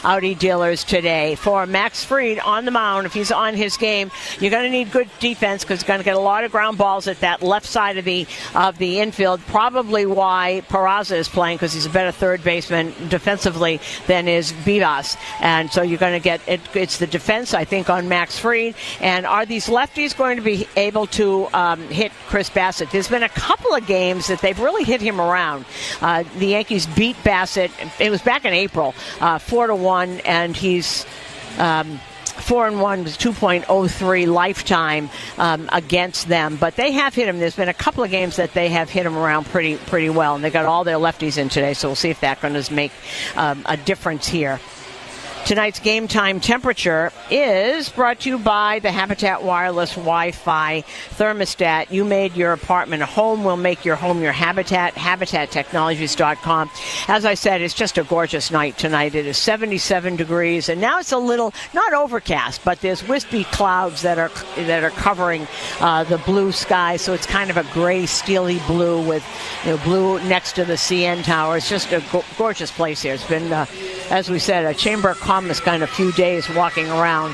outie dealers today. For Max Fried on the mound, if he's on his game, you're going to need good defense because you're going to get a lot of ground balls at that left side of the infield. Probably why Peraza is playing, because he's a better third baseman defensively than is Vivas. And so you're going to get it's the defense, I think, on Max Fried. And are these lefties going to be able to hit Chris Bassett? There's been a couple of games that they've really hit him around. The Yankees beat Bassett. It was back in April, 4-1, and he's 4-1 with 2.03 lifetime against them. But they have hit him. There's been a couple of games that they have hit him around pretty well, and they got all their lefties in today. So we'll see if that's going to make a difference here. Tonight's game time temperature is brought to you by the Habitat Wireless Wi-Fi thermostat. You made your apartment a home. We'll make your home your habitat. HabitatTechnologies.com. As I said, it's just a gorgeous night tonight. It is 77 degrees, and now it's a little, not overcast, but there's wispy clouds that are covering the blue sky. So it's kind of a gray, steely blue with blue next to the CN Tower. It's just a gorgeous place here. It's been, as we said, a chamber of commerce kind of few days walking around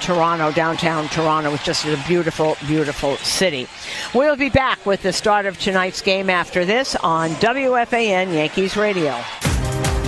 Toronto, downtown Toronto. It's just a beautiful, beautiful city. We'll be back with the start of tonight's game after this on WFAN Yankees Radio.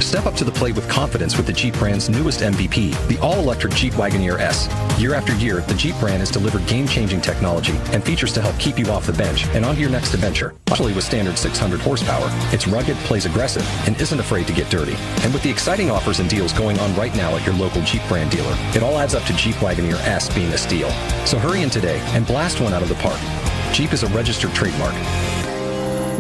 Step up to the plate with confidence with the Jeep brand's newest MVP, the all-electric Jeep Wagoneer S. Year after year, the Jeep brand has delivered game-changing technology and features to help keep you off the bench and onto your next adventure. Especially with standard 600 horsepower, it's rugged, plays aggressive, and isn't afraid to get dirty. And with the exciting offers and deals going on right now at your local Jeep brand dealer, it all adds up to Jeep Wagoneer S being a steal. So hurry in today and blast one out of the park. Jeep is a registered trademark.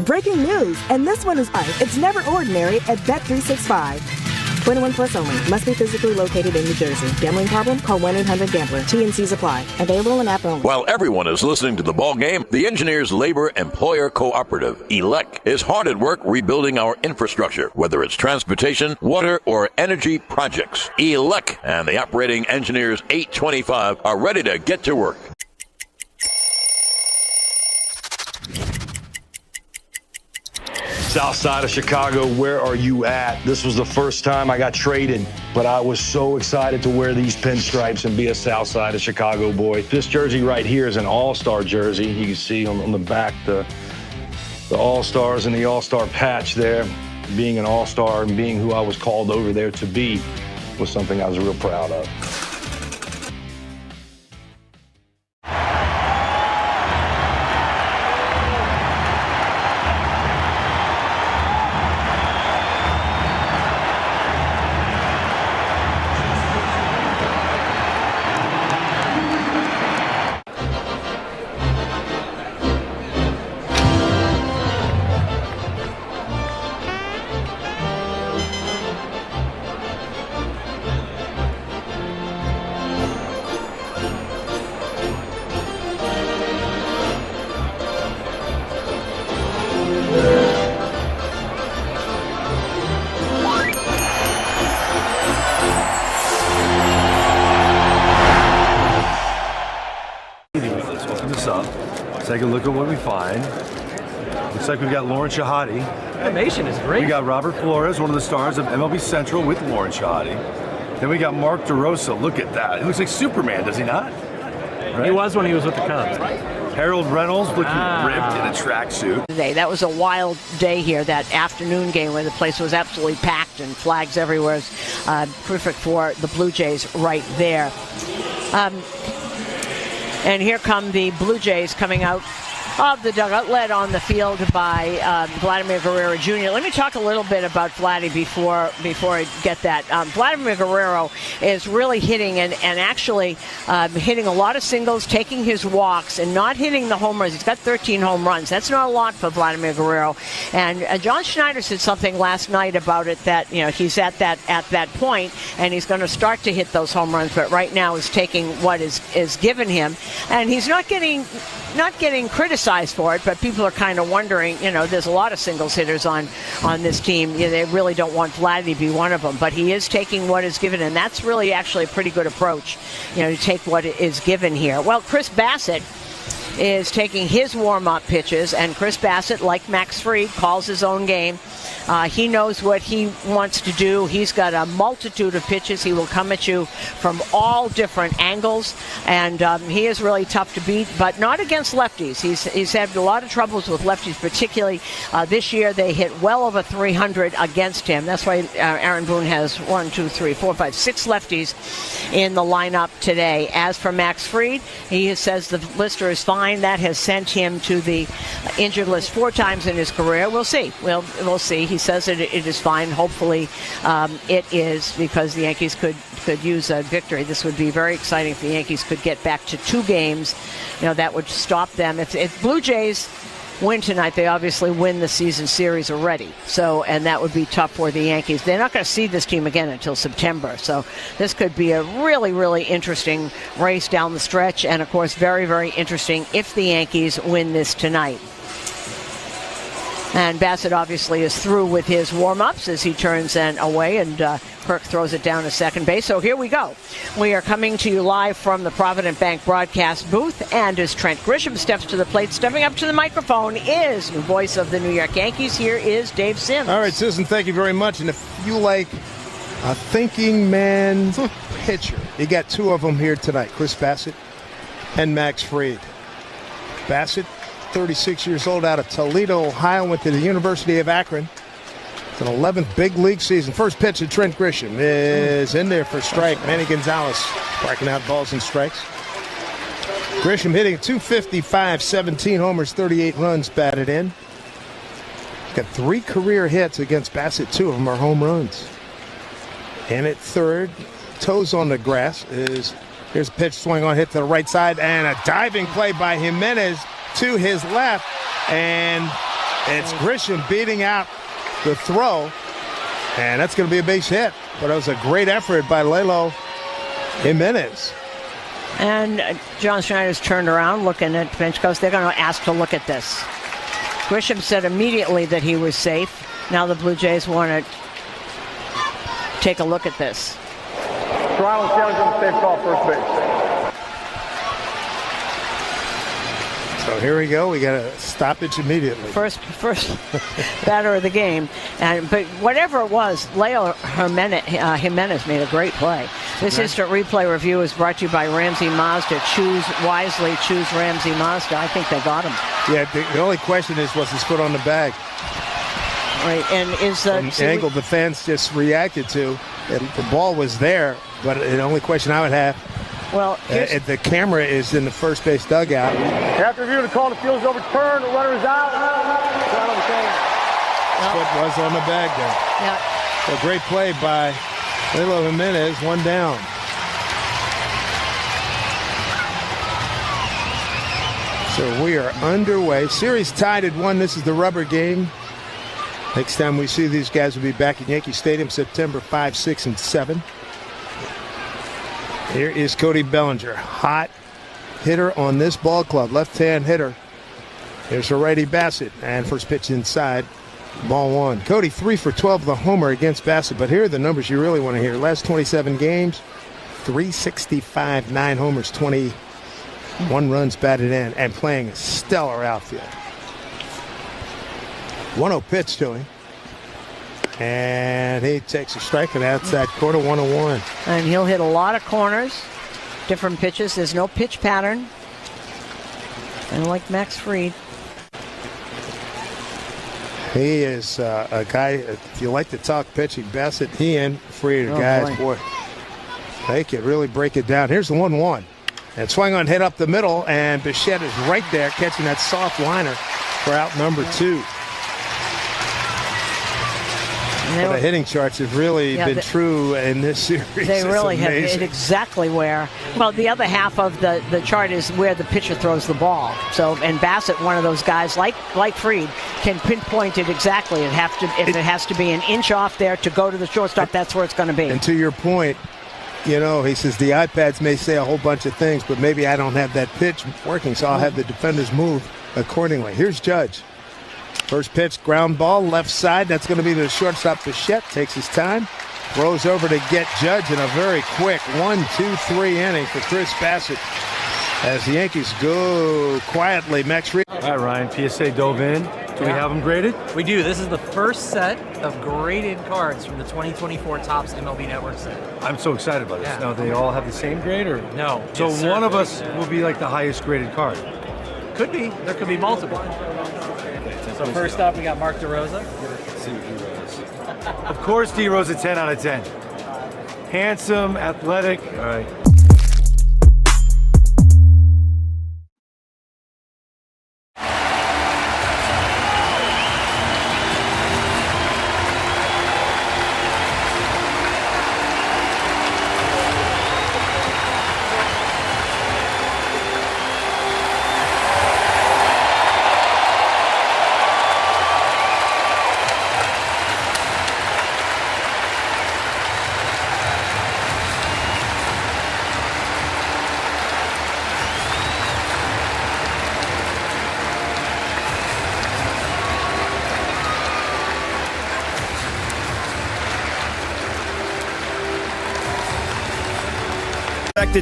Breaking news, and this one is live. It's never ordinary at Bet365. 21 plus only. Must be physically located in New Jersey. Gambling problem? Call 1-800-GAMBLER. T&Cs apply. Available in app only. While everyone is listening to the ball game, the Engineers Labor Employer Cooperative, ELEC, is hard at work rebuilding our infrastructure, whether it's transportation, water, or energy projects. ELEC and the Operating Engineers 825 are ready to get to work. South side of Chicago, where are you at? This was the first time I got traded, but I was so excited to wear these pinstripes and be a South side of Chicago boy. This jersey right here is an all-star jersey. You can see on the back the all-stars and the all-star patch there. Being an all-star and being who I was called over there to be was something I was real proud of. Take a look at what we find. Looks like we've got Lauren Shahadi. Animation is great. We got Robert Flores, one of the stars of MLB Central with Lauren Shahadi. Then we got Mark DeRosa. Look at that. He looks like Superman, does he not? Right? He was when he was with the Cubs. Harold Reynolds looking ripped in a tracksuit. That was a wild day here, that afternoon game where the place was absolutely packed and flags everywhere. Perfect for the Blue Jays right there. And here come the Blue Jays coming out of the dugout, led on the field by Vladimir Guerrero Jr. Let me talk a little bit about Vladdy before I get that. Vladimir Guerrero is really hitting and actually hitting a lot of singles, taking his walks, and not hitting the home runs. He's got 13 home runs. That's not a lot for Vladimir Guerrero. And John Schneider said something last night about it, that he's at that point, and he's going to start to hit those home runs. But right now, he's taking what is given him, and he's not getting criticized for it, but people are kind of wondering, there's a lot of singles hitters on this team. They really don't want Vladdy to be one of them, but he is taking what is given, and that's really actually a pretty good approach, to take what is given here. Well, Chris Bassett is taking his warm-up pitches, and Chris Bassett, like Max Fried, calls his own game. He knows what he wants to do. He's got a multitude of pitches. He will come at you from all different angles, and he is really tough to beat, but not against lefties. He's had a lot of troubles with lefties, particularly this year. They hit well over 300 against him. That's why Aaron Boone has 6 lefties in the lineup today. As for Max Fried, he says the blister is fine. That has sent him to the injured list 4 times in his career. We'll see. We'll see. He says it is fine. Hopefully it is, because the Yankees could use a victory. This would be very exciting if the Yankees could get back to 2 games. That would stop them. If Blue Jays win tonight, they obviously win the season series already. And that would be tough for the Yankees. They're not going to see this team again until September. So this could be a really, really interesting race down the stretch. And, of course, very, very interesting if the Yankees win this tonight. And Bassett obviously is through with his warm-ups as he turns away, and Kirk throws it down to second base. So here we go. We are coming to you live from the Provident Bank broadcast booth, and as Trent Grisham steps to the plate, stepping up to the microphone is the voice of the New York Yankees. Here is Dave Sims. All right, Susan, thank you very much. And if you like a thinking man pitcher, you got 2 of them here tonight, Chris Bassett and Max Fried. Bassett, 36 years old, out of Toledo, Ohio, went to the University of Akron. It's an 11th big league season. First pitch to Trent Grisham is in there for strike. Manny Gonzalez striking out balls and strikes. Grisham hitting 255, 17 homers, 38 runs batted in. He's got 3 career hits against Bassett. 2 of them are home runs. And at third, toes on the grass. Here's a pitch, swing on, hit to the right side, and a diving play by Jimenez to his left, and it's Grisham beating out the throw, and that's going to be a base hit. But it was a great effort by Lelo Jimenez. And John Schneider's turned around looking at the bench coach. They're going to ask to look at this. Grisham said immediately that he was safe. Now the Blue Jays want to take a look at this. Toronto challenge on the safe call, first base. So here we go. We got a stoppage immediately. First batter of the game. But whatever it was, Leo Jimenez made a great play. This instant replay review is brought to you by Ramsey Mazda. Choose wisely. Choose Ramsey Mazda. I think they got him. Yeah, the only question is, was his foot on the bag? Right, and is the angle the fans just reacted to. The ball was there, but the only question I would have, well, the camera is in the first base dugout. After review, the call, the field is overturned, the runner is out. Foot was on the bag there. Yeah. So great play by Lelo Jimenez, 1 down. So we are underway. Series tied at 1. This is the rubber game. Next time we see these guys will be back at Yankee Stadium September 5, 6, and 7. Here is Cody Bellinger, hot hitter on this ball club, left-hand hitter. Here's a righty Bassett, and first pitch inside, ball 1. Cody 3 for 12 with a homer against Bassett, but here are the numbers you really want to hear. Last 27 games, 365, 9 homers, 21 runs batted in, and playing a stellar outfield. 1-0 pitch to him. And he takes a strike in the outside corner, 1-1. And he'll hit a lot of corners, different pitches. There's no pitch pattern. And like Max Fried. He is a guy, if you like to talk pitching, Bassett, he and Fried are guys, boy, they can really break it down. Here's the 1-1. And swing on, hit up the middle, and Bichette is right there catching that soft liner for out number 2. The hitting charts have really been true in this series. They really have hit exactly where. Well, the other half of the chart is where the pitcher throws the ball. So, and Bassett, one of those guys like Fried, can pinpoint it exactly. If it has to be an inch off there to go to the shortstop, that's where it's going to be. And to your point, you know, he says the iPads may say a whole bunch of things, but maybe I don't have that pitch working, so I'll have the defenders move accordingly. Here's Judge. First pitch, ground ball, left side. That's going to be the shortstop. Bichette takes his time, throws over to get Judge in a very quick 1-2-3 inning for Chris Bassett. As the Yankees go quietly, Max Fried. All right, Ryan, PSA dove in. Do we have them graded? We do. This is the first set of graded cards from the 2024 Topps MLB Network set. I'm so excited about this. Yeah. Now, they all have the same grade, or? No. So Yes, sir. one of us will be like the highest graded card. Could be. There could be multiple. So first up, we got Mark DeRosa. Let's see what D-Rose. Of course, D-Rose a 10 out of 10. Handsome, athletic. All right.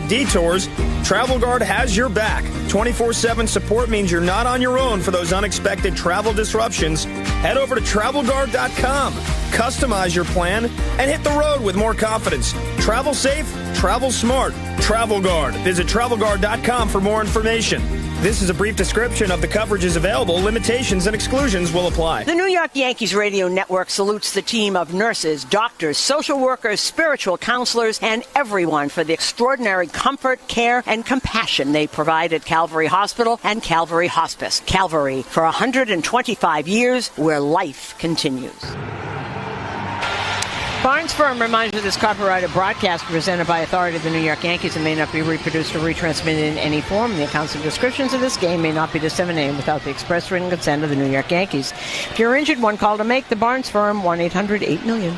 Detours, Travel Guard has your back. 24/7 support means you're not on your own for those unexpected travel disruptions. Head over to TravelGuard.com, customize your plan, and hit the road with more confidence. Travel safe, travel smart. Travel Guard. Visit TravelGuard.com for more information. This is a brief description of the coverages available. Limitations and exclusions will apply. The New York Yankees Radio Network salutes the team of nurses, doctors, social workers, spiritual counselors, and everyone for the extraordinary comfort, care, and compassion they provide at Calvary Hospital and Calvary Hospice. Calvary, for 125 years, where life continues. Barnes Firm reminds you this copyrighted broadcast presented by authority of the New York Yankees and may not be reproduced or retransmitted in any form. The accounts and descriptions of this game may not be disseminated without the express written consent of the New York Yankees. If you're injured, one call to make. The Barnes Firm, 1-800-8-million.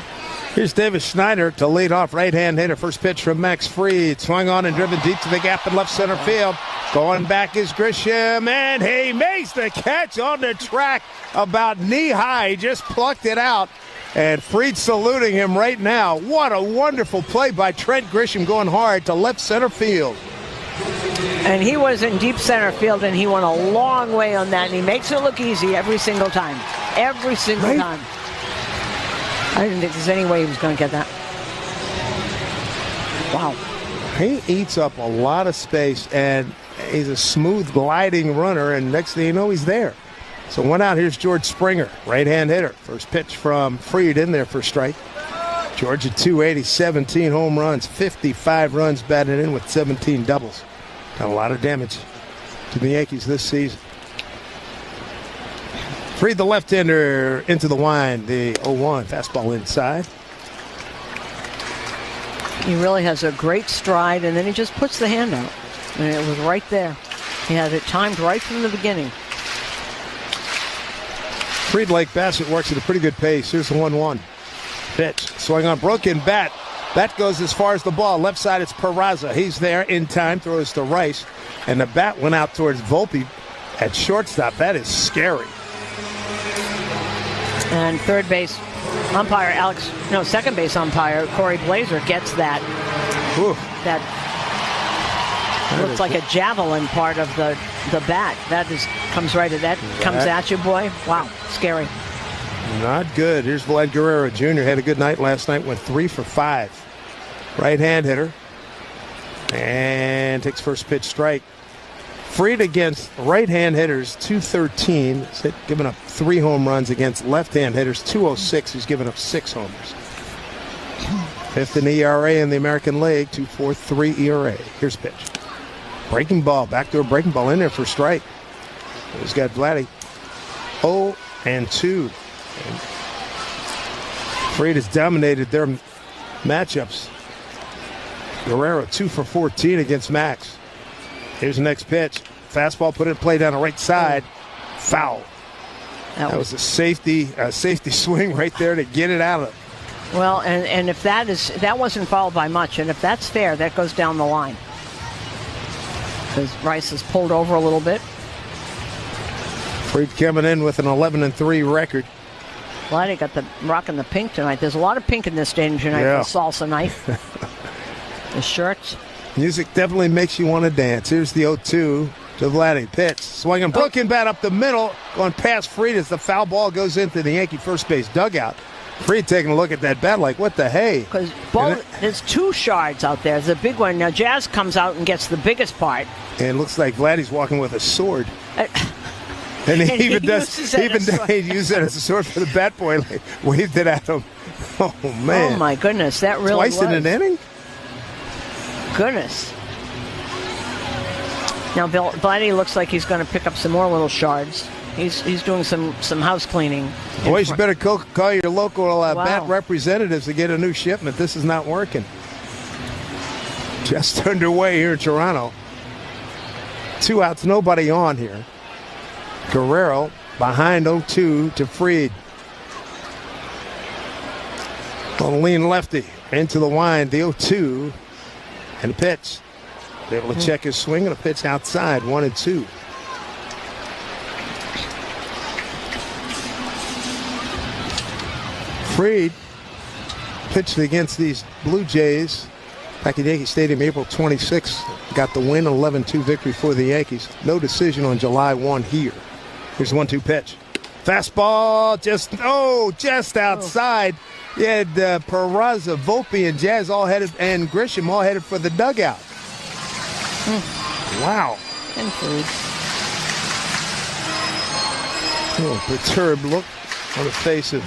Here's Davis Schneider to lead off. Right-hand hitter. First pitch from Max Fried. Swung on and driven deep to the gap in left center field. Going back is Grisham, and he makes the catch on the track about knee-high. He just plucked it out. And Fried saluting him right now. What a wonderful play by Trent Grisham, going hard to left center field. And he was in deep center field, and he went a long way on that, and he makes it look easy every single time. Every single time. I didn't think there's any way he was going to get that. Wow. He eats up a lot of space, and he's a smooth gliding runner, and next thing you know, he's there. So one out, here's George Springer, right-hand hitter. First pitch from Fried in there for strike. George at 280, 17 home runs, 55 runs batted in with 17 doubles. Done a lot of damage to the Yankees this season. Fried, the left-hander, into the wind, the 0-1, fastball inside. He really has a great stride, and then he just puts the hand out. And it was right there. He had it timed right from the beginning. Fried, like Bassett, works at a pretty good pace. Here's the 1-1. Pitch. Swung on, broken bat. Bat goes as far as the ball. Left side, it's Peraza. He's there in time, throws to Rice. And the bat went out towards Volpe at shortstop. That is scary. And third base umpire, second base umpire, Corey Blazer gets that. Oof. That looks like a javelin part of the bat. That comes right at that. Comes at you, boy. Wow, scary. Not good. Here's Vlad Guerrero Jr. Had a good night last night. Went 3 for 5. Right-hand hitter. And takes first pitch strike. Fried against right-hand hitters, 213. He's given up 3 home runs against left-hand hitters, 206. He's given up 6 homers. 5th in ERA in the American League, 2.43 ERA. Here's pitch. Breaking ball, backdoor breaking ball in there for strike. He's got Vladdy. 0-2. Fried has dominated their matchups. Guerrero 2 for 14 against Max. Here's the next pitch. Fastball put in play down the right side. Foul. That was a safety swing right there to get it out of it. Well, and if that wasn't fouled by much, and if that's fair, that goes down the line. Because Rice has pulled over a little bit. Fried coming in with an 11-3 record. Glad he got rocking the pink tonight. There's a lot of pink in this stadium tonight. Yeah. The salsa night. The shirts. Music definitely makes you want to dance. Here's the 0-2 to Vladdy. Pitch. Swinging. Broken bat up the middle. Going past Fried as the foul ball goes into the Yankee first base dugout. Fried taking a look at that bat like, what the hey? Because there's 2 shards out there. There's a big one. Now, Jazz comes out and gets the biggest part. And it looks like Vladdy's walking with a sword. And he even uses it as a sword for the bat boy. Like, waved it at him. Oh, man. Oh, my goodness. That really Twice in an inning? Goodness. Now, Vladdy looks like he's going to pick up some more little shards. He's doing some house cleaning. Boys, you better call your local bat representatives to get a new shipment. This is not working. Just underway here in Toronto. 2 outs, nobody on here. Guerrero behind 0-2 to Fried. On a lean lefty into the wind, the 0-2 and a pitch. Able to check his swing and a pitch outside, 1-2. Fried pitched against these Blue Jays back at Yankee Stadium April 26th. Got the win, 11-2 victory for the Yankees. No decision on July 1 here. Here's 1-2 pitch. Fastball just outside. You had Peraza, Volpe, and Jazz all headed, and Grisham all headed for the dugout. Wow. And Fried. Oh, perturbed look on the face of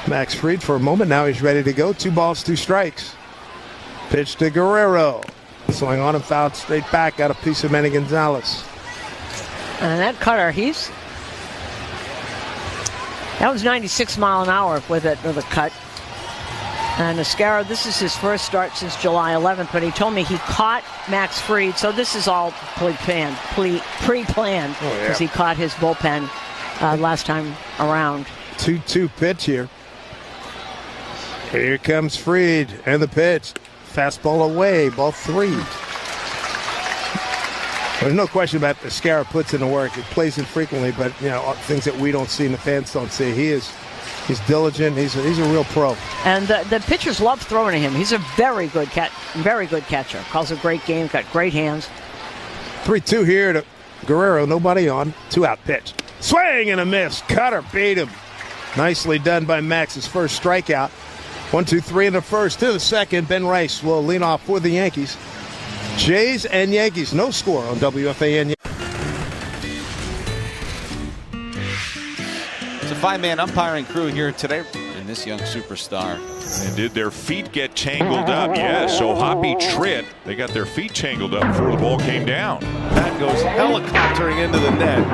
Max Fried for a moment. Now he's ready to go. 2 balls, 2 strikes. Pitch to Guerrero. Swing on and fouled straight back. Got a piece of Manny Gonzalez. And that cutter, that was 96 mile an hour with a cut. And Escaro, this is his first start since July 11th, but he told me he caught Max Fried, so this is all pre-planned, because he caught his bullpen last time around. 2-2 pitch here. Here comes Fried and the pitch. Fastball away, ball 3. There's no question about Escaro puts in the work. It plays infrequently, but things that we don't see and the fans don't see. He's diligent. He's a real pro. And the pitchers love throwing to him. He's a very good catcher. Calls a great game. Got great hands. 3-2 here to Guerrero. Nobody on. 2-out pitch. Swing and a miss. Cutter beat him. Nicely done by Max. His first strikeout. 1-2-3 in the first. To the second. Ben Rice will lead off for the Yankees. Jays and Yankees. No score on WFAN. It's a 5-man umpiring crew here today, and this young superstar. And did their feet get tangled up? Yes. So Hoppy Tritt, they got their feet tangled up before the ball came down. That goes helicoptering into the net.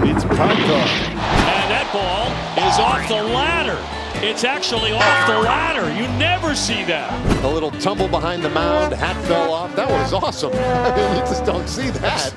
It's pumped up. And that ball is off the ladder. It's actually off the ladder. You never see that. A little tumble behind the mound. Hat fell off. That was awesome. I mean, you just don't see that.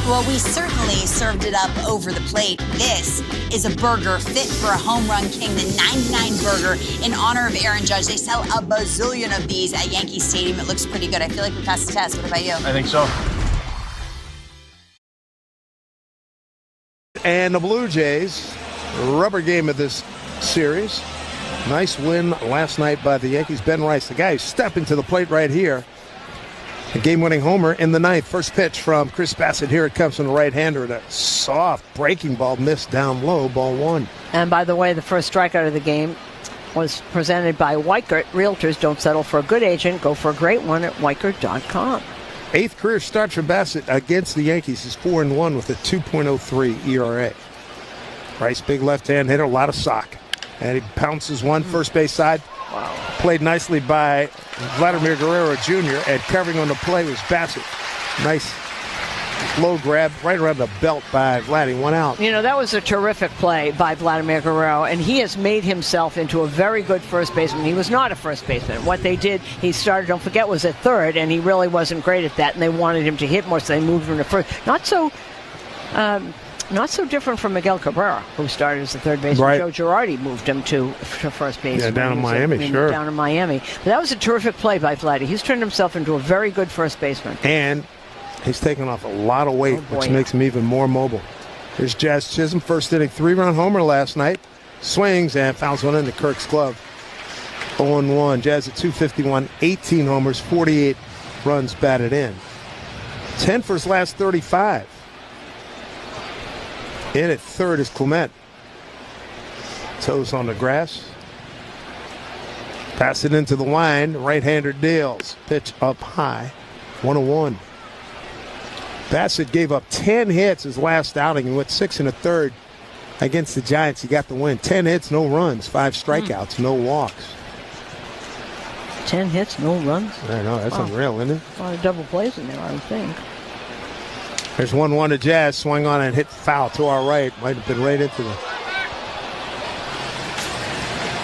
Well, we certainly served it up over the plate. This is a burger fit for a home run king, the 99 burger in honor of Aaron Judge. They sell a bazillion of these at Yankee Stadium. It looks pretty good. I feel like we passed the test. What about you? I think so. And the Blue Jays, rubber game of this series. Nice win last night by the Yankees. Ben Rice, the guy who's stepping to the plate right here. A game-winning homer in the ninth. First pitch from Chris Bassett. Here it comes from the right-hander. That soft breaking ball missed down low. Ball 1. And by the way, the first strikeout of the game was presented by Weichert Realtors. Don't settle for a good agent. Go for a great one at Weichert.com. 8th career start for Bassett against the Yankees. He's 4-1 with a 2.03 ERA. Rice, big left-hand hitter, a lot of sock. And he pounces one, first base side. Wow. Played nicely by Vladimir Guerrero Jr. And covering on the play was Bassett. Nice low grab right around the belt by Vladdy. 1 out. You know, that was a terrific play by Vladimir Guerrero, and he has made himself into a very good first baseman. He was not a first baseman. What they did, he started, don't forget, was at third, and he really wasn't great at that, and they wanted him to hit more, so they moved him to first. Not so different from Miguel Cabrera, who started as the third baseman. Right. Joe Girardi moved him to first base. Yeah, down in Miami, sure. Down in Miami. But that was a terrific play by Vladdy. He's turned himself into a very good first baseman. And he's taken off a lot of weight, which makes him even more mobile. Here's Jazz Chisholm, first inning, 3-run homer last night. Swings and fouls one into Kirk's glove. 0-1. Jazz at 251, 18 homers, 48 runs batted in. 10 for his last 35. In at third is Clement. Toes on the grass. Pass it into the line. Right-hander deals. Pitch up high. 1-1. Bassett gave up 10 hits his last outing. He went 6 1/3 against the Giants. He got the win. 10 hits, no runs. 5 strikeouts, no walks. 10 hits, no runs? I know, that's unreal, isn't it? A lot of double plays in there, I would think. There's 1-1 to Jazz. Swung on and hit foul to our right. Might have been right into the...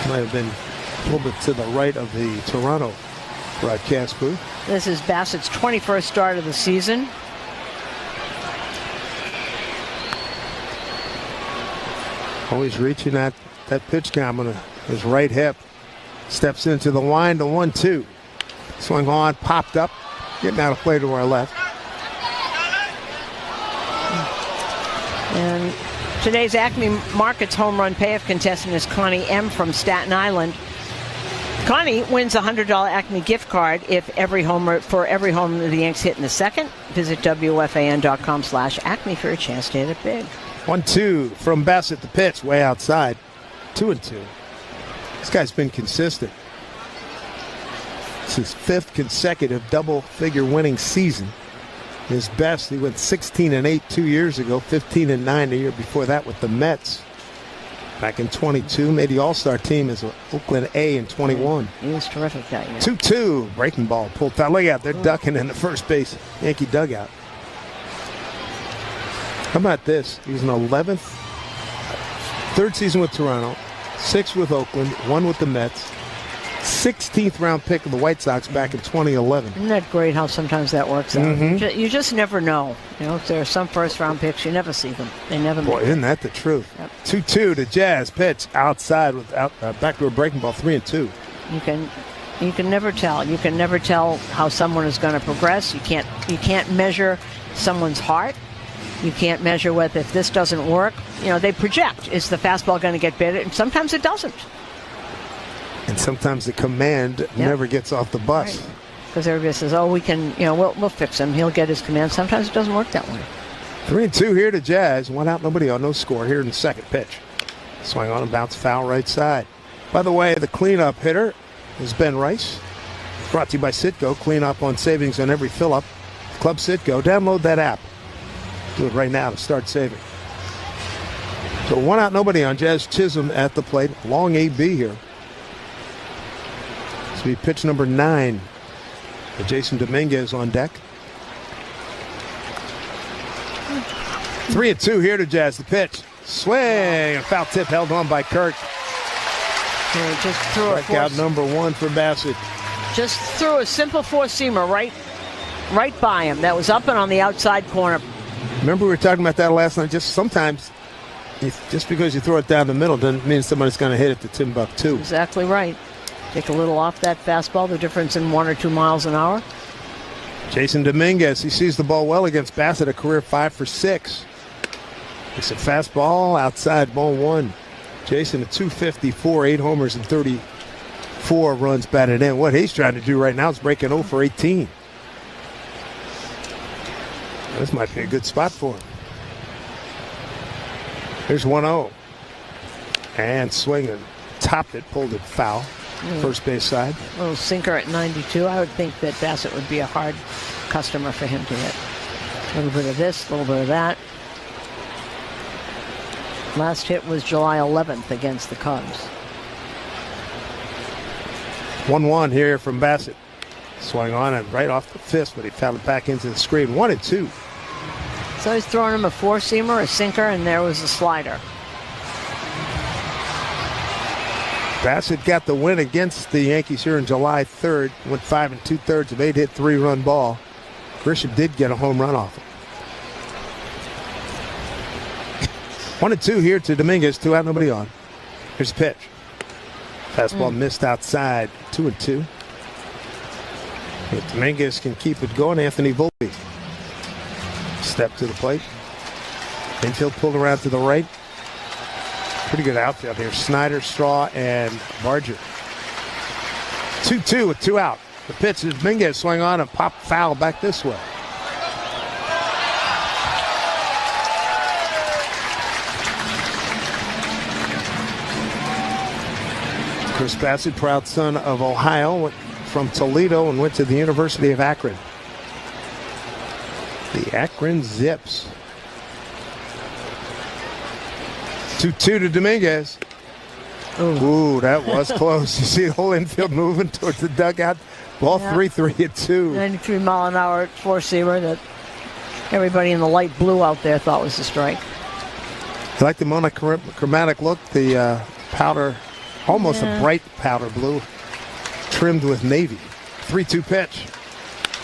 Might have been a little bit to the right of the Toronto broadcast booth. This is Bassett's 21st start of the season. Always reaching at that pitch count on his right hip. Steps into the line to 1-2. Swung on, popped up, getting out of play to our left. And today's Acme Markets home run payoff contestant is Connie M. from Staten Island. Connie wins a $100 Acme gift card for every home the Yanks hit in the second. Visit WFAN.com/Acme for a chance to hit it big. 1-2 from Bassett, the pitch, way outside. 2-2. This guy's been consistent. It's his 5th consecutive double-figure winning season. His best, he went 16-8 2 years ago, 15-9 the year before that with the Mets. Back in 22, made the All-Star team as an Oakland A in 21. He was terrific that year. 2-2, breaking ball pulled out. Look out, they're ducking in the first base Yankee dugout. How about this? He's an 11th, 3rd season with Toronto, 6th with Oakland, 1 with the Mets, 16th round pick of the White Sox back in 2011. Isn't that great how sometimes that works out? Mm-hmm. You just never know. You know, if there are some first round picks, you never see them. They never make isn't that the truth? Yep. 2-2 to Jazz, pitch outside with backdoor breaking ball, 3-2. You can never tell. You can never tell how someone is going to progress. You can't measure someone's heart. You can't measure whether if this doesn't work. You know, they project. Is the fastball going to get bit? And sometimes it doesn't. And sometimes the command never gets off the bus. Because everybody says, "Oh, we can. You know, we'll fix him. He'll get his command." Sometimes it doesn't work that way. 3-2 here to Jazz. 1 out, nobody on, no score here in the second pitch. Swing on and bounce foul right side. By the way, the cleanup hitter is Ben Rice. Brought to you by Citgo. Clean up on savings on every fill-up. Club Citgo. Download that app. Do it right now to start saving. So 1 out, nobody on. Jazz Chisholm at the plate. Long AB here. This will be pitch number 9. Jason Dominguez on deck. 3-2 here to Jazz. The pitch. Swing. A foul tip held on by Kirk. Just threw a strikeout number 1 for Bassett. Just threw a simple four-seamer right by him. That was up and on the outside corner. Remember we were talking about that last night. Just sometimes, just because you throw it down the middle doesn't mean somebody's going to hit it to Timbuktu. Exactly right. Take a little off that fastball, the difference in 1 or 2 miles an hour. Jason Dominguez, he sees the ball well against Bassett, a career 5 for 6. It's a fastball, outside, ball 1. Jason at 254, 8 homers and 34 runs batted in. What he's trying to do right now is breaking 0 for 18. This might be a good spot for him. Here's 1-0. And swinging. topped it, pulled it foul. First base side. A little sinker at 92. I would think that Bassett would be a hard customer for him to hit. A little bit of this, a little bit of that. Last hit was July 11th against the Cubs. 1-1 here from Bassett. Swung on it right off the fist, but he found it back into the screen. 1-2. So he's throwing him a four-seamer, a sinker, and there was a slider. Bassett got the win against the Yankees here on July 3rd. Went 5 2/3 of 8-hit, 3-run ball. Grisham did get a home run off him. 1-2 here to Dominguez. 2 out, nobody on. Here's the pitch. Fastball missed outside. 2-2. If Dominguez can keep it going, Anthony Volpe. Step to the plate. Infield pulled around to the right. Pretty good outfield here. Snyder, Straw, and Barger. 2-2 with 2 out. The pitch is Dominguez swung on and popped foul back this way. Chris Bassett, proud son of Ohio, went from Toledo and went to the University of Akron. The Akron Zips. 2-2 to Dominguez. Ooh, that was close. You see the whole infield moving towards the dugout. Ball 3-3-2. 93-mile-an-hour four-seamer that everybody in the light blue out there thought was a strike. You like the monochromatic look? The powder, almost a bright powder blue, trimmed with navy. 3-2 pitch.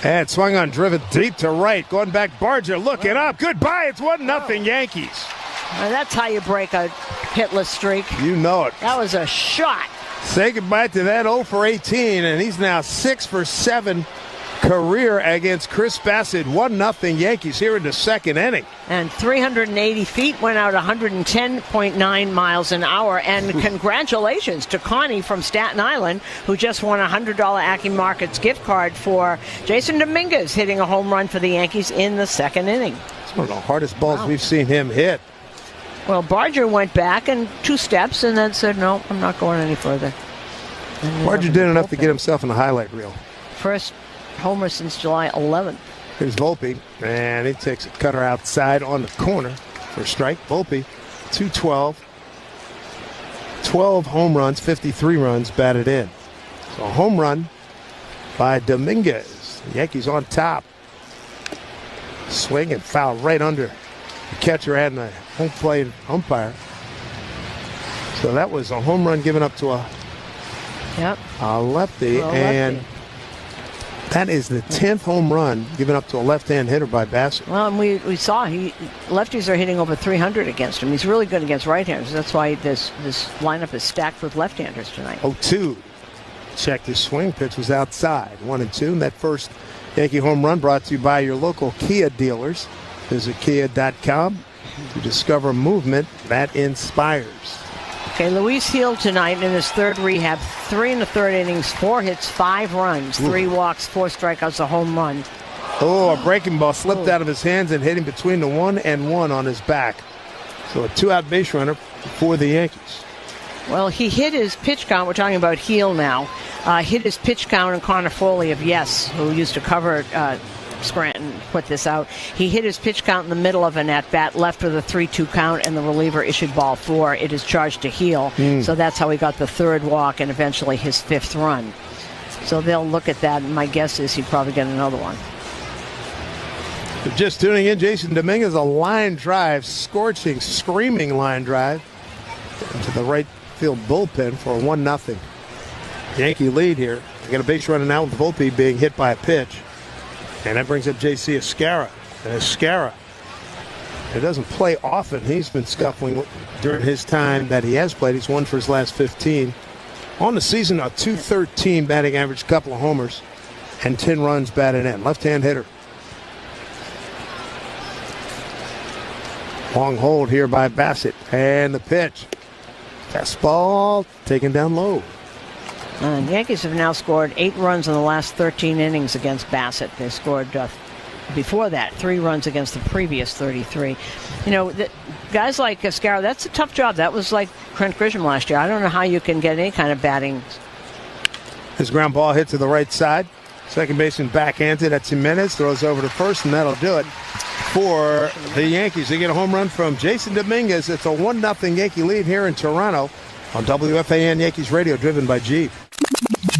And swung on, driven deep to right. Going back, Barger looking up. Goodbye, it's 1-0 Yankees. Well, that's how you break a hitless streak. You know it. That was a shot. Say goodbye to that 0 for 18, and he's now 6 for 7 career against Chris Bassett. 1-0 Yankees here in the second inning. And 380 feet, went out 110.9 miles an hour. And congratulations to Connie from Staten Island, who just won a $100 Acme Markets gift card for Jason Dominguez hitting a home run for the Yankees in the second inning. It's one of the hardest balls we've seen him hit. Well, Barger went back and 2 steps and then said, no, I'm not going any further. Barger did enough to get himself in the highlight reel. First homer since July 11th. Here's Volpe, and he takes a cutter outside on the corner for a strike. Volpe, 212. 12 home runs, 53 runs batted in. So a home run by Dominguez. The Yankees on top. Swing and foul right under the catcher and the home plate umpire. So that was a home run given up to a lefty. And that is the 10th home run given up to a left-hand hitter by Bassett. Well, and we saw lefties are hitting over 300 against him. He's really good against right-handers. That's why this lineup is stacked with left-handers tonight. 0-2. Check the swing. Pitch was outside. 1-2. And that first Yankee home run brought to you by your local Kia dealers. Visit Kia.com to discover movement that inspires. Okay, Luis Gil tonight in his third rehab, 3 1/3 innings, 4 hits, 5 runs, 3 walks, 4 strikeouts, a home run. Oh, a breaking ball slipped out of his hands and hit him between the 1 and 1 on his back. So a 2-out base runner for the Yankees. Well, he hit his pitch count. We're talking about Gil now. Hit his pitch count, and Connor Foley of Yes, who used to cover Scranton, put this out. He hit his pitch count in the middle of an at-bat, left with a 3-2 count, and the reliever issued ball 4. It is charged to Gil. So that's how he got the 3rd walk and eventually his 5th run. So they'll look at that, and my guess is he'd probably get another one. If just tuning in, Jason Dominguez, a line drive, scorching, screaming line drive into the right field bullpen for a 1-0 Yankee lead here. They got a base running out with Volpe being hit by a pitch. And that brings up J.C. Escarra. And Escarra, it doesn't play often. He's been scuffling during his time that he has played. He's won for his last 15. On the season, a .213 batting average, couple of homers, and 10 runs batted in. Left-hand hitter. Long hold here by Bassett. And the pitch. Fastball taken down low. The Yankees have now scored 8 runs in the last 13 innings against Bassett. They scored before that, 3 runs against the previous 33. Guys like Scarrow, that's a tough job. That was like Trent Grisham last year. I don't know how you can get any kind of batting. His ground ball hit to the right side. Second baseman backhanded at Jimenez, throws over to first, and that'll do it for the Yankees. They get a home run from Jason Dominguez. It's a 1-0 Yankee lead here in Toronto on WFAN Yankees Radio, driven by Jeep.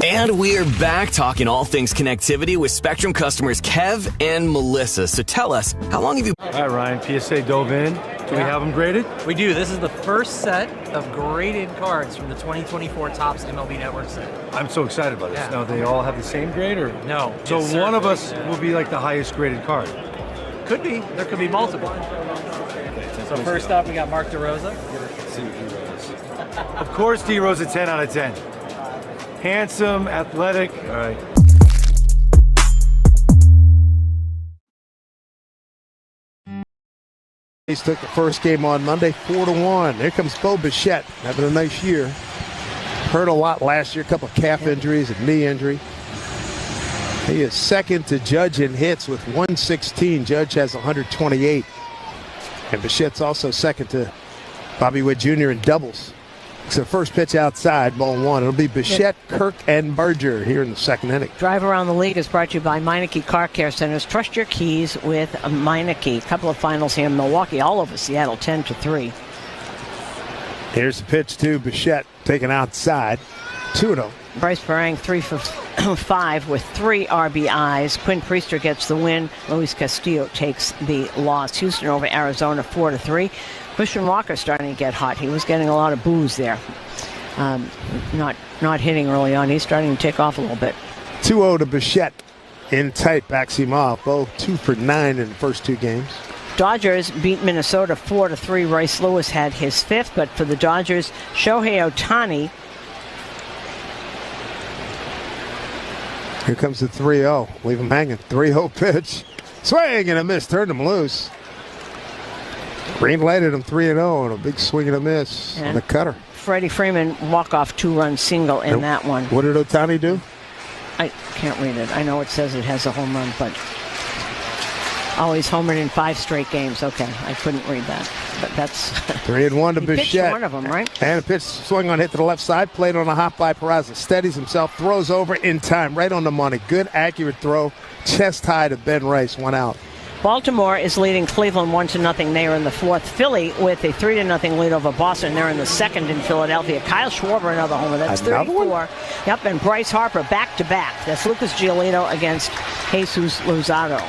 And we're back talking all things connectivity with Spectrum customers Kev and Melissa. So tell us, how long have you... All right, Ryan, PSA dove in. Do we have them graded? We do. This is the first set of graded cards from the 2024 Topps MLB Network set. I'm so excited about this. Yeah. Now, they all have the same grade, or? No. So one of us will be like the highest graded card. Could be. There could be multiple. So first up, we got Mark DeRosa. Let's see what D-Rose is. Of course, D-Rose a 10 out of 10. Handsome, athletic. All right. He took the first game on Monday, 4-1. Here comes Bo Bichette, having a nice year. Hurt a lot last year, a couple of calf injuries and knee injury. He is second to Judge in hits with 116. Judge has 128. And Bichette's also second to Bobby Witt Jr. in doubles. It's the first pitch outside, ball 1. It'll be Bichette, Kirk, and Berger here in the second inning. Drive Around the League is brought to you by Meineke Car Care Centers. Trust your keys with Meineke. A couple of finals here in Milwaukee, all over Seattle, 10-3. Here's the pitch to Bichette, taken outside, 2-0. Bryce Perang 3 for 5 with 3 RBIs. Quinn Priester gets the win. Luis Castillo takes the loss. Houston over Arizona 4-3. Christian Walker starting to get hot. He was getting a lot of boos there. Not hitting early on. He's starting to take off a little bit. 2-0 to Bichette. In tight, backs him off. Both 2 for 9 in the first 2 games. Dodgers beat Minnesota 4-3. Royce Lewis had his 5th, but for the Dodgers, Shohei Ohtani. Here comes the 3-0. Leave him hanging. 3-0 pitch. Swing and a miss. Turned him loose. Green lighted him 3-0 and a big swing and a miss on the cutter. Freddie Freeman walk-off 2-run single in that one. What did Ohtani do? I can't read it. I know it says it has a home run, but he's homered in 5 straight games. Okay, I couldn't read that, but that's 3-1 to he Bichette. pitched one of them, right? And a pitch swing on hit to the left side, played on a hop by Peraza. Steadies himself, throws over in time, right on the money. Good, accurate throw, chest high to Ben Rice, 1 out. Baltimore is leading Cleveland 1-0. They are in the 4th. Philly with a 3-0 lead over Boston. They're in the 2nd in Philadelphia. Kyle Schwarber, another homer. That's 34. Yep, and Bryce Harper back-to-back. That's Lucas Giolito against Jesus Luzardo.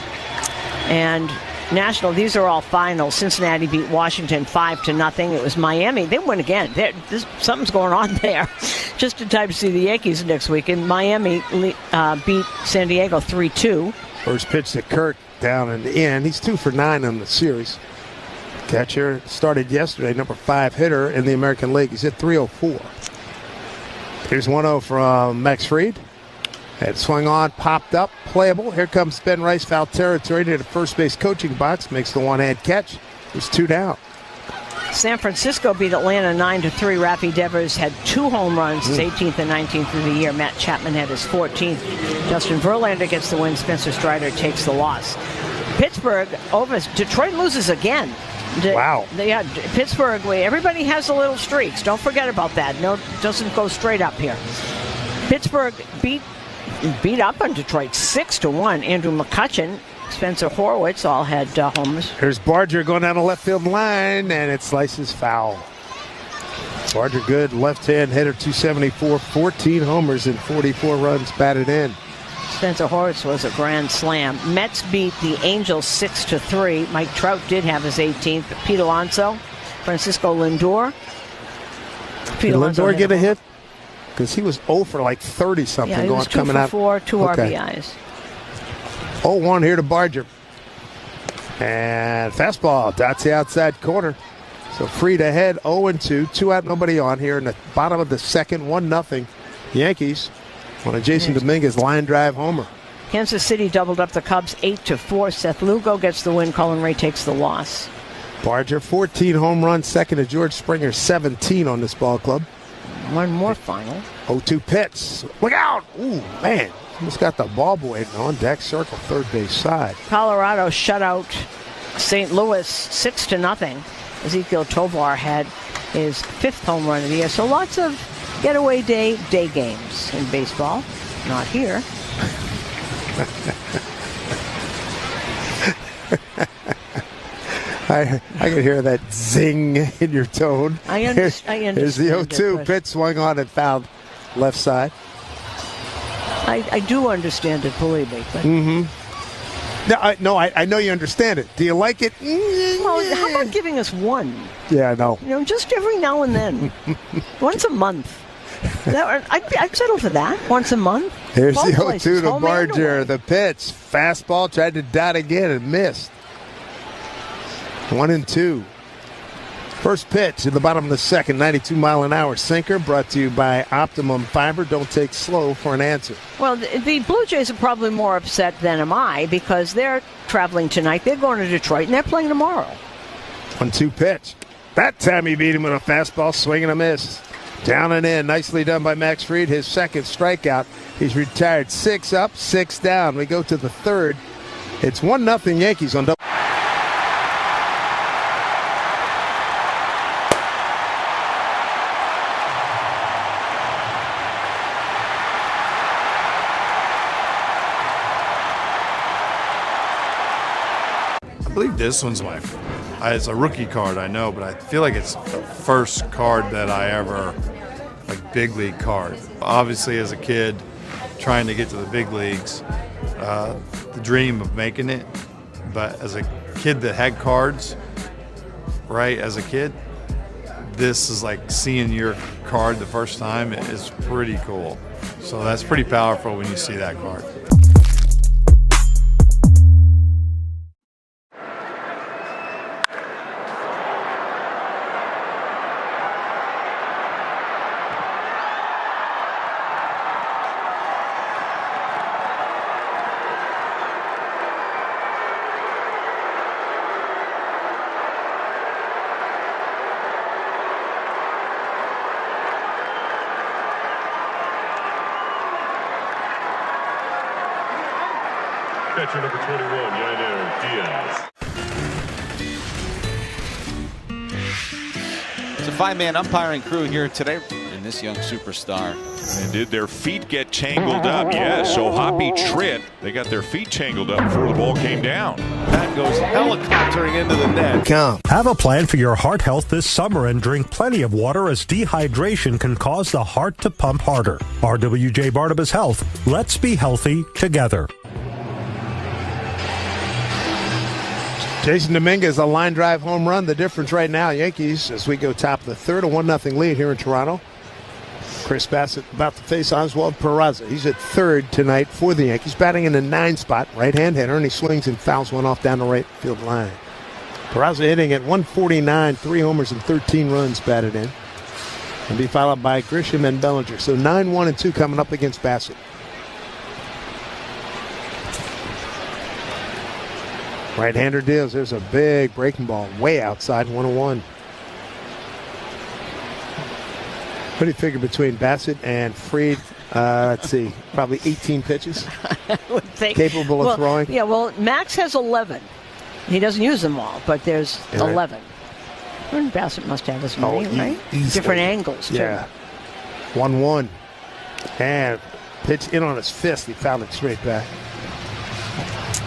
And National, these are all finals. Cincinnati beat Washington 5-0. It was Miami. They win again. Something's going on there. Just in time to see the Yankees next week. And Miami beat San Diego 3-2. First pitch to Kirk. Down and in. He's 2 for 9 on the series. Catcher started yesterday, number 5 hitter in the American League. He's hit .304. Here's 1-0 from Max Fried. Had swung on, popped up, playable. Here comes Ben Rice, foul territory near the first base coaching box. Makes the one-hand catch. There's 2 down. San Francisco beat Atlanta 9-3. Rafi Devers had 2 home runs, his 18th and 19th of the year. Matt Chapman had his 14th. Justin Verlander gets the win. Spencer Strider takes the loss. Pittsburgh over Detroit loses again. Wow. Pittsburgh. Everybody has a little streaks. Don't forget about that. No, doesn't go straight up here. Pittsburgh beat up on Detroit 6-1. Andrew McCutchen, Spencer Horwitz all had homers. Here's Barger going down the left field line, and it slices foul. Barger good, left-hand hitter, 274, 14 homers and 44 runs batted in. Spencer Horwitz was a grand slam. Mets beat the Angels 6-3. Mike Trout did have his 18th. Pete Alonso, Francisco Lindor. Did Lindor get a hit? Because he was 0 for like 30-something. Yeah, he was 2 for 4, 2 RBIs. 0-1 here to Barger. And fastball, dots the outside corner. So Fried ahead, 0-2. 2 out, nobody on here in the bottom of the 2nd, 1-0. Yankees on a Jason Dominguez line drive homer. Kansas City doubled up the Cubs 8-4. Seth Lugo gets the win. Colin Ray takes the loss. Barger, 14 home runs, second to George Springer, 17 on this ball club. One more final. 0-2 pitch. Look out! Ooh, man. Almost got the ball boy on deck circle, third base side. Colorado shut out St. Louis 6-0. Ezekiel Tovar had his 5th home run of the year. So lots of getaway day games in baseball. Not here. I can hear that zing in your tone. I understand. Here's the 0-2 pitch swung on and fouled left side. I do understand it, believe me. But No, I know you understand it. Do you like it? well, how about giving us one? Yeah, I know. You know, just every now and then. Once a month. I'd settle for that. Once a month. Here's Both the 0-2 places, to home and away. Barger. The pitch. Fastball. Tried to dot again and missed. 1-2. First pitch in the bottom of the second. 92-mile-an-hour sinker brought to you by Optimum Fiber. Don't take slow for an answer. Well, the Blue Jays are probably more upset than am I because they're traveling tonight. They're going to Detroit, and they're playing tomorrow. 1-2 pitch. That time he beat him with a fastball, swing and a miss. Down and in. Nicely done by Max Fried. His second strikeout. He's retired 6 up, 6 down. We go to the third. It's 1-0 Yankees on double. I believe this one's it's a rookie card, I know, but I feel like it's the first card that I ever, big league card. Obviously, as a kid, trying to get to the big leagues, the dream of making it. But as a kid that had cards, right, as a kid, this is like seeing your card the first time is pretty cool. So that's pretty powerful when you see that card. Catcher number 21, Yainer Diaz. It's a 5-man umpiring crew here today in this young superstar. And did their feet get tangled up? Yes, so Hoppy Tritt, they got their feet tangled up before the ball came down. That goes helicoptering into the net. Have a plan for your heart health this summer and drink plenty of water, as dehydration can cause the heart to pump harder. RWJ Barnabas Health. Let's be healthy together. Jason Dominguez, a line drive home run. The difference right now, Yankees, as we go top of the third, a 1-0 lead here in Toronto. Chris Bassett about to face Oswald Peraza. He's at third tonight for the Yankees, batting in the 9 spot, right-hand hitter, and he swings and fouls one off down the right field line. Peraza hitting at 149, 3 homers and 13 runs batted in. And be followed by Grisham and Bellinger. So 9-1-2 coming up against Bassett. Right-hander deals. There's a big breaking ball way outside, 1-1. What do you figure between Bassett and Fried? Let's see, probably 18 pitches. I would think. Capable of throwing? Yeah, well, Max has 11. He doesn't use them all, but there's 11. And Bassett must have as many, right? Easily. Different angles, too. Yeah. 1-1. And pitch in on his fist. He fouled it straight back.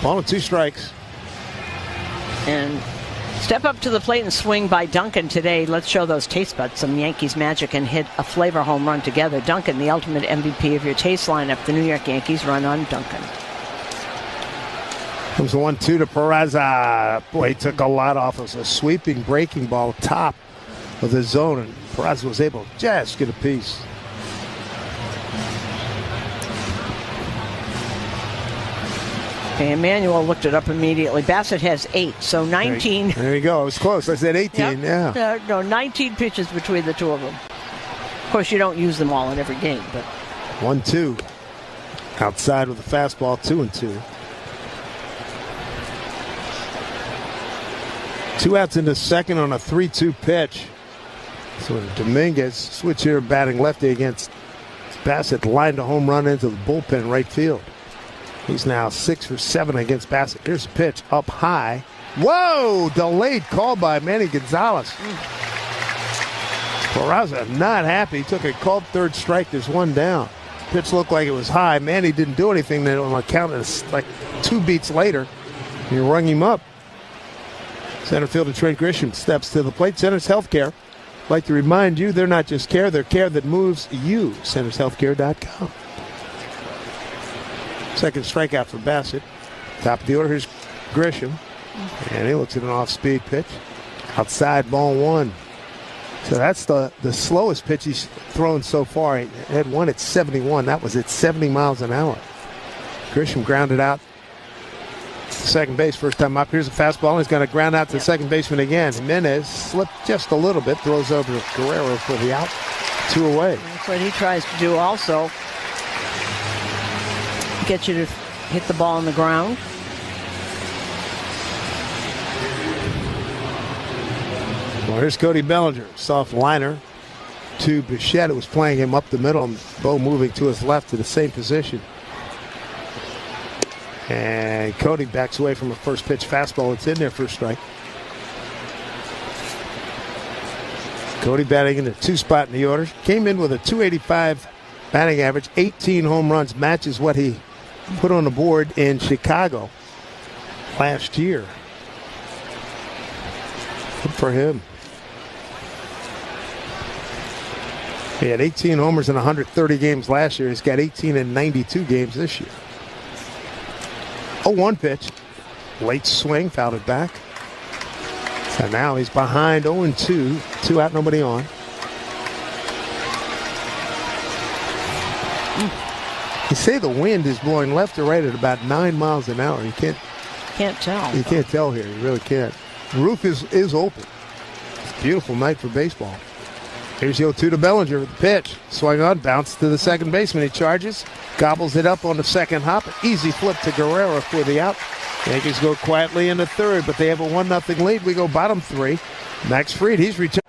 Ball and 2 strikes. And step up to the plate and swing by Duncan today. Let's show those taste buds some Yankees magic and hit a flavor home run together. Duncan, the ultimate MVP of your taste lineup. The New York Yankees run on Duncan. Comes the 1-2 to Peraza. Boy, he took a lot off. It was a sweeping breaking ball top of the zone, and Peraza was able to just get a piece. Okay, Emmanuel looked it up immediately. Bassett has 8, so 19. There you go. It was close. I said 18, Yep. yeah. No, 19 pitches between the two of them. Of course, you don't use them all in every game, but 1-2. Outside with a fastball, 2-2. 2 outs in the second on a 3-2 pitch. So Dominguez switch here, batting lefty against Bassett, lined a home run into the bullpen in right field. He's now 6 for 7 against Bassett. Here's a pitch up high. Whoa! Delayed call by Manny Gonzalez. Peraza not happy. He took a called third strike. There's one down. Pitch looked like it was high. Manny didn't do anything. Then on account of like 2 beats later, he rung him up. Center fielder Trent Grisham steps to the plate. Centers Healthcare. I'd like to remind you, they're not just care, they're care that moves you. CentersHealthcare.com. Second strikeout for Bassett. Top of the order, here's Grisham. And he looks at an off-speed pitch. Outside, ball 1. So that's the slowest pitch he's thrown so far. He had one at 71. That was at 70 miles an hour. Grisham grounded out second base first time up. Here's a fastball, and he's going to ground out to the second baseman again. Jimenez slipped just a little bit, throws over to Guerrero for the out. 2 away. That's what he tries to do also. Get you to hit the ball on the ground. Well, here's Cody Bellinger. Soft liner to Bichette. It was playing him up the middle, and Bo moving to his left to the same position. And Cody backs away from a first pitch fastball. It's in there for a strike. Cody batting in the 2 spot in the order. Came in with a .285 batting average. 18 home runs. Matches what he put on the board in Chicago last year. Good for him. He had 18 homers in 130 games last year. He's got 18 in 92 games this year. 0-1 pitch. Late swing, fouled it back. So now he's behind 0-2. 2 out, nobody on. You say the wind is blowing left or right at about 9 miles an hour. You can't tell. You can't tell here. You really can't. The roof is open. It's a beautiful night for baseball. Here's the 0-2 to Bellinger with the pitch. Swung on, bounce to the second baseman. He charges, gobbles it up on the second hop. Easy flip to Guerrero for the out. Yankees go quietly into third, but they have a 1-0 lead. We go bottom 3. Max Fried, he's returned.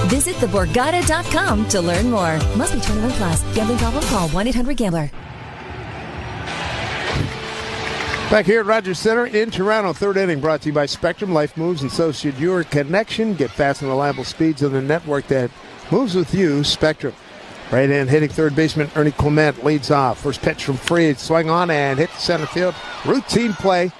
Visit theborgata.com to learn more. Must be 21 plus. Gambling problem? Call 1-800-GAMBLER. Back here at Rogers Center in Toronto, third inning brought to you by Spectrum. Life moves, and so should your connection. Get fast and reliable speeds on the network that moves with you, Spectrum. Right hand hitting third baseman Ernie Clement leads off. First pitch from Fried, swung on and hit the center field. Routine play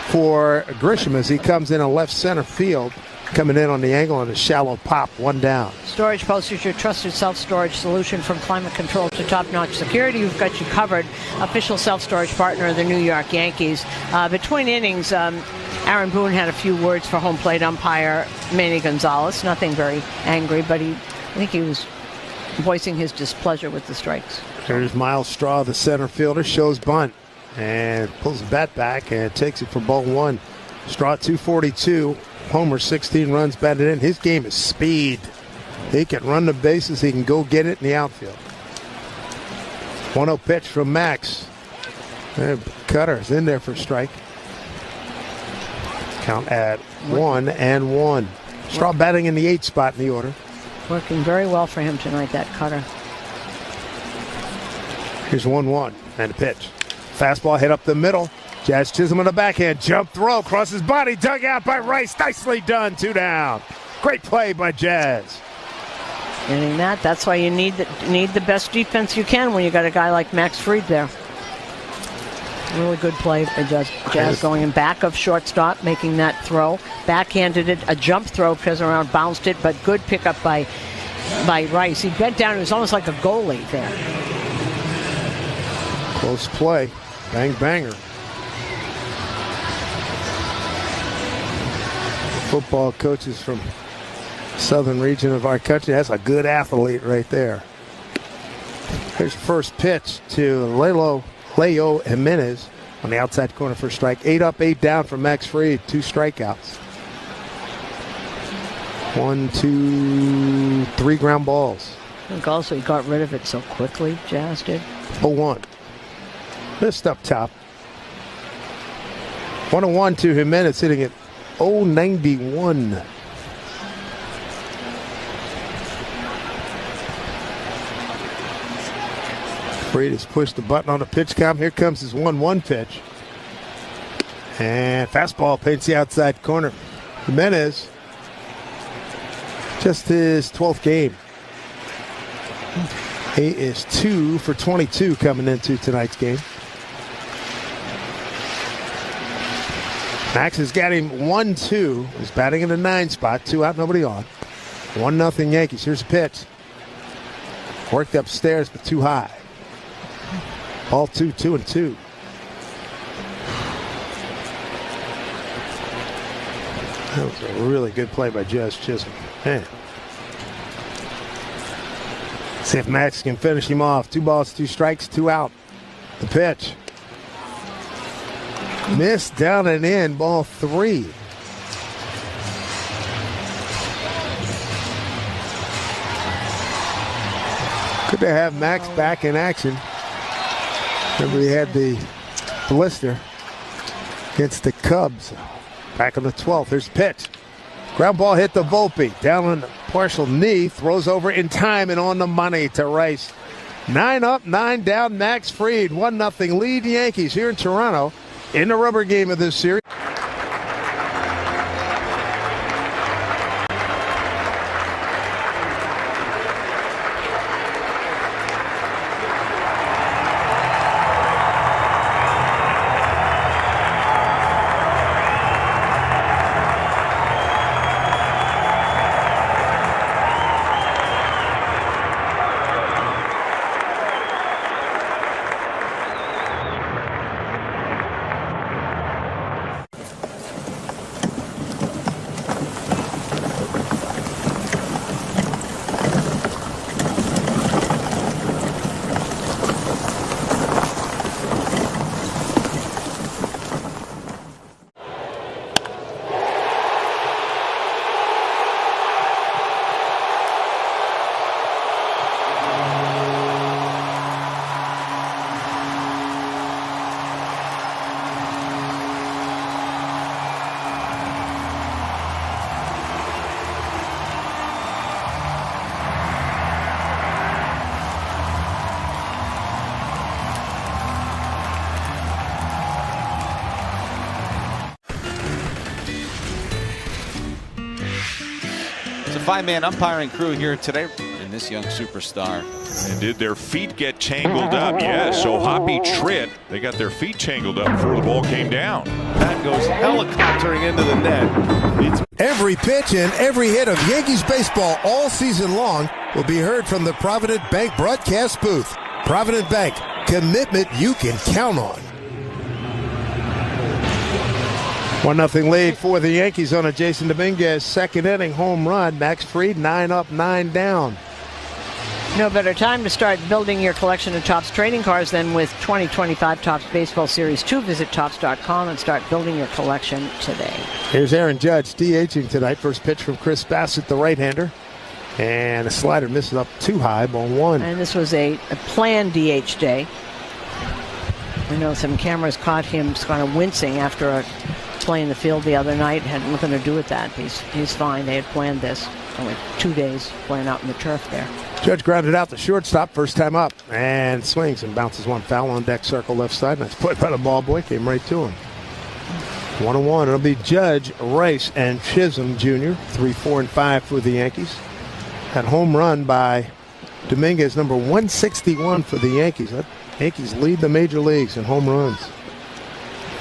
for Grisham as he comes in left center field. Coming in on the angle on a shallow pop, 1 down. Storage Post is your trusted self-storage solution. From climate control to top-notch security, we've got you covered. Official self-storage partner of the New York Yankees. Between innings, Aaron Boone had a few words for home plate umpire Manny Gonzalez. Nothing very angry, but I think he was voicing his displeasure with the strikes. There's Miles Straw, the center fielder, shows bunt and pulls the bat back and takes it for ball one. Straw 242, homer, 16 runs batted in. His game is speed. He can run the bases. He can go get it in the outfield. 1-0 pitch from Max. Cutter's in there for a strike. Count at 1-1. Straw batting in the 8th spot in the order. Working very well for him tonight, that cutter. Here's 1-1 and a pitch. Fastball hit up the middle. Jazz Chisholm on the backhand. Jump throw. Crosses body. Dug out by Rice. Nicely done. 2 down. Great play by Jazz. Getting that. That's why you need the best defense you can when you got a guy like Max Fried there. Really good play by Jazz going in back of shortstop, making that throw. Backhanded it, a jump throw, because around bounced it, but good pickup by Rice. He bent down. It was almost like a goalie there. Close play. Bang banger. Football coaches from southern region of our country. That's a good athlete right there. Here's the first pitch to Leo Jimenez on the outside corner for a strike. 8 up, 8 down for Max Fried. 2 strikeouts. 1, 2, 3 ground balls. I think also he got rid of it so quickly, Jazz did. 0-1. Missed up top. 1-1 to Jimenez, hitting at 0.91. Fried has pushed the button on the pitch count. Here comes his 1-1 pitch. And fastball paints the outside corner. Jimenez, just his 12th game. He is 2 for 22 coming into tonight's game. Max has got him 1-2. He's batting in the 9 spot. 2 out, nobody on. 1-0 Yankees. Here's a pitch. Worked upstairs, but too high. Ball 2, 2-2. That was a really good play by Jazz Chisholm. Man. See if Max can finish him off. 2 balls, 2 strikes, 2 out. The pitch. Missed down and in, ball 3. Good to have Max back in action. Remember he had the blister against the Cubs. Back on the 12th. Here's the pitch. Ground ball hit the Volpe. Down on the partial knee. Throws over in time and on the money to Rice. 9 up, 9 down. Max Fried. 1-0 lead Yankees here in Toronto in the rubber game of this series. Five-man umpiring crew here today in this young superstar. And did their feet get tangled up? Yes, so Hoppy Tritt, they got their feet tangled up before the ball came down. That goes helicoptering into the net. Every pitch and every hit of Yankees baseball all season long will be heard from the Provident Bank broadcast booth. Provident Bank, commitment you can count on. 1-0 lead for the Yankees on a Jason Dominguez second inning home run. Max Fried 9 up, 9 down. No better time to start building your collection of Topps trading cards than with 2025 Topps Baseball Series 2. Visit Topps.com and start building your collection today. Here's Aaron Judge DHing tonight. First pitch from Chris Bassett, the right-hander. And a slider misses up too high, ball 1. And this was a planned DH day. I know some cameras caught him kind of wincing after a play in the field the other night. Had nothing to do with that. He's fine. They had planned this. Only 2 days playing out in the turf there. Judge grounded out the shortstop first time up and swings and bounces one foul on deck circle left side. Nice play by the ball boy. Came right to him. 1-1. It'll be Judge, Rice, and Chisholm Jr. 3, 4, and 5 for the Yankees. That home run by Dominguez, number 161 for the Yankees. The Yankees lead the major leagues in home runs.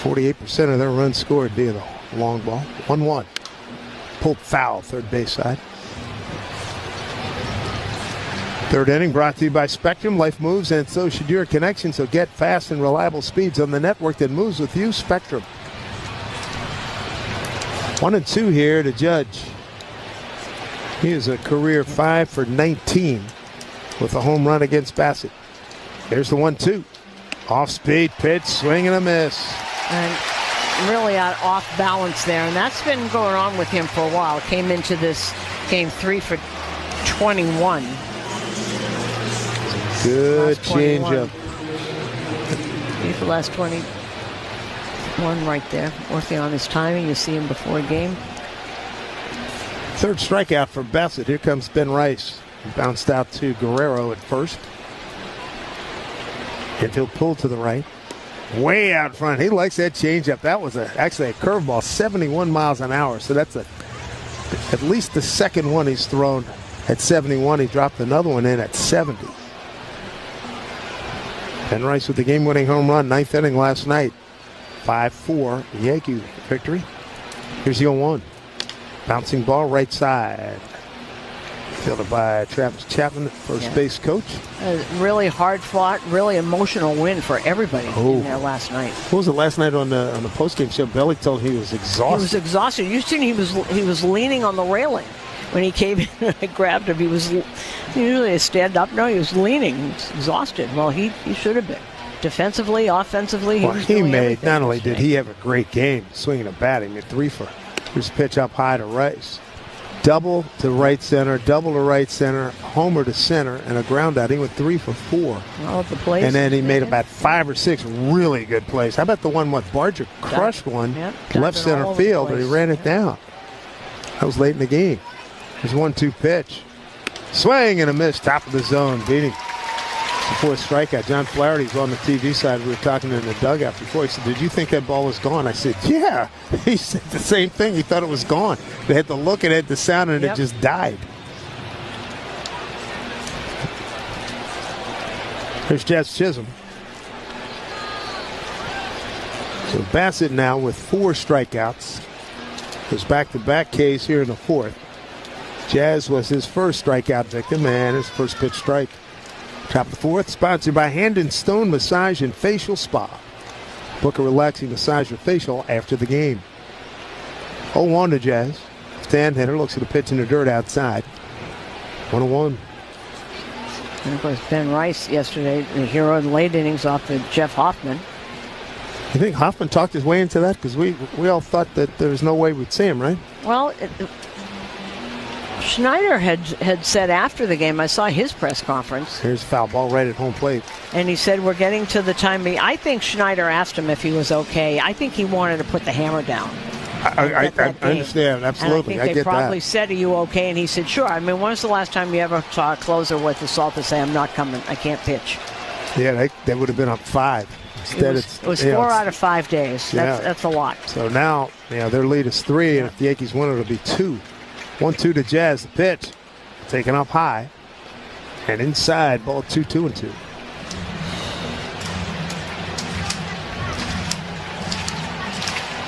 48% of their runs scored via the long ball. 1-1. Pulled foul, third base side. Third inning brought to you by Spectrum. Life moves, and so should your connection. So get fast and reliable speeds on the network that moves with you, Spectrum. 1-2 here to Judge. He is a career 5 for 19 with a home run against Bassett. Here's the 1-2. Off-speed pitch, swing and a miss. And really off balance there, and that's been going on with him for a while. Came into this game 3 for 21. Good changeup. 3 for last 21 right there. Working on his timing. You see him before a game. Third strikeout for Bassett. Here comes Ben Rice. He bounced out to Guerrero at first. Infield pull to the right. Way out front. He likes that changeup. That was actually a curveball, 71 miles an hour. So that's at least the second one he's thrown at 71. He dropped another one in at 70. Ben Rice with the game-winning home run, 9th inning last night. 5-4 Yankee victory. Here's the 0-1. Bouncing ball right side. Fielded by Travis Chapman, first base coach. Really hard fought, really emotional win for everybody in there last night. What was it last night on the postgame show? Belly told him he was exhausted. He was exhausted. You seen he was leaning on the railing when he came in. And I grabbed him. He was usually stand up. No, he was leaning. He was exhausted. Well, he should have been. Defensively, offensively, he made. Not only did he have a great game swinging a bat, he made 3 for. Here's pitch up high to Rice. Double to right center, double to right center, homer to center, and a ground out. He went 3 for 4. All at the place. And then he made about 5 or 6 really good plays. How about the one with Barger crushed one, left center field, and he ran it down. That was late in the game. There's 1-2 pitch. Swing and a miss, top of the zone, beating. Before strikeout, John Flaherty's on the TV side. We were talking in the dugout before. He said, "Did you think that ball was gone?" I said, "Yeah." He said the same thing. He thought it was gone. They had to look at it, the sound, and it just died. Here's Jazz Chisholm. So Bassett now with 4 strikeouts. Goes back-to-back Ks here in the 4th. Jazz was his first strikeout victim, and his first pitch strike. Top of the 4th, sponsored by Hand and Stone Massage and Facial Spa. Book a relaxing massage or facial after the game. 0-1 to Jazz. Stand hitter looks at the pitch in the dirt outside. 1-1. And of course, Ben Rice yesterday, the hero in the late innings off of Jeff Hoffman. You think Hoffman talked his way into that? Because we all thought that there was no way we'd see him, right? Well, Schneider had said after the game, I saw his press conference. Here's a foul ball right at home plate. And he said, we're getting to the time. I think Schneider asked him if he was okay. I think he wanted to put the hammer down. I understand, absolutely. And I think they probably said, are you okay? And he said, sure. I mean, when was the last time you ever saw a closer with the salt to say, I'm not coming, I can't pitch? Yeah, they would have been up 5. Instead, it was 4 out of 5 days. That's a lot. So now, their lead is 3, and if the Yankees win, it'll be 2. 1-2 to Jazz. The pitch taken up high and inside. Ball 2-2-2.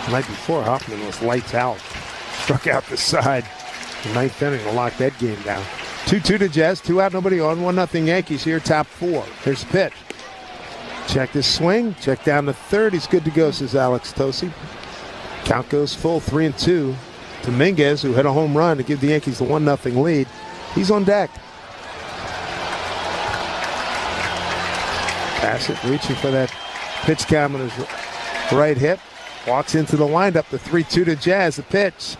The night before, Hoffman was lights out. Struck out the side. The 9th inning to lock that game down. 2-2 to Jazz. 2 out, nobody on. 1-0 Yankees here, top 4. Here's the pitch. Check this swing. Check down the third. He's good to go, says Alex Tosi. Count goes full 3-2. Dominguez, who hit a home run to give the Yankees the 1-0 lead, he's on deck. Bassett reaching for that pitch count on his right hip. Walks into the windup, the 3-2 to Jazz. The pitch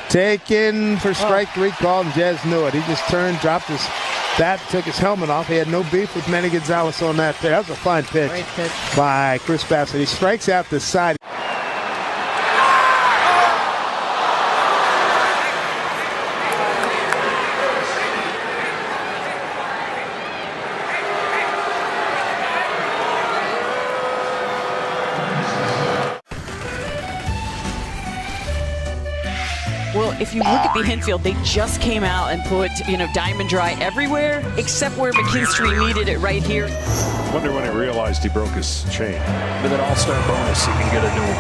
taken for strike 3 called, and Jazz knew it. He just turned, dropped his bat, took his helmet off. He had no beef with Manny Gonzalez on that pitch. That was a fine pitch, by Chris Bassett. He strikes out the side. Well, if you look at the infield, they just came out and put, Diamond Dry everywhere except where McKinstry needed it right here. Wonder when he realized he broke his chain. With an all-star bonus, he can get a new one.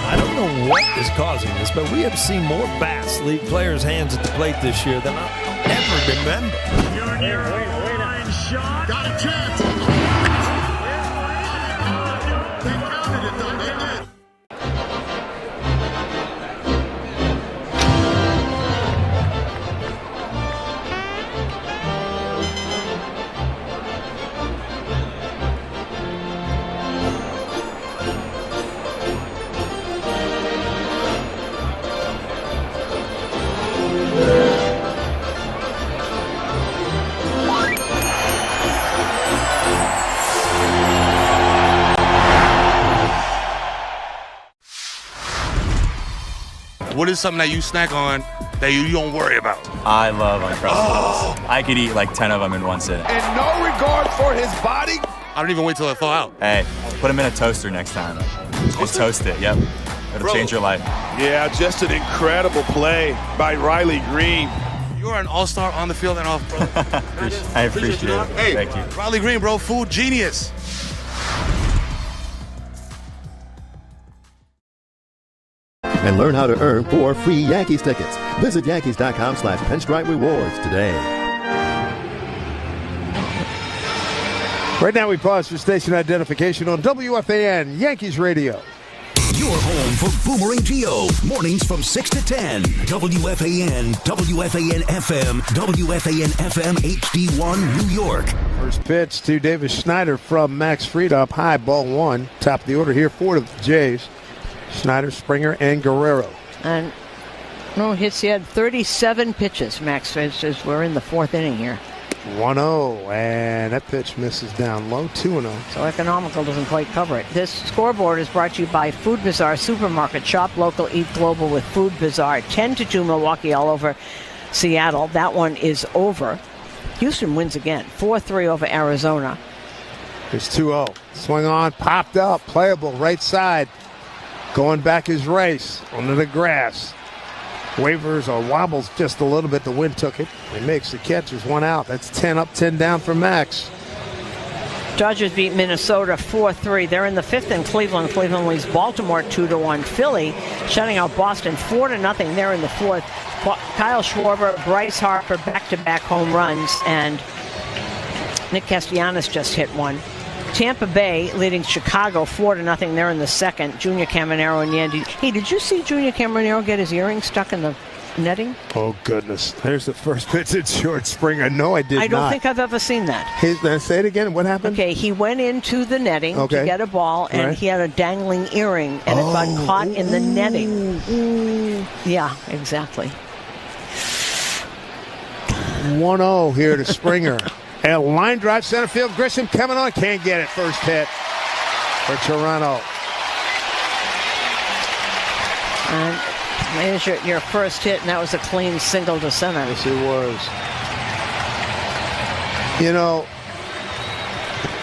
I don't know what is causing this, but we have seen more bats leave players' hands at the plate this year than I ever remember. You're near a line shot. Got a chance. They counted it, though. They did. What is something that you snack on that you don't worry about? I love Uncrustables. I could eat like 10 of them in one sitting. And no regard for his body? I don't even wait till it thaw out. Hey, put them in a toaster next time. Just toast it, yep. It'll change your life. Yeah, just an incredible play by Riley Green. You are an all-star on the field and off, bro. I appreciate it. Hey, thank you. Riley Green, bro, food genius. And learn how to earn 4 free Yankees tickets. Visit Yankees.com/Pinstripe Rewards today. Right now we pause for station identification on WFAN Yankees Radio. Your home for Boomerang Geo. Mornings from 6 to 10. WFAN, WFAN FM, WFAN FM HD1 New York. First pitch to Davis Schneider from Max Fried up high, ball 1. Top of the order here for the Jays. Schneider, Springer, and Guerrero. And no hits yet. 37 pitches. Max says we're in the 4th inning here. 1-0, and that pitch misses down low. 2-0. So Economical doesn't quite cover it. This scoreboard is brought to you by Food Bazaar Supermarket. Shop local, eat global with Food Bazaar. 10-2 Milwaukee all over Seattle. That one is over. Houston wins again. 4-3 over Arizona. There's 2-0. Swing on, popped up, playable, right side. Going back his race under the grass. Wavers or wobbles just a little bit. The wind took it. He makes the catch. There's 1 out. That's 10 up, 10 down for Max. Dodgers beat Minnesota 4-3. They're in the 5th in Cleveland. Cleveland leads Baltimore 2-1. Philly shutting out Boston 4-0. They're in the 4th. Kyle Schwarber, Bryce Harper, back-to-back home runs, and Nick Castellanos just hit one. Tampa Bay leading Chicago 4-0. They're in the 2nd. Junior Caminero and Yandy. Hey, did you see Junior Caminero get his earring stuck in the netting? Oh, goodness. There's the first pitch at George Springer. No, I did not. I don't think I've ever seen that. Say it again. What happened? Okay, he went into the netting to get a ball, and he had a dangling earring, and it got caught in the netting. Yeah, exactly. 1-0 here to Springer. And a line drive center field. Grisham coming on. Can't get it. First hit for Toronto. And there's your first hit, and that was a clean single to center. Yes, it was. You know,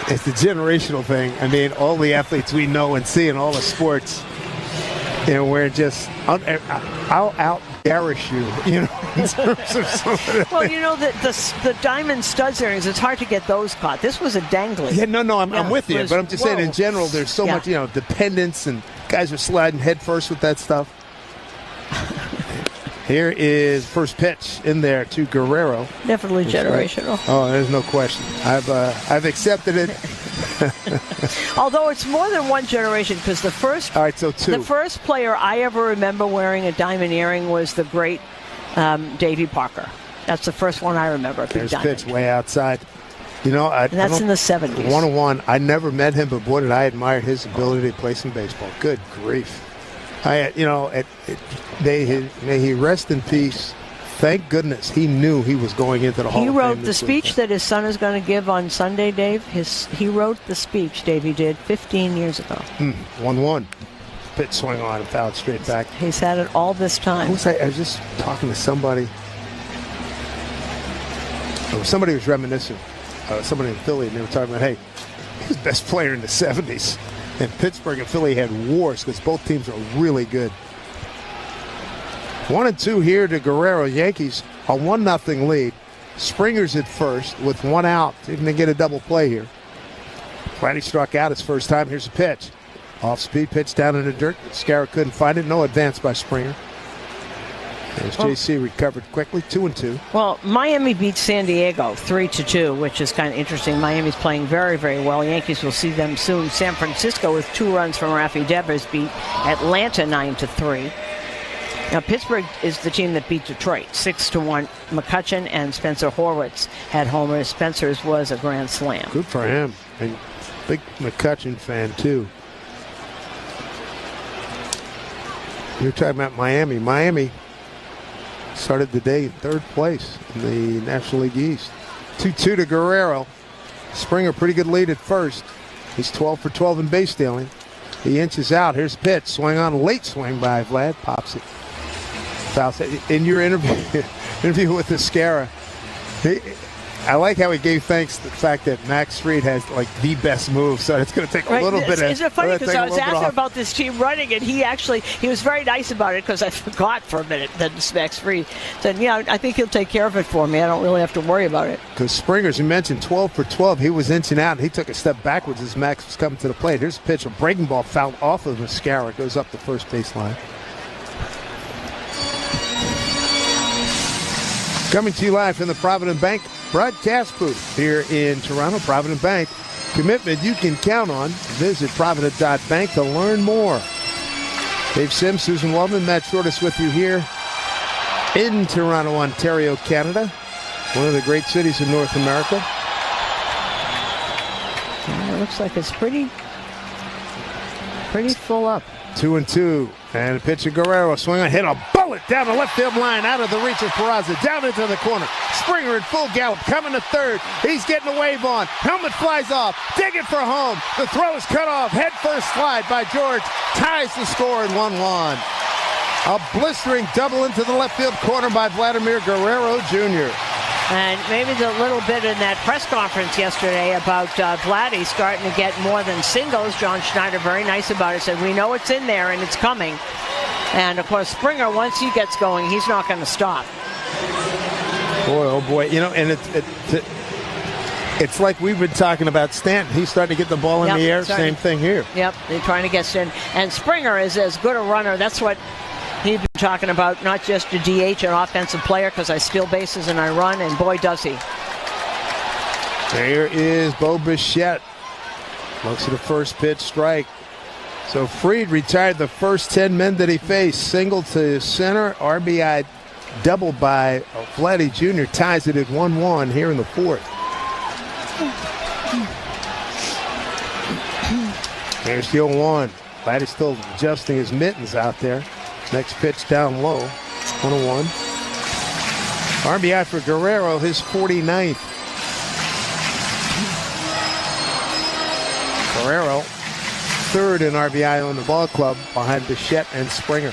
it's the generational thing. I mean, all the athletes we know and see in all the sports, we're just, I'll out-garish you, in terms of some of the Well, the diamond studs earrings, it's hard to get those caught. This was a dangling. Yeah, no, I'm with you, but I'm just saying in general, there's so much, dependence, and guys are sliding head first with that stuff. Here is first pitch in there to Guerrero. Definitely generational. Oh, there's no question. I've accepted it. Although it's more than one generation, because the first, all right, so two. The first player I ever remember wearing a diamond earring was the great Davy Parker. That's the first one I remember. There's pitch way outside. You know, that's in the 70s. 101. I never met him, but boy, did I admire his ability to play some baseball. Good grief. May he rest in peace. Thank goodness he knew he was going into the Hall of Fame. He wrote the speech that his son is going to give on Sunday, Dave. He wrote the speech, Davey did, 15 years ago. 1-1. Pitch swing on and fouled straight back. He's had it all this time. I was just talking to somebody. Somebody was reminiscing. Somebody in Philly, and they were talking about, hey, he was the best player in the 70s. And Pittsburgh and Philly had wars because both teams are really good. 1-2 here to Guerrero. Yankees a 1-0 lead. Springer's at first with one out. Even to get a double play here. Vladdy struck out his first time. Here's a pitch. Off-speed pitch down in the dirt. Scarra couldn't find it. No advance by Springer. As JC recovered quickly, 2-2. Well, Miami beat San Diego 3-2, which is kind of interesting. Miami's playing very, very well. Yankees will see them soon. San Francisco, with 2 runs from Rafi Devers, beat Atlanta 9-3. Now, Pittsburgh is the team that beat Detroit 6-1. McCutchen and Spencer Horwitz had homers. Spencer's was a grand slam. Good for him. And big McCutchen fan, too. You're talking about Miami. Miami started the day in 3rd place in the National League East. 2-2 to Guerrero. Springer, pretty good lead at first. He's 12 for 12 in base stealing. He inches out. Here's a pitch. Swing on. Late swing by Vlad. Pops it. Fouls it. In your interview with Scarra, I like how he gave thanks to the fact that Max Fried has like the best move, so it's going to take a little bit. Isn't it funny? Because I was asking about this team running, and he was very nice about it, because I forgot for a minute that it's Max Fried. Said, yeah, I think he'll take care of it for me. I don't really have to worry about it. Because Springer, as you mentioned, 12 for 12. He was inching out, and he took a step backwards as Max was coming to the plate. Here's a pitch, a breaking ball fouled off of Scarra. It goes up the first baseline. Coming to you live from the Provident Bank broadcast booth here in Toronto. Provident Bank, commitment you can count on. Visit provident.bank to learn more. Dave Sims, Susan Waldman, Matt Shortis with you here in Toronto, Ontario, Canada. One of the great cities in North America. It looks like it's pretty full up. 2-2. And a pitch to Guerrero. Swing on, hit a bullet down the left field line, out of the reach of Peraza, down into the corner. Springer in full gallop, coming to third. He's getting a wave on. Helmet flies off. Dig it for home. The throw is cut off. Head first slide by George. Ties the score at 1-1. A blistering double into the left field corner by Vladimir Guerrero Jr. And maybe the little bit in that press conference yesterday about Vladdy starting to get more than singles. John Schneider, very nice about it, said, we know it's in there and it's coming. And, of course, Springer, once he gets going, he's not going to stop. Boy, oh, boy. You know, and it's like we've been talking about Stanton. He's starting to get the ball in the air. Same thing here. Yep, they're trying to get Stanton. And Springer is as good a runner. That's what he's been talking about, not just a DH, an offensive player, because I steal bases and I run, and boy, does he. There is Bo Bichette. Looks at the first pitch, strike. So Fried retired the first 10 men that he faced. Single to center, RBI double by Vladdy Jr. ties it at 1-1 here in the 4th. There's the 0-1. Vladdy still adjusting his mittens out there. Next pitch down low, 1-1. RBI for Guerrero, his 49th. Guerrero, 3rd in RBI on the ball club behind Bichette and Springer.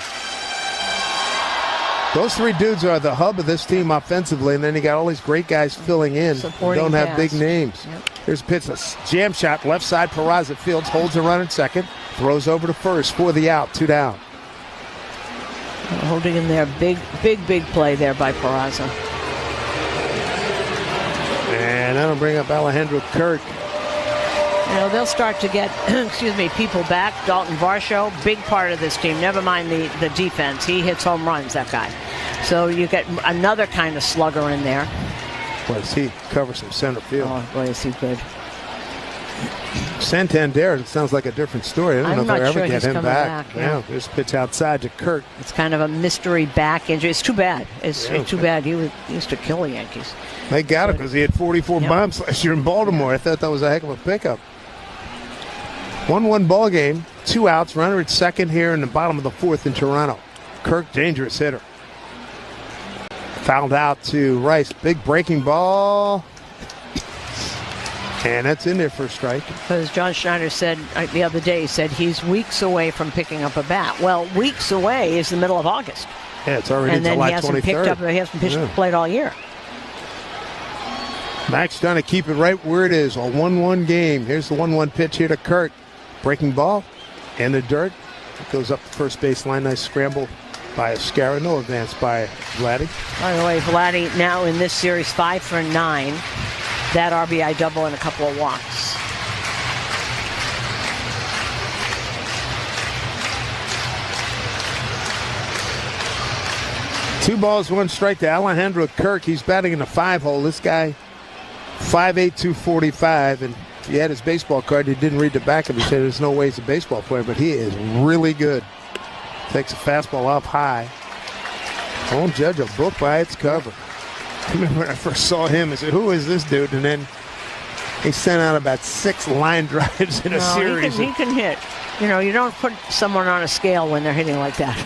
Those 3 dudes are the hub of this team offensively, and then you got all these great guys filling in who don't have big names. Yep. Here's a pitch, a jam shot, left side, Peraza fields, holds a run at second, throws over to first for the out, 2 down. Holding in there, big play there by Peraza. And that'll bring up Alejandro Kirk. You know, they'll start to get, people back. Dalton Varsho, big part of this team. Never mind the defense. He hits home runs, that guy. So you get another kind of slugger in there. Boy, does he cover some center field. Oh, boy, is he good. Santander, it sounds like a different story. I don't know if they'll ever get him back. Yeah, there's pitch outside to Kirk. It's kind of a mystery back injury. It's too bad. It's too bad. He used to kill the Yankees. They got him because he had 44 bombs last year in Baltimore. I thought that was a heck of a pickup. 1-1 ball game, 2 outs, runner at second here in the bottom of the 4th in Toronto. Kirk, dangerous hitter. Fouled out to Rice. Big breaking ball. And that's in there for a strike. Because John Schneider said the other day, he said he's weeks away from picking up a bat. Well, weeks away is the middle of August. Yeah, it's already July 23rd. He hasn't played all year. Max trying to keep it right where it is. A 1-1 game. Here's the 1-1 pitch here to Kirk. Breaking ball in the dirt. It goes up the first baseline. Nice scramble by Escara. No advance by Vladdy. By the way, Vladdy now in this series 5 for 9. That RBI double and a couple of walks. Two balls, 1 strike to Alejandro Kirk. He's batting in the 5-hole. This guy, 5'8", 245. And if he had his baseball card, he didn't read the back of it. He said there's no way he's a baseball player, but he is really good. Takes a fastball up high. Won't judge a book by its cover. I remember when I first saw him, I said, who is this dude? And then he sent out about 6 line drives in a series. He can hit. You know, you don't put someone on a scale when they're hitting like that.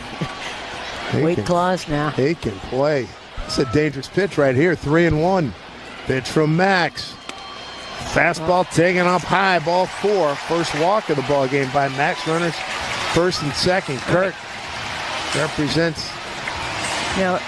Weight clause now. He can play. It's a dangerous pitch right here. 3-1. Pitch from Max. Fastball taken up high. Ball 4. First walk of the ball game by Max. Runners first and second. Kirk represents. You know,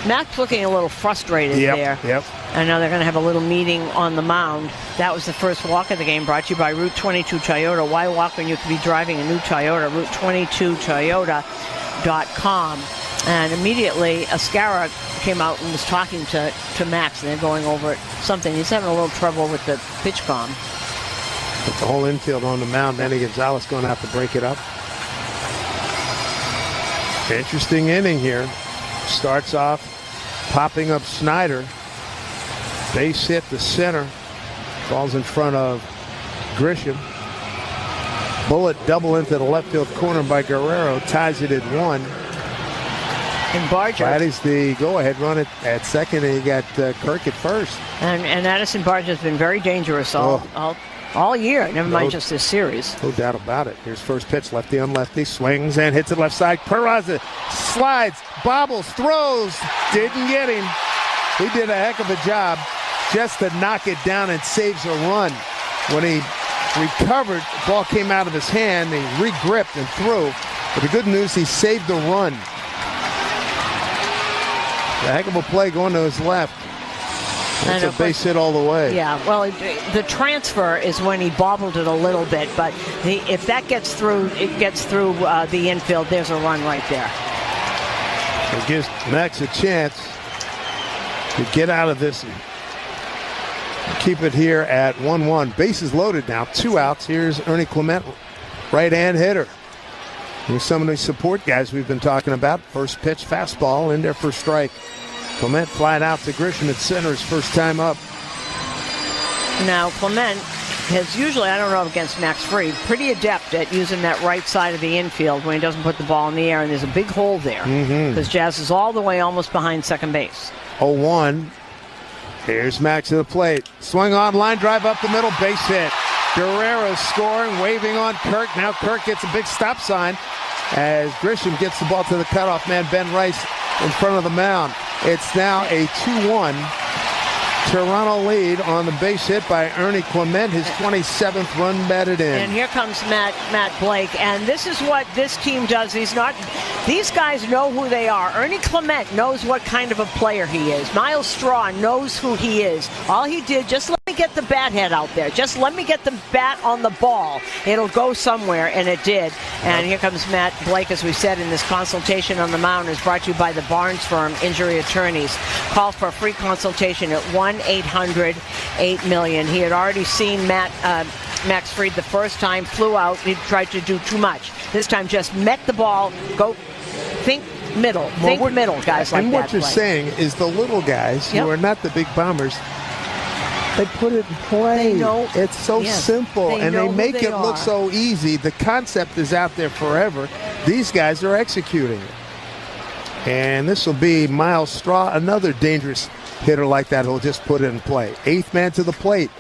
Matt's looking a little frustrated there. Yep. I know they're going to have a little meeting on the mound. That was the first walk of the game, brought to you by Route 22 Toyota. Why walk when you could be driving a new Toyota? Route22Toyota.com. And immediately, Escara came out and was talking to Max, and they're going over something. He's having a little trouble with the pitch com. With the whole infield on the mound, Manny Gonzalez going to have to break it up. Interesting inning here. Starts off popping up Snyder. Base hit to center. Falls in front of Grisham. Bullet double into the left field corner by Guerrero. Ties it at 1. And Barger. That is the go-ahead run at second, and you got Kirk at first. And Addison Barger has been very dangerous all year, never mind just this series. No doubt about it. Here's first pitch, lefty on lefty, swings and hits it left side. Peraza slides, bobbles, throws, didn't get him. He did a heck of a job just to knock it down and saves a run. When he recovered, the ball came out of his hand, he re-gripped and threw. But the good news, he saved the run. A heck of a play going to his left. It's a base hit all the way. Yeah, well, the transfer is when he bobbled it a little bit, but if that gets through, it gets through the infield, there's a run right there. It gives Max a chance to get out of this and keep it here at 1-1. Bases loaded now, 2 outs. Here's Ernie Clement, right-hand hitter. Here's some of the support guys we've been talking about. First pitch, fastball in there for strike. Clement flied out to Grisham at center his first time up. Now, Clement has usually, I don't know against Max Fried, pretty adept at using that right side of the infield when he doesn't put the ball in the air, and there's a big hole there because Jazz is all the way almost behind second base. 0-1. Here's Max to the plate. Swing on, line drive up the middle, base hit. Guerrero scoring, waving on Kirk. Now Kirk gets a big stop sign as Grisham gets the ball to the cutoff man, Ben Rice, in front of the mound. It's now a 2-1 Toronto lead on the base hit by Ernie Clement, his 27th run batted in. And here comes Matt Blake, and this is what this team does. These guys know who they are. Ernie Clement knows what kind of a player he is. Miles Straw knows who he is. All he did, just let me get the bat head out there. Just let me get the bat on the ball. It'll go somewhere, and it did. And here comes Matt Blake, as we said, in this consultation on the mound is brought to you by the Barnes Firm Injury Attorneys. Call for a free consultation at 1-800-8-million. He had already seen Max Fried the first time, flew out. He tried to do too much. This time just met the ball, think middle. Think middle, guys like that. And what you're saying is the little guys who are not the big bombers, They put it in play. They know, it's so simple, and they make it look so easy. The concept is out there forever. These guys are executing it. And this will be Miles Straw, another dangerous hitter like that who'll just put it in play. 8th man to the plate.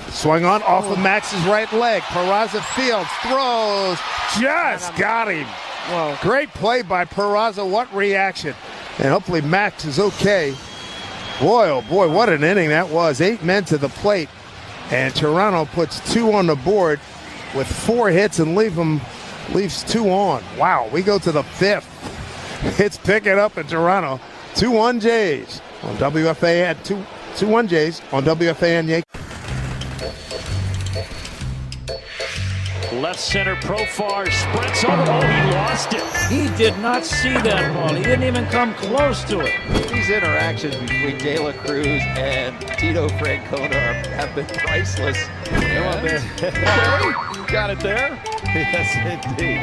Swung on off of Max's right leg. Peraza fields, throws, just got him. Whoa. Great play by Peraza. What reaction. And hopefully Max is okay. Boy, oh boy, what an inning that was. 8 men to the plate. And Toronto puts 2 on the board with 4 hits and leaves 2 on. Wow, we go to the 5th. It's picking up in Toronto. 2-1 Jays on WFAN. 2-1 Jays on WFAN Yankees. Left center, Profar sprints over. Oh, he lost it. He did not see that ball. He didn't even come close to it. These interactions between De La Cruz and Tito Francona have been priceless. Come on, man. You got it there? Yes, indeed.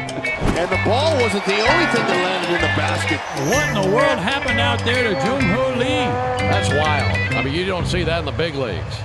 And the ball wasn't the only thing that landed in the basket. What in the world happened out there to Jung-Hoo Lee? That's wild. I mean, you don't see that in the big leagues.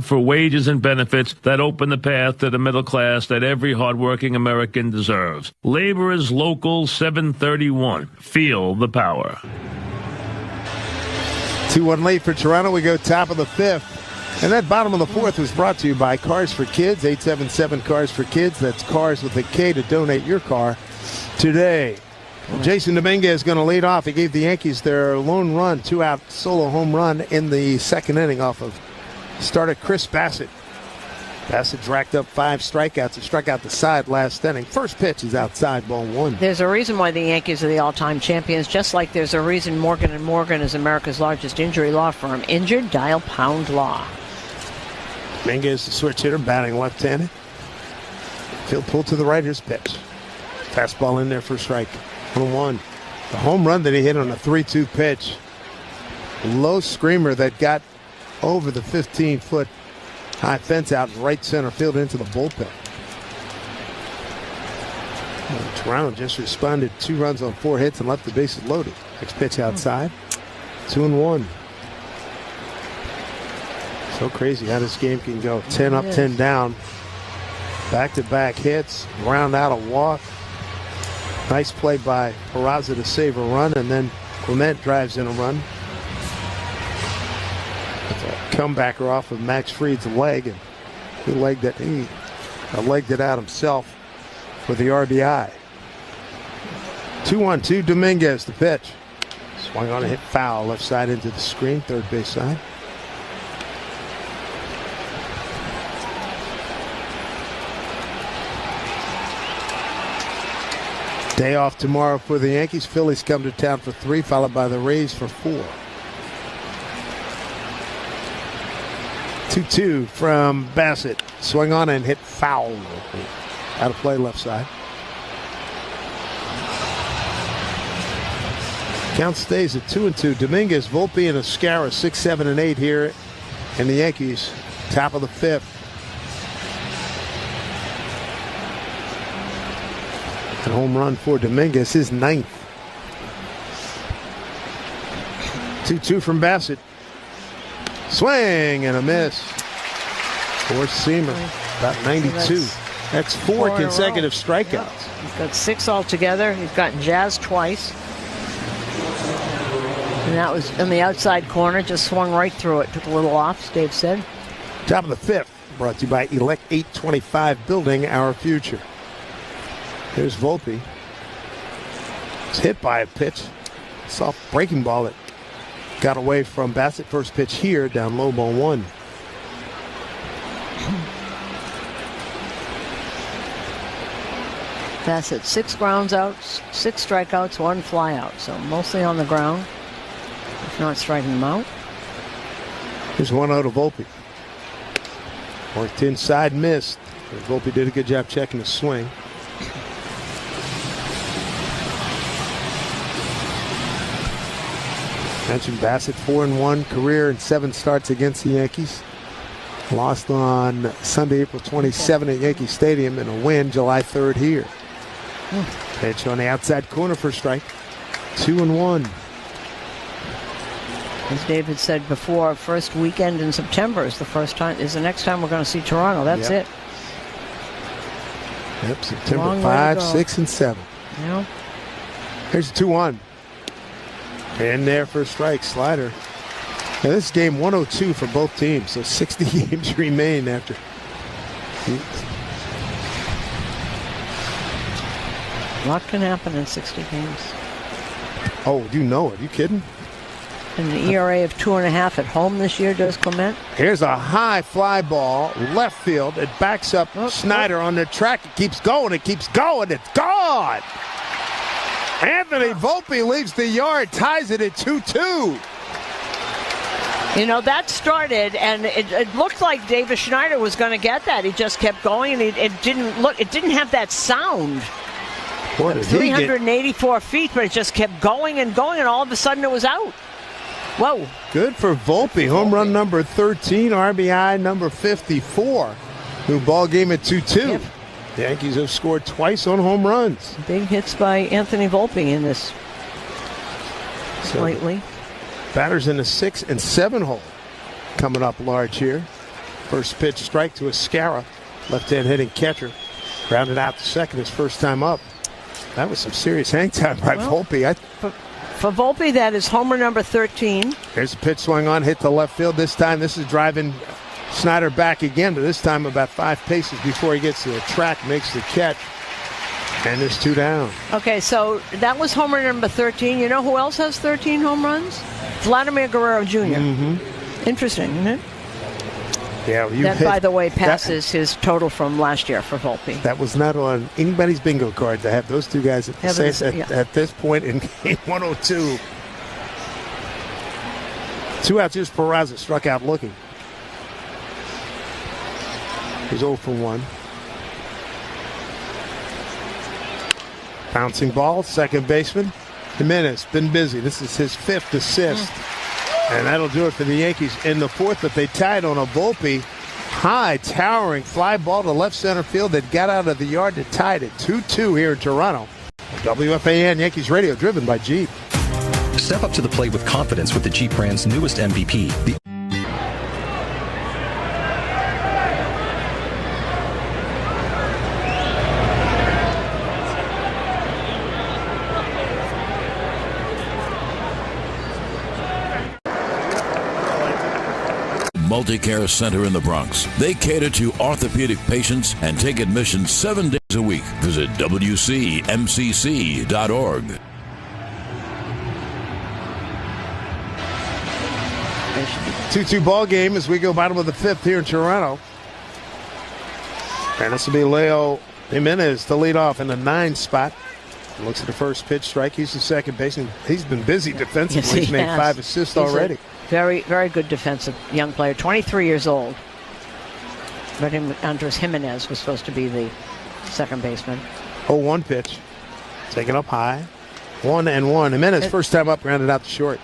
For wages and benefits that open the path to the middle class that every hardworking American deserves. Laborers Local 731. Feel the power. 2-1 lead for Toronto. We go top of the 5th. And that bottom of the 4th was brought to you by Cars for Kids. 877 Cars for Kids. That's Cars with a K to donate your car today. Jason Dominguez is going to lead off. He gave the Yankees their lone run, 2-out solo home run in the 2nd inning off of started Chris Bassett. Bassett racked up 5 strikeouts. He struck out the side last inning. First pitch is outside, ball 1. There's a reason why the Yankees are the all-time champions, just like there's a reason Morgan & Morgan is America's largest injury law firm. Injured, dial pound law. Dominguez, the switch hitter, batting left-handed. Field pull to the right. Here's pitch. Fastball in there for strike. 1-1. The home run that he hit on a 3-2 pitch. Low screamer that got over the 15-foot high fence out in right center field into the bullpen. And Toronto just responded 2 runs on 4 hits and left the bases loaded. Next pitch outside. 2-1. So crazy how this game can go. 10 up, 10 down. Back-to-back hits. Ground out a walk. Nice play by Peraza to save a run, and then Clement drives in a run. Comebacker off of Max Fried's leg, and he legged it out himself for the RBI. 2-1-2, Dominguez, the pitch. Swung on a hit foul, left side into the screen, third base side. Day off tomorrow for the Yankees. Phillies come to town for 3, followed by the Rays for 4. 2-2 from Bassett. Swung on and hit foul. Out of play left side. Count stays at 2-2. Dominguez, Volpe, and Escara 6, 7, and 8 here. And the Yankees, top of the 5th. A home run for Dominguez, his 9th. 2-2 from Bassett. Swing and a miss. Four-seamer, about 92. That's 4 consecutive strikeouts. Yep. He's got 6 altogether. He's gotten jazzed twice. And that was in the outside corner, just swung right through it. Took a little off, as Dave said. Top of the fifth, brought to you by Elect 825, building our future. Here's Volpe. It's hit by a pitch. Soft breaking ball that got away from Bassett. First pitch here, down low, ball one. Bassett, 6 grounds out, 6 strikeouts, 1 flyout. So mostly on the ground, if not striking them out. Here's one out of Volpe. Worked inside, missed. But Volpe did a good job checking the swing. Mentioned Bassett, 4-1 career and 7 starts against the Yankees. Lost on Sunday, April 27 at Yankee Stadium, and a win July 3rd here. Pitch on the outside corner for a strike. 2-1. As David said before, first weekend in September is the next time we're going to see Toronto. That's it. Yep, September 5, 6, and 7. Yeah. Here's a 2-1. And there for a strike, slider. Now this is game 102 for both teams, so 60 games remain after. A lot can happen in 60 games. Oh, you know it. Are you kidding? And an ERA of 2.5 at home this year, does Clement. Here's a high fly ball, left field. It backs up Snyder on the track. It keeps going. It keeps going. It's gone. Anthony Volpe leaves the yard, ties it at 2-2. You know, that started, and it looked like Davis Schneider was going to get that. He just kept going, and it didn't have that sound. 384 feet, but it just kept going, and all of a sudden it was out. Whoa. Good for Volpe. Home run number 13, RBI number 54. New ball game at 2-2. Yep. The Yankees have scored twice on home runs. Big hits by Anthony Volpe in this lately. Batters in the 6 and 7 hole. Coming up large here. First pitch strike to Escara. Left-hand hitting catcher. Grounded out to second his first time up. That was some serious hang time by Volpe. For Volpe, that is homer number 13. There's a pitch swung on, hit the left field. This time, this is driving Snyder back again, but this time about 5 paces before he gets to the track, makes the catch. And there's 2 down. Okay, so that was homer number 13. You know who else has 13 home runs? Vladimir Guerrero Jr. Mm-hmm. Interesting, isn't it? Yeah, that, by the way, passes his total from last year for Volpe. That was not on anybody's bingo card to have those two guys at this point in game 102. 2 outs. Here's Peraza, struck out looking. He's 0 for 1. Bouncing ball, second baseman. Jimenez, been busy. This is his 5th assist. And that'll do it for the Yankees in the 4th, but they tied on a Volpe high, towering fly ball to left center field that got out of the yard to tie it at 2-2 here in Toronto. WFAN Yankees Radio, driven by Jeep. Step up to the plate with confidence with the Jeep brand's newest MVP, the Multicare Center in the Bronx. They cater to orthopedic patients and take admissions 7 days a week. Visit WCMCC.org. 2-2 ball game as we go bottom of the 5th here in Toronto. And this will be Leo Jimenez to lead off in the 9 spot. Looks at the first pitch, strike. He's the second baseman. He's been busy defensively. Yes, he's made 5 assists already. Very, very good defensive young player. 23 years old. But Andres Jimenez was supposed to be the second baseman. 0-1 pitch. Taken up high. 1-1. Jimenez first time up, grounded out to short.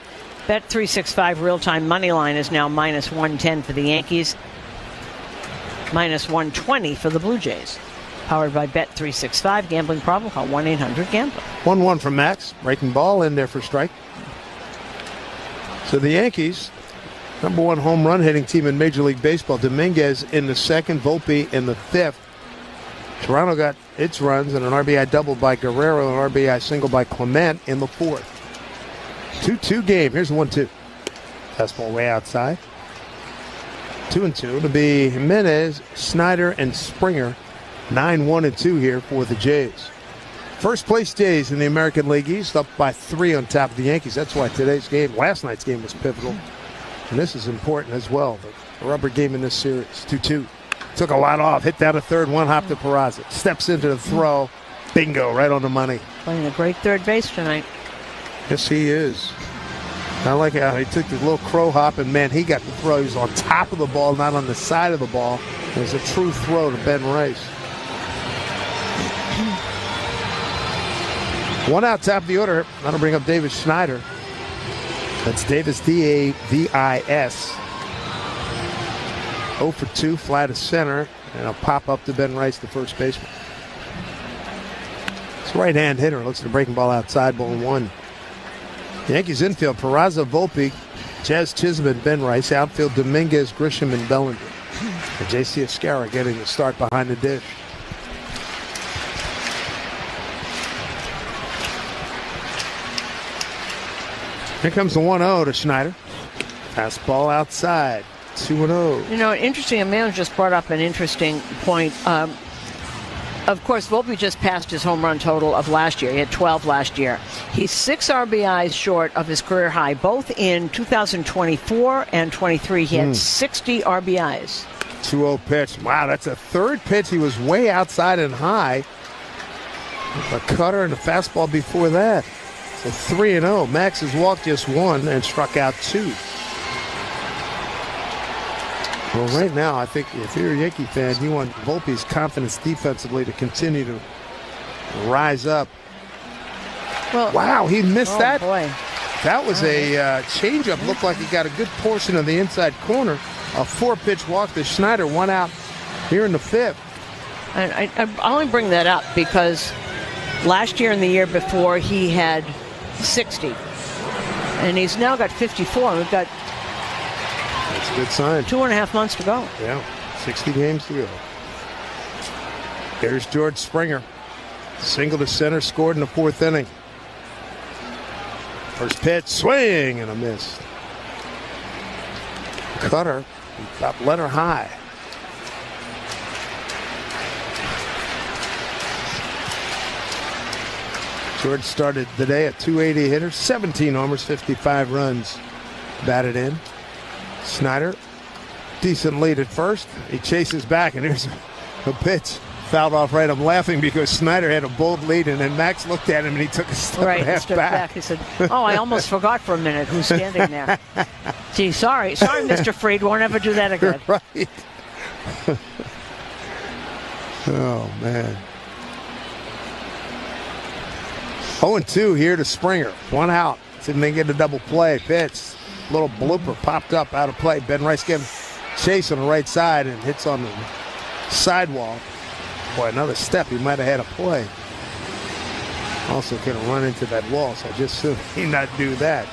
Bet365 real-time money line is now minus 110 for the Yankees. Minus 120 for the Blue Jays. Powered by Bet365. Gambling problem? Call 1-800-GAMBLER. 1-1 from Max. Breaking ball in there for strike. So the Yankees, number 1 home run hitting team in Major League Baseball. Dominguez in the 2nd, Volpe in the 5th. Toronto got its runs and an RBI double by Guerrero and an RBI single by Clement in the 4th. 2-2 game. Here's the 1-2. Fastball way outside. 2-2. It'll be Jimenez, Snyder, and Springer. 9-1-2 here for the Jays. First place Jays in the American League East, up by 3 on top of the Yankees. That's why last night's game was pivotal. And this is important as well. The rubber game in this series. 2-2. Took a lot off. Hit down to third. One hop to Peraza. Steps into the throw. Bingo. Right on the money. Playing a great third base tonight. Yes, he is. I like how he took the little crow hop, and, man, he got the throw. He was on top of the ball, not on the side of the ball. It was a true throw to Ben Rice. One out, top of the order. That'll bring up Davis Schneider. That's Davis, D-A-V-I-S. 0 for 2, fly to center, and a pop up to Ben Rice, the first baseman. It's a right-hand hitter. Looks at the breaking ball outside, ball 1. Yankees infield, Peraza, Volpe, Jazz Chisholm, Ben Rice. Outfield, Dominguez, Grisham, and Bellinger. And J.C. Escarra getting the start behind the dish. Here comes the 1-0 to Schneider. Fastball outside. 2-0. You know, interesting. A man just brought up an interesting point. Of course, Volpe just passed his home run total of last year. He had 12 last year. He's 6 RBIs short of his career high, both in 2024 and 23. He had 60 RBIs. 2-0 pitch. Wow, that's a third pitch. He was way outside and high. A cutter and a fastball before that. So 3-0. Max has walked just 1 and struck out 2. Well, right now, I think if you're a Yankee fan, you want Volpe's confidence defensively to continue to rise up. Well, wow, he missed that. Boy. That was a changeup. Looked like he got a good portion of the inside corner. A 4-pitch walk to Schneider, 1 out here in the 5th. And I only bring that up because last year and the year before he had 60. And he's now got 54. We've got That's a good sign. 2.5 months to go. Yeah, 60 games to go. Here's George Springer. Single to center, scored in the 4th inning. First pitch, swing, and a miss. Cutter, top letter high. George started the day at 280 hitter, 17 homers, 55 runs batted in. Snyder, decent lead at first. He chases back, and here's a pitch. Fouled off right. I'm laughing because Snyder had a bold lead, and then Max looked at him, and he took a step half back. He said, oh, I almost forgot for a minute who's standing there. Gee, sorry, Mr. Fried. Won't ever do that again. Right. Oh, man. 0-2 here to Springer. 1 out. See if they get a double play. Pitch. Little blooper popped up out of play. Ben Rice gave him chase on the right side and hits on the sidewall. Boy, another step. He might have had a play. Also could have run into that wall, so I just assumed he not do that.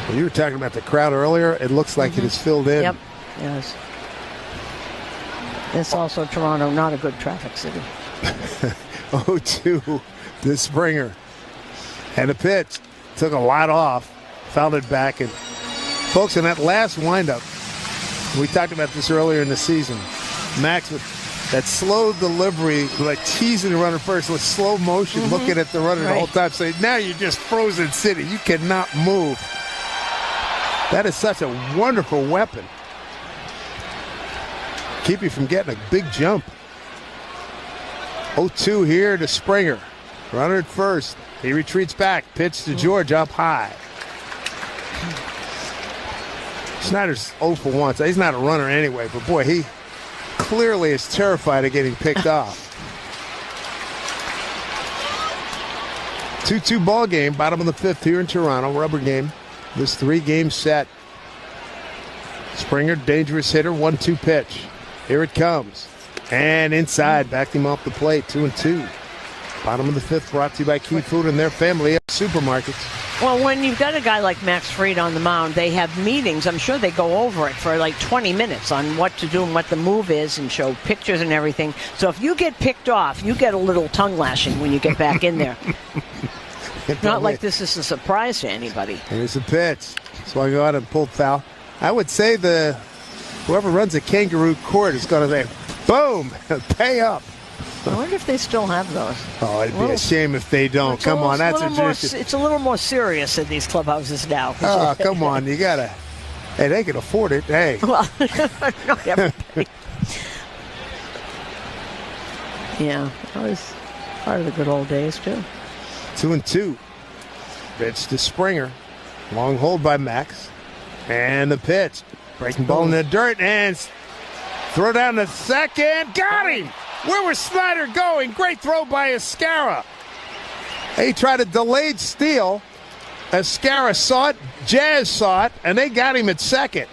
Well, you were talking about the crowd earlier. It looks like it is filled in. Yep. Yes. It's also Toronto, not a good traffic city. 0-2 to Springer. And a pitch. Took a lot off. Fouled it back. And folks, in that last windup, we talked about this earlier in the season. Max with that slow delivery, like teasing the runner first with slow motion, looking at the runner the whole time, saying, now you're just frozen city. You cannot move. That is such a wonderful weapon. Keep you from getting a big jump. 0-2 here to Springer. Runner at first. He retreats back. Pitch to George up high. Snyder's 0 for 1, so he's not a runner anyway. But, boy, he clearly is terrified of getting picked off. 2-2 ball game. Bottom of the 5th here in Toronto. Rubber game. This 3-game set. Springer, dangerous hitter. 1-2 pitch. Here it comes. And inside, backed him off the plate. 2-2. Bottom of the 5th brought to you by Key Food and their family of supermarkets. Well, when you've got a guy like Max Fried on the mound, they have meetings. I'm sure they go over it for like 20 minutes on what to do and what the move is and show pictures and everything. So if you get picked off, you get a little tongue lashing when you get back in there. Not like this is a surprise to anybody. Here's the pitch. Swung on and pulled foul. I would say whoever runs a kangaroo court is going to say, boom, pay up. I wonder if they still have those. Oh, it'd be a shame if they don't. Come on, that's a tradition. It's a little more serious in these clubhouses now. Oh, come on. You got to. Hey, they can afford it. Hey. Well, not everybody. Yeah, that was part of the good old days, too. 2-2. Pitch to Springer. Long hold by Max. And the pitch. Breaking ball in the dirt and throw down the second. Got him! Where was Snyder going? Great throw by Escara. He tried a delayed steal. Escara saw it. Jazz saw it. And they got him at second.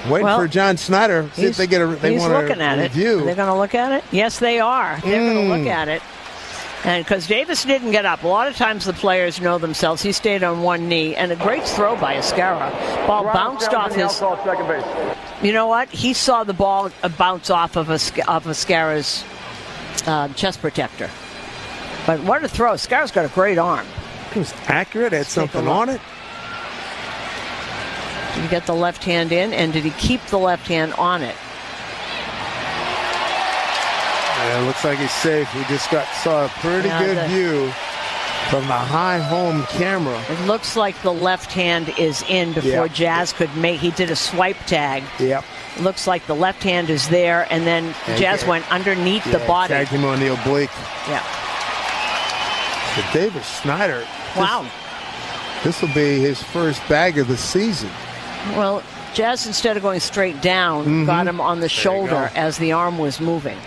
Waiting for John Snyder. See if they get a. They want to looking at review. it. Are they going to look at it? Yes, they are. They're going to look at it. And because Davis didn't get up, a lot of times the players know themselves. He stayed on one knee, and a great throw by Escara. Ball bounced off his. Second base. You know what? He saw the ball bounce off of Escara's chest protector. But what a throw! Escara's got a great arm. It was accurate. Had something on it. Did he get the left hand in, and did he keep the left hand on it? Yeah, it looks like he's safe. We just saw a pretty good view from the high home camera. It looks like the left hand is in before Jazz could make. He did a swipe tag. Yep. It looks like the left hand is there, and then Jazz went underneath the body. Tagged him on the oblique. Yeah. But Davis Snyder. Wow. This will be his first bag of the season. Well, Jazz, instead of going straight down, got him on the shoulder as the arm was moving.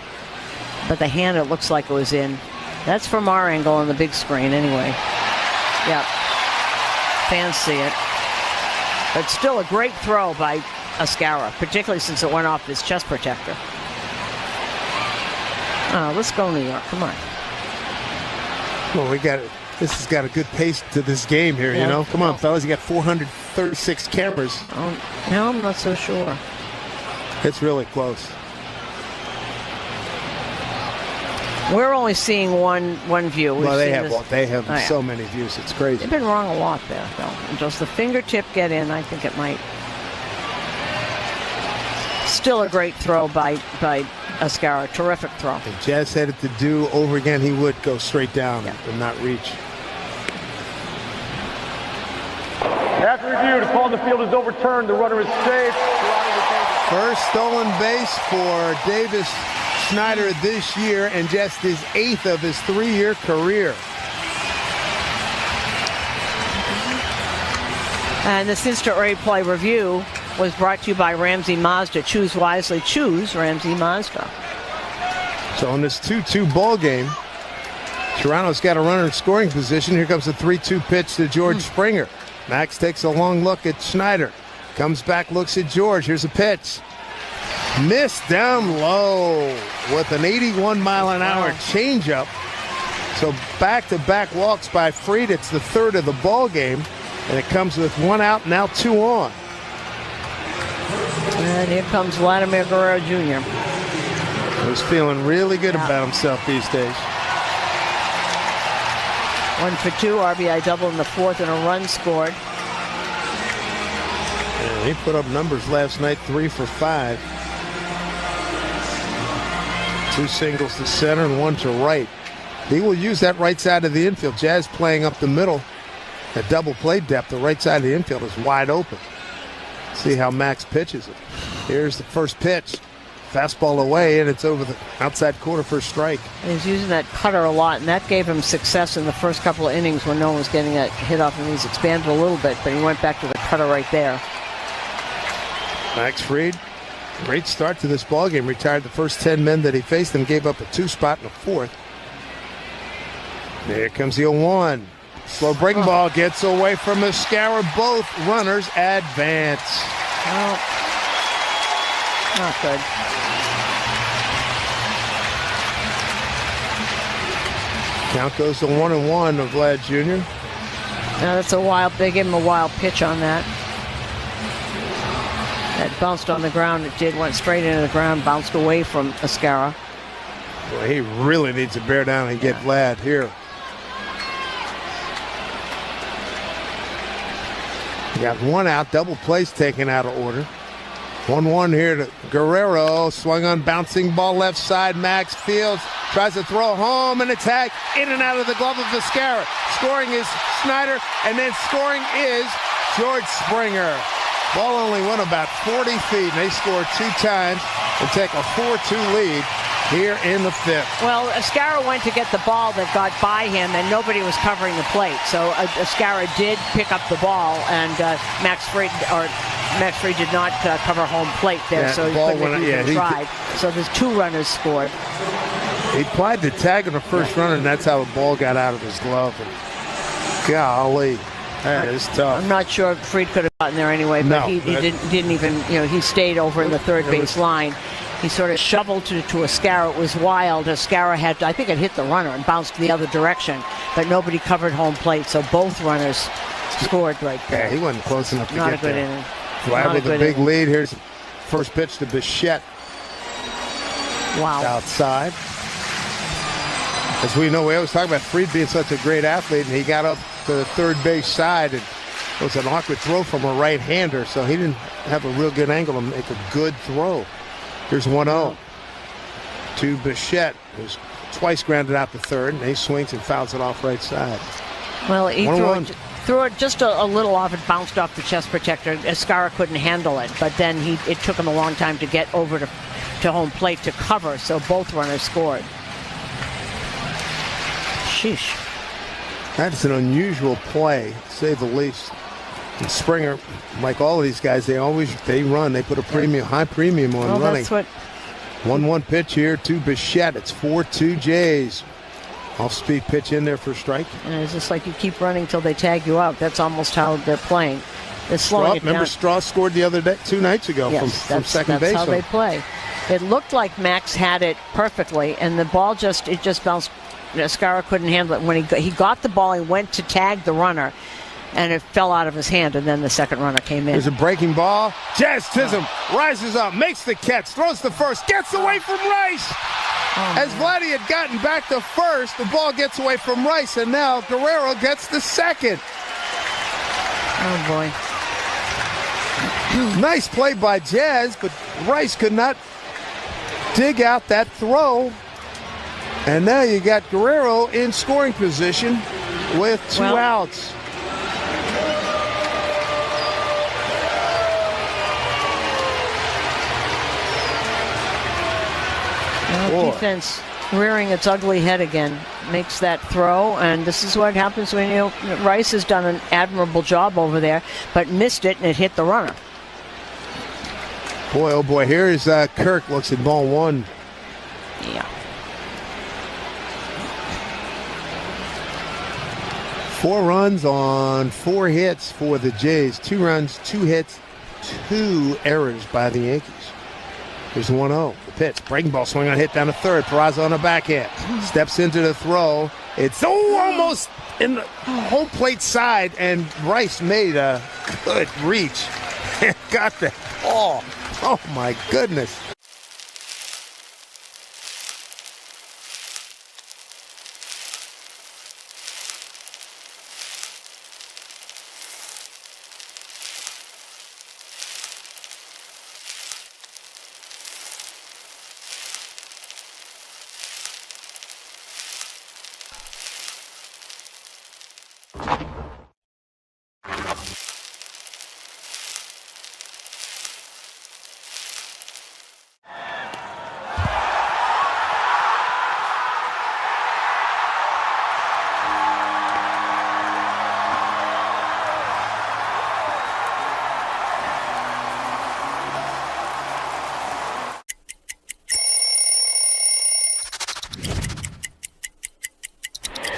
But the hand, it looks like it was in. That's from our angle on the big screen anyway. Yep. Fans see it. But still a great throw by Escara, particularly since it went off his chest protector. Let's go New York. Come on. Well, this has got a good pace to this game here, you know. Come on, fellas. You got 436 cameras. No, I'm not so sure. It's really close. We're only seeing one view. Well, they have so many views. It's crazy. They've been wrong a lot there, though. Does the fingertip get in? I think it might. Still a great throw by Escara. Terrific throw. If Jazz had it to do over again, he would go straight down and not reach. After review, the call on the field is overturned. The runner is safe. First stolen base for Davis Snyder this year, and just his 8th of his 3-year career. And this instant replay review was brought to you by Ramsey Mazda. Choose wisely. Choose Ramsey Mazda. So in this 2-2 ball game, Toronto's got a runner in scoring position. Here comes the 3-2 pitch to George Springer. Max takes a long look at Snyder. Comes back, looks at George. Here's a pitch. Missed down low with an 81-mile-an-hour changeup. So back-to-back walks by Fried. It's the 3rd of the ball game, and it comes with 1 out, now 2 on. And here comes Vladimir Guerrero Jr. He's feeling really good about himself these days. 1 for 2, RBI double in the 4th, and a run scored. And he put up numbers last night, 3 for 5. 2 singles to center and 1 to right. He will use that right side of the infield. Jazz playing up the middle at double play depth. The right side of the infield is wide open. See how Max pitches it. Here's the first pitch. Fastball away, and it's over the outside corner for a strike. He's using that cutter a lot, and that gave him success in the first couple of innings when no one was getting a hit off, and he's expanded a little bit, but he went back to the cutter right there. Max Fried, great start to this ballgame. Retired the first 10 men that he faced and gave up a 2 spot in the 4th. There comes the 0-1. Slow breaking ball gets away from Escara. Both runners advance. Oh, not good. Count goes to 1-1 of Vlad Jr. Now that's a wild. They gave him a wild pitch on that. That bounced on the ground. It did. Went straight into the ground. Bounced away from Escara. Well, he really needs to bear down and get Vlad here. You got one out. Double plays taken out of order. 1-1 here to Guerrero. Swung on, bouncing ball left side. Max Fields tries to throw home and attack in and out of the glove of Escara. Scoring is Snyder, and then scoring is George Springer. Ball only went about 40 feet, and they scored 2 times and take a 4-2 lead here in the 5th. Well, Escara went to get the ball that got by him, and nobody was covering the plate. So Escara did pick up the ball, and Max Fried did not cover home plate there, so he couldn't even try. So there's 2 runners scored. He applied the tag on the first runner, and that's how the ball got out of his glove. And golly, that is tough. I'm not sure Fried could have gotten there anyway, but he didn't even, he stayed over in the third base line. He sort of shoveled to Escara. It was wild. Escara had, I think it hit the runner and bounced the other direction, but nobody covered home plate, so both runners scored right there. Yeah, he wasn't close enough to Not get a good there. inning. Vlad with a big lead. Here's first pitch to Bichette. Wow. Outside. As we know, we always talk about Fried being such a great athlete, and he got up to the third base side, and it was an awkward throw from a right-hander, so he didn't have a real good angle to make a good throw. Here's 1-0 to Bichette, who's twice grounded out to third, and he swings and fouls it off right side. Well, he threw it just a little off. It bounced off the chest protector. Escara couldn't handle it, but then it took him a long time to get over to home plate to cover, so both runners scored. Sheesh. That's an unusual play, to say the least. And Springer, like all of these guys, they run. They put a high premium on running. That's what. 1-1 pitch here to Bichette. It's 4-2 Jays. Off-speed pitch in there for a strike. And it's just like you keep running till they tag you out. That's almost how they're playing. They're slowing it down. Remember Straw scored the other day, 2 nights ago from second base. That's how they play. It looked like Max had it perfectly, and the ball just bounced. Escara couldn't handle it. When he got the ball, he went to tag the runner, and it fell out of his hand, and then the second runner came in. There's a breaking ball. Jazz Chisholm rises up, makes the catch, throws to first, gets away from Rice. As Vladdy had gotten back to first, the ball gets away from Rice, and now Guerrero gets the second. Oh, boy. Nice play by Jazz, but Rice could not dig out that throw. And now you got Guerrero in scoring position with 2 outs. Defense rearing its ugly head again, makes that throw, and this is what happens when Rice has done an admirable job over there, but missed it, and it hit the runner. Boy, oh boy, here is Kirk, looks at ball 1. Yeah. 4 runs on 4 hits for the Jays. 2 runs, 2 hits, 2 errors by the Yankees. Here's 1-0. The pitch. Breaking ball swing on hit down to third. Peraza on the backhand. Steps into the throw. It's almost in the home plate side, and Rice made a good reach. Got the ball. Oh, my goodness.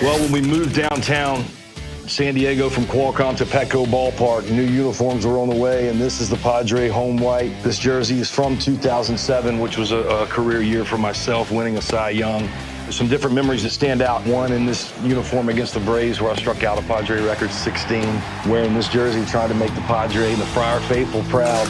Well, when we moved downtown San Diego from Qualcomm to Petco Ballpark, new uniforms were on the way, and this is the Padre home white. This jersey is from 2007, which was a career year for myself, winning a Cy Young. some different memories that stand out. One in this uniform against the Braves where I struck out a Padre record 16, wearing this jersey, trying to make the Padre and the Friar faithful proud.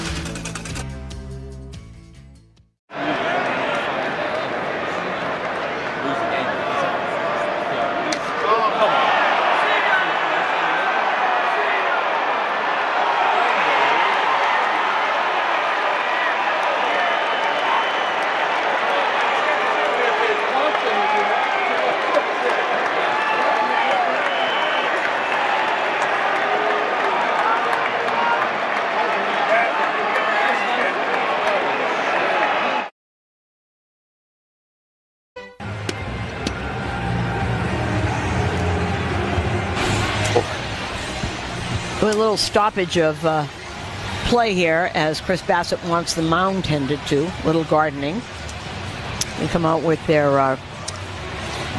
A little stoppage of play here as Chris Bassett wants the mound tended to. Little gardening. They come out with their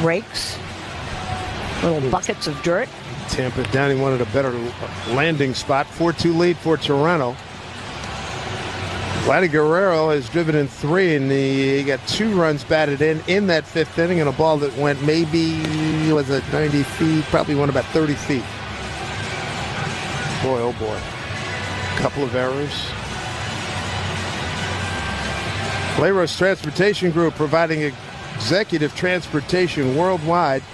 rakes, little buckets of dirt. Tampa down. He wanted a better landing spot. 4-2 lead for Toronto. Vladdy Guerrero has driven in 3, and he got 2 runs batted in that 5th inning, and a ball that went maybe, was it 90 feet? Probably went about 30 feet. Boy, oh boy. Couple of errors. Leiros Transportation Group providing executive transportation worldwide.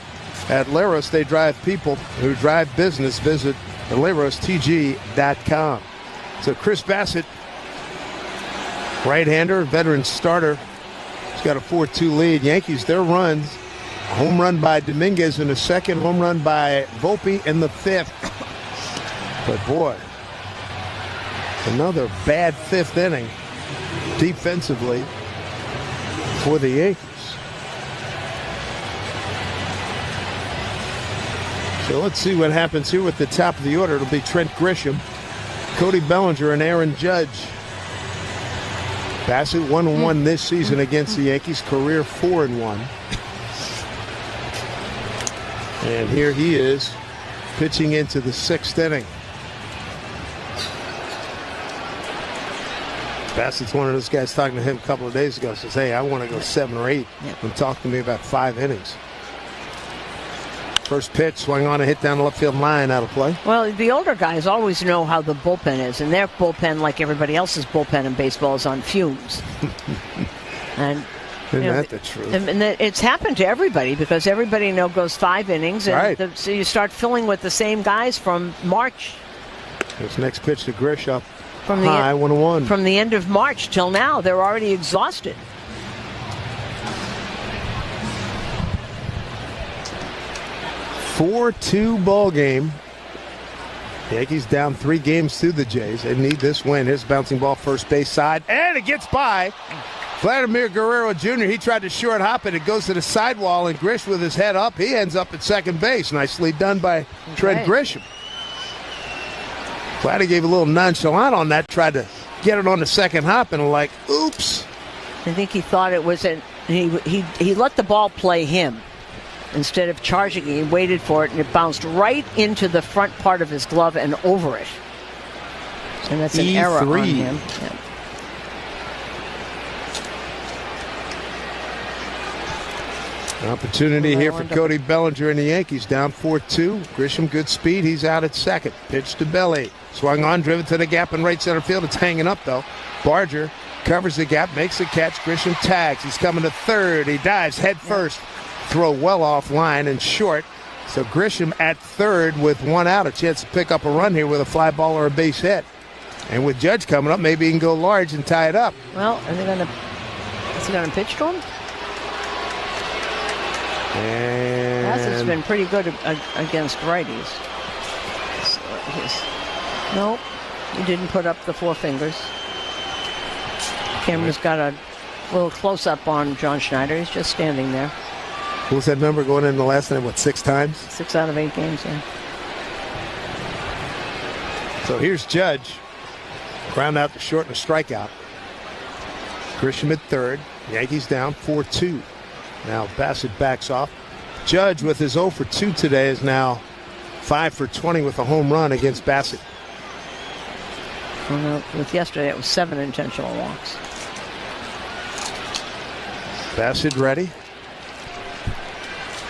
At Leiros, they drive people who drive business. Visit LeirosTG.com. So Chris Bassett, right-hander, veteran starter. He's got a 4-2 lead. Yankees, their runs. Home run by Dominguez in the 2nd. Home run by Volpe in the 5th. But boy, another bad 5th inning defensively for the Yankees. So let's see what happens here with the top of the order. It'll be Trent Grisham, Cody Bellinger, and Aaron Judge. Bassett 1-1 this season against the Yankees, career 4-1. And here he is pitching into the 6th inning. Bassett's one of those guys, talking to him a couple of days ago, says, hey, I want to go 7 or 8. And talk to me about 5 innings. First pitch, swung on a hit down the left field line, out of play. Well, the older guys always know how the bullpen is, and their bullpen, like everybody else's bullpen in baseball, is on fumes. And isn't that the truth? And it's happened to everybody because everybody goes 5 innings, and so you start filling with the same guys from March. This next pitch to Grisham. From high, 1-1. From the end of March till now, they're already exhausted. $4-2 ball game. The Yankees down 3 games to the Jays. They need this win. Here's a bouncing ball first base side, and it gets by Vladimir Guerrero Jr. He tried to short hop it. It goes to the sidewall, and Grish with his head up, he ends up at second base. Nicely done by Trent Grisham. Vladdy gave a little nonchalant on that, tried to get it on the second hop, and like, oops. I think he thought it was he let the ball play him. Instead of charging it, he waited for it, and it bounced right into the front part of his glove and over it. And that's an error on him. Yeah. Opportunity here for Cody Bellinger and the Yankees, down 4-2. Grisham, good speed. He's out at second. Pitch to Belly. Swung on, driven to the gap in right center field. It's hanging up, though. Barger covers the gap, makes the catch. Grisham tags. He's coming to third. He dives head first. Throw well off line and short. So Grisham at third with 1 out. A chance to pick up a run here with a fly ball or a base hit. And with Judge coming up, maybe he can go large and tie it up. Well, is he going to pitch to him? And Bassett's been pretty good against righties. Nope, he didn't put up the 4 fingers. Camera's got a little close-up on John Schneider. He's just standing there. What was that number going in the last night? What, 6 times? 6 out of 8 games, yeah. So here's Judge. Ground out to short and a strikeout. Grisham at third. Yankees down 4-2. Now Bassett backs off. Judge with his 0 for 2 today is now 5 for 20 with a home run against Bassett. Well, with yesterday, it was 7 intentional walks. Bassett ready.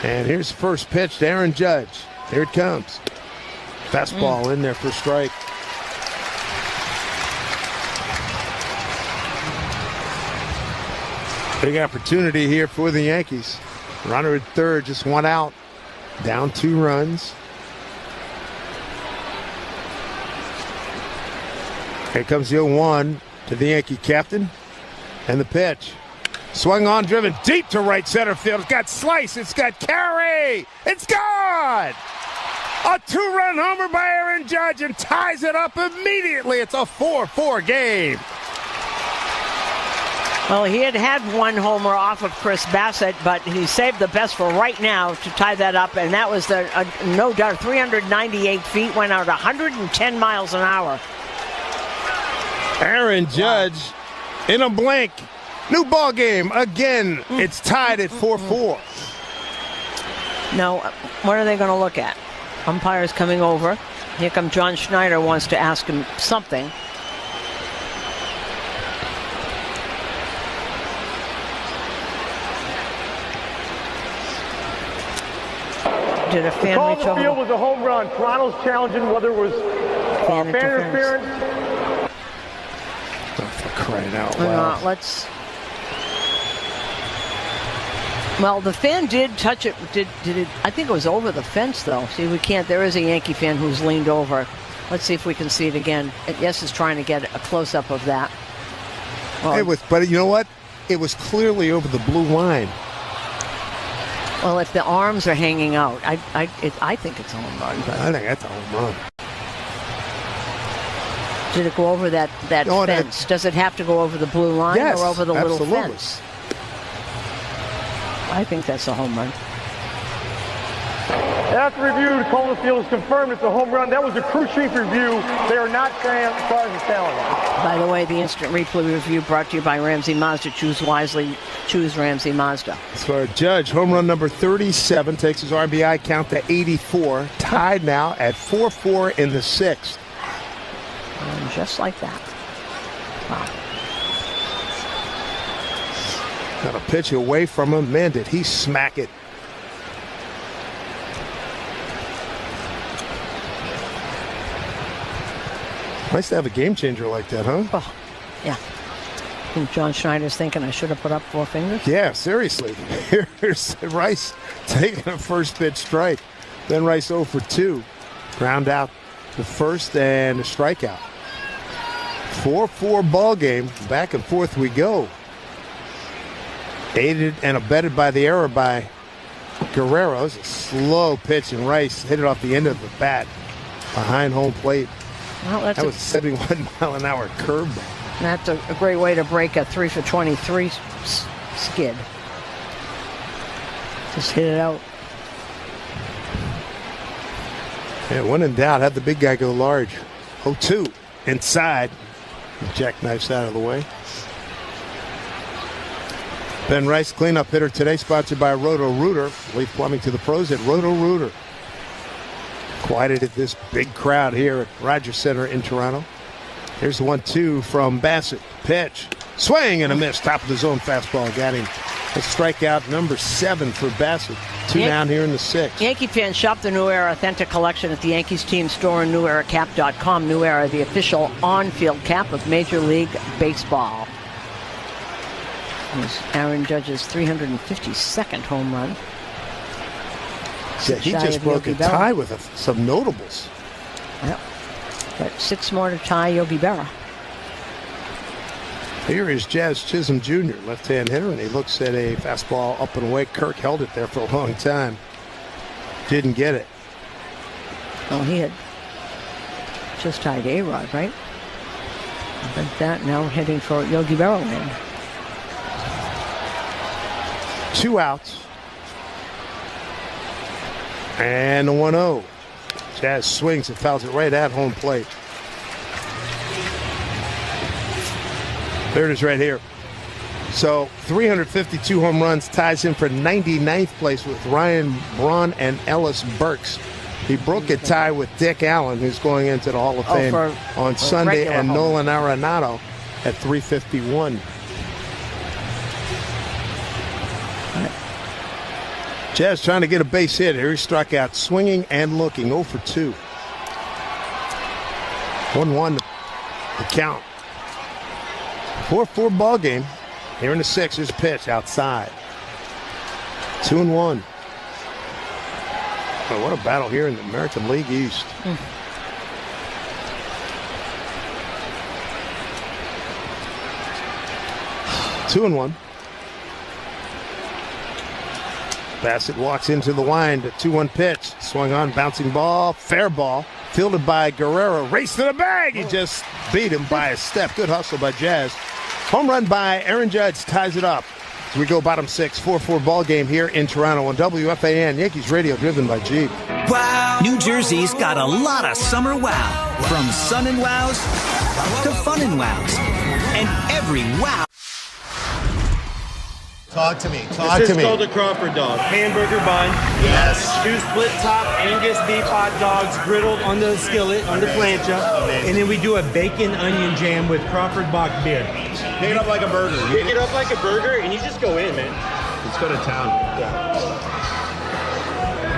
And here's the first pitch to Aaron Judge. Here it comes. Fastball in there for strike. Big opportunity here for the Yankees. Runner at third, just one out. Down 2 runs. Here comes the 0-1 to the Yankee captain. And the pitch. Swung on, driven deep to right center field. It's got Slice. It's got Carey. It's gone. A 2-run homer by Aaron Judge and ties it up immediately. It's a 4-4 game. Well, he had one homer off of Chris Bassett, but he saved the best for right now to tie that up, and that was no doubt 398 feet, went out 110 miles an hour. Aaron Judge in a blink. New ball game again. It's tied at 4-4. Now, what are they going to look at? Umpires coming over. Here comes John Schneider, wants to ask him something. Did a fan call reach the over? field was a home run. Toronto's challenging whether it was fan interference. For crying out loud. Well, the fan did touch it. Did it? I think it was over the fence, though. See, we can't. There is a Yankee fan who's leaned over. Let's see if we can see it again. Yes, is trying to get a close-up of that. Well, it was, but you know what? It was clearly over the blue line. Well, if the arms are hanging out, I think it's a home run. But I think that's a home run. Did it go over that fence? Does it have to go over the blue line or over the little fence? I think that's a home run. After review, the call of the field is confirmed it's a home run. That was a crew chief review. They are not saying cars are challenged. By the way, the instant replay review brought to you by Ramsey Mazda. Choose wisely. Choose Ramsey Mazda. As for Judge, home run number 37 takes his RBI count to 84. Tied now at 4-4 in the 6th. And just like that. Wow. Got a pitch away from him. Man, did he smack it. Nice to have a game changer like that, huh? Oh, yeah. I think John Schneider's thinking I should have put up 4 fingers. Yeah, seriously. Here's Rice taking a first pitch strike. Then Rice 0 for 2. Ground out the first and a strikeout. 4-4 ball game. Back and forth we go. Aided and abetted by the error by Guerrero. It's a slow pitch, and Rice hit it off the end of the bat behind home plate. Well, that was a 71-mile-an-hour curveball. That's a great way to break a 3 for 23 skid. Just hit it out. Yeah, when in doubt, have the big guy go large. 0-2 inside. Jackknifes out of the way. Ben Rice, cleanup hitter today, sponsored by Roto-Rooter. Leaf Plumbing to the pros at Roto-Rooter. Quieted at this big crowd here at Rogers Center in Toronto. Here's the 1-2 from Bassett. Pitch. Swing and a miss. Top of the zone fastball. Got him. That's strikeout number 7 for Bassett. 2 down here in the 6th. Yankee fans, shop the New Era Authentic Collection at the Yankees team store and NewEraCap.com. New Era, the official on-field cap of Major League Baseball. It was Aaron Judge's 352nd home run. Yeah, he just broke a tie with some notables. Yep. Got 6 more to tie Yogi Berra. Here is Jazz Chisholm Jr., left-hand hitter, and he looks at a fastball up and away. Kirk held it there for a long time. Didn't get it. Oh, he had just tied A-Rod, right? Like that, now heading for Yogi Berra land. 2 outs. And the 1-0. Jazz swings and fouls it right at home plate. There it is right here. So 352 home runs ties him for 99th place with Ryan Braun and Ellis Burks. He broke a tie with Dick Allen, who's going into the Hall of Fame on Sunday, and Nolan Arenado at 351. Jazz trying to get a base hit here. He struck out swinging and looking. 0 for 2. 1-1 the count. 4-4 ball game. Here in the 6th, here's a pitch outside. 2-1. Oh, what a battle here in the American League East. 2-1. Bassett walks into the wind. A 2-1 pitch. Swung on, bouncing ball. Fair ball. Fielded by Guerrero. Race to the bag. He just beat him by a step. Good hustle by Jazz. Home run by Aaron Judge ties it up. As we go bottom 6, 4-4 ball game here in Toronto on WFAN. Yankees radio driven by Jeep. Wow. New Jersey's got a lot of summer wow. From sun and wows to fun and wows. And every wow. Talk to me. This is called a Crawford dog. Hamburger bun. Yes. 2 split top Angus beef hot dogs griddled on the skillet, on the plancha. And then we do a bacon onion jam with Crawford Bock beer. Pick it up like a burger. Pick it up like a burger and you just go in, man. Let's go to town. Yeah.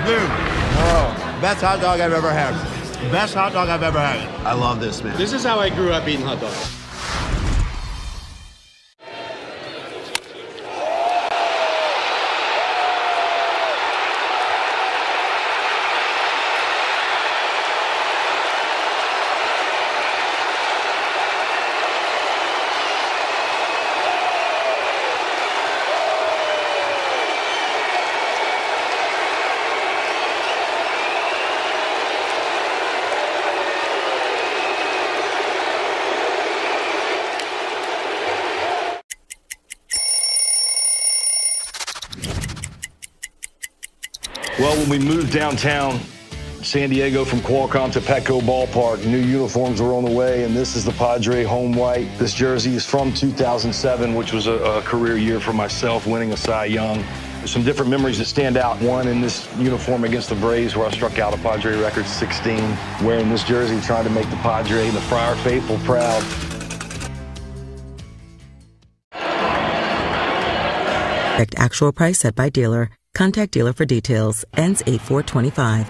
Boom. Oh, best hot dog I've ever had. Best hot dog I've ever had. I love this, man. This is how I grew up eating hot dogs. Well, when we moved downtown San Diego from Qualcomm to Petco Ballpark, new uniforms were on the way, and this is the Padre home white. This jersey is from 2007, which was a career year for myself, winning a Cy Young. There's some different memories that stand out. One in this uniform against the Braves, where I struck out a Padre record 16, wearing this jersey, trying to make the Padre and the Friar faithful proud. Actual price set by dealer. Contact dealer for details. Ends 8/4/25.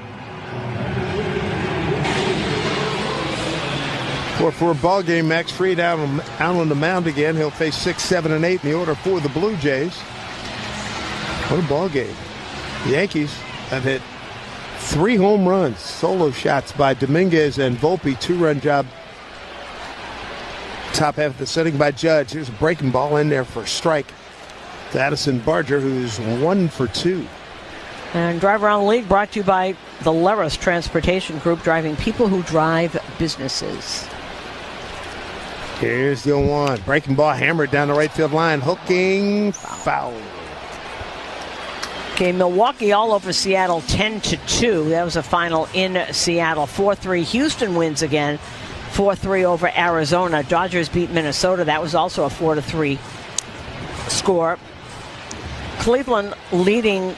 4-4 ball game. Max Fried out on the mound again. He'll face 6, 7, and 8 in the order for the Blue Jays. What a ball game. The Yankees have hit 3 home runs. Solo shots by Dominguez and Volpe. 2-run job. Top half of the setting by Judge. Here's a breaking ball in there for a strike. To Addison Barger, who's 1 for 2. And Drive Around the League brought to you by the Leris Transportation Group, driving people who drive businesses. Here's the 1. Breaking ball hammered down the right field line. Hooking foul. Okay, Milwaukee all over Seattle 10-2. That was a final in Seattle. 4-3. Houston wins again. 4-3 over Arizona. Dodgers beat Minnesota. That was also a 4-3 score. Cleveland leading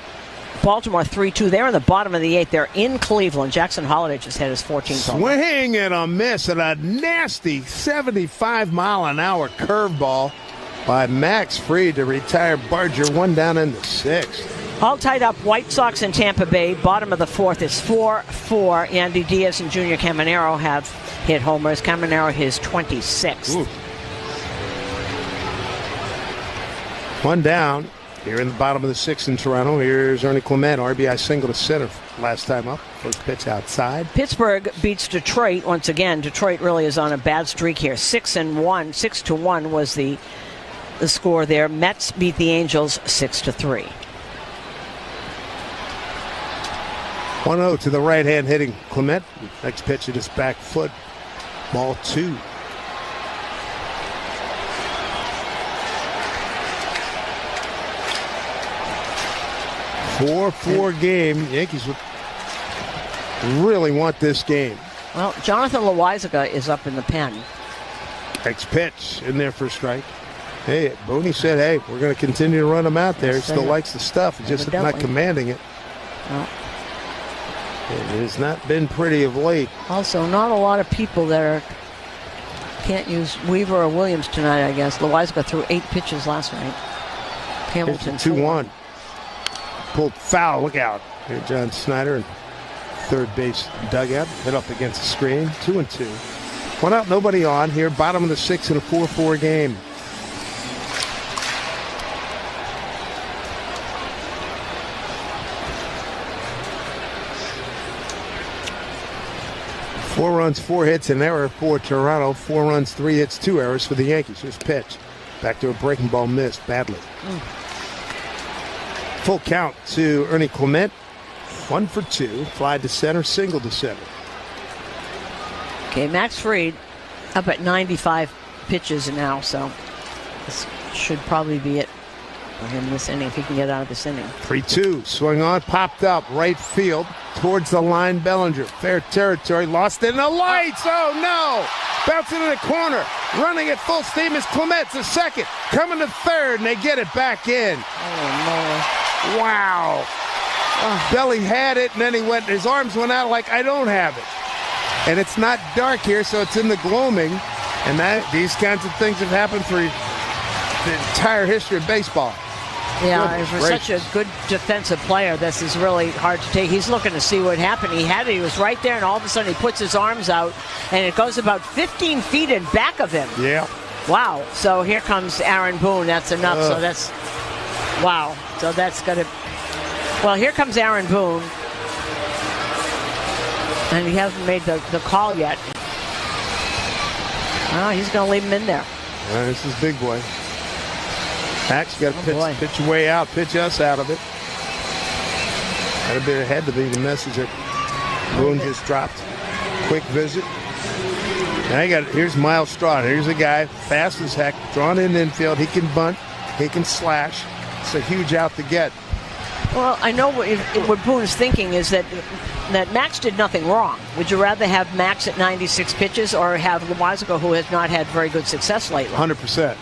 Baltimore 3-2. They're in the bottom of the 8th. They're in Cleveland. Jackson Holliday just had his 14th home run. Swing and a miss and a nasty 75-mile-an-hour curveball by Max Fried to retire Barger. 1 down in the 6th. All tied up. White Sox in Tampa Bay. Bottom of the 4th is 4-4. Andy Diaz and Junior Caminero have hit homers. Caminero his 26th. Ooh. 1 down. Here in the bottom of the 6th in Toronto, here's Ernie Clement, RBI single to center last time up. First pitch outside. Pittsburgh beats Detroit once again. Detroit really is on a bad streak here. 6-1. 6-1 was the score there. Mets beat the Angels 6-3. 1-0 to the right hand hitting Clement. Next pitch at his back foot. Ball 2. 4-4 game. Yankees really want this game. Well, Jonathan Loaizaga is up in the pen. Next pitch in there for a strike. Hey, Boney said, hey, we're going to continue to run him out there. He still likes the stuff. He's just not commanding it. Well, it has not been pretty of late. Also, not a lot of people that can't use Weaver or Williams tonight, I guess. Loaizaga threw 8 pitches last night. Hamilton 2-1. pulled foul. Look out. Here, John Snyder in third base dugout. Hit up against the screen. 2-2. One out, nobody on. Here, bottom of the 6th in a 4-4 game. Four runs, 4 hits, an error for Toronto. 4 runs, 3 hits, 2 errors for the Yankees. Here's pitch. Back to a breaking ball, missed badly. Full count to Ernie Clement. 1 for 2. Fly to center, single to center. Okay, Max Fried up at 95 pitches now, so this should probably be it for him this inning, if he can get out of this inning. 3-2. Swung on, popped up, right field. Towards the line, Bellinger. Fair territory, lost in the lights. Oh, no. Bouncing in the corner. Running at full steam is Clement to second. Coming to third, and they get it back in. Oh, no. Wow. Belly had it, and then his arms went out like, I don't have it. And it's not dark here, so it's in the gloaming. And these kinds of things have happened for the entire history of baseball. Yeah, for such a good defensive player, this is really hard to take. He's looking to see what happened. He was right there, and all of a sudden he puts his arms out, and it goes about 15 feet in back of him. Yeah. Wow. So here comes Aaron Boone. That's enough. So that's, wow. So that's going to, well, here comes Aaron Boone. And he hasn't made the call yet. Oh, he's going to leave him in there. This is big boy. Max, you got to pitch your way out, pitch us out of it. Got a bit ahead to be the message that Boone just dropped. Quick visit. Now here's Miles Straw. Here's a guy, fast as heck, drawn in infield. He can bunt, he can slash. It's a huge out to get. Well, I know what Boone's thinking is that Max did nothing wrong. Would you rather have Max at 96 pitches or have Loizaga, who has not had very good success lately? 100%.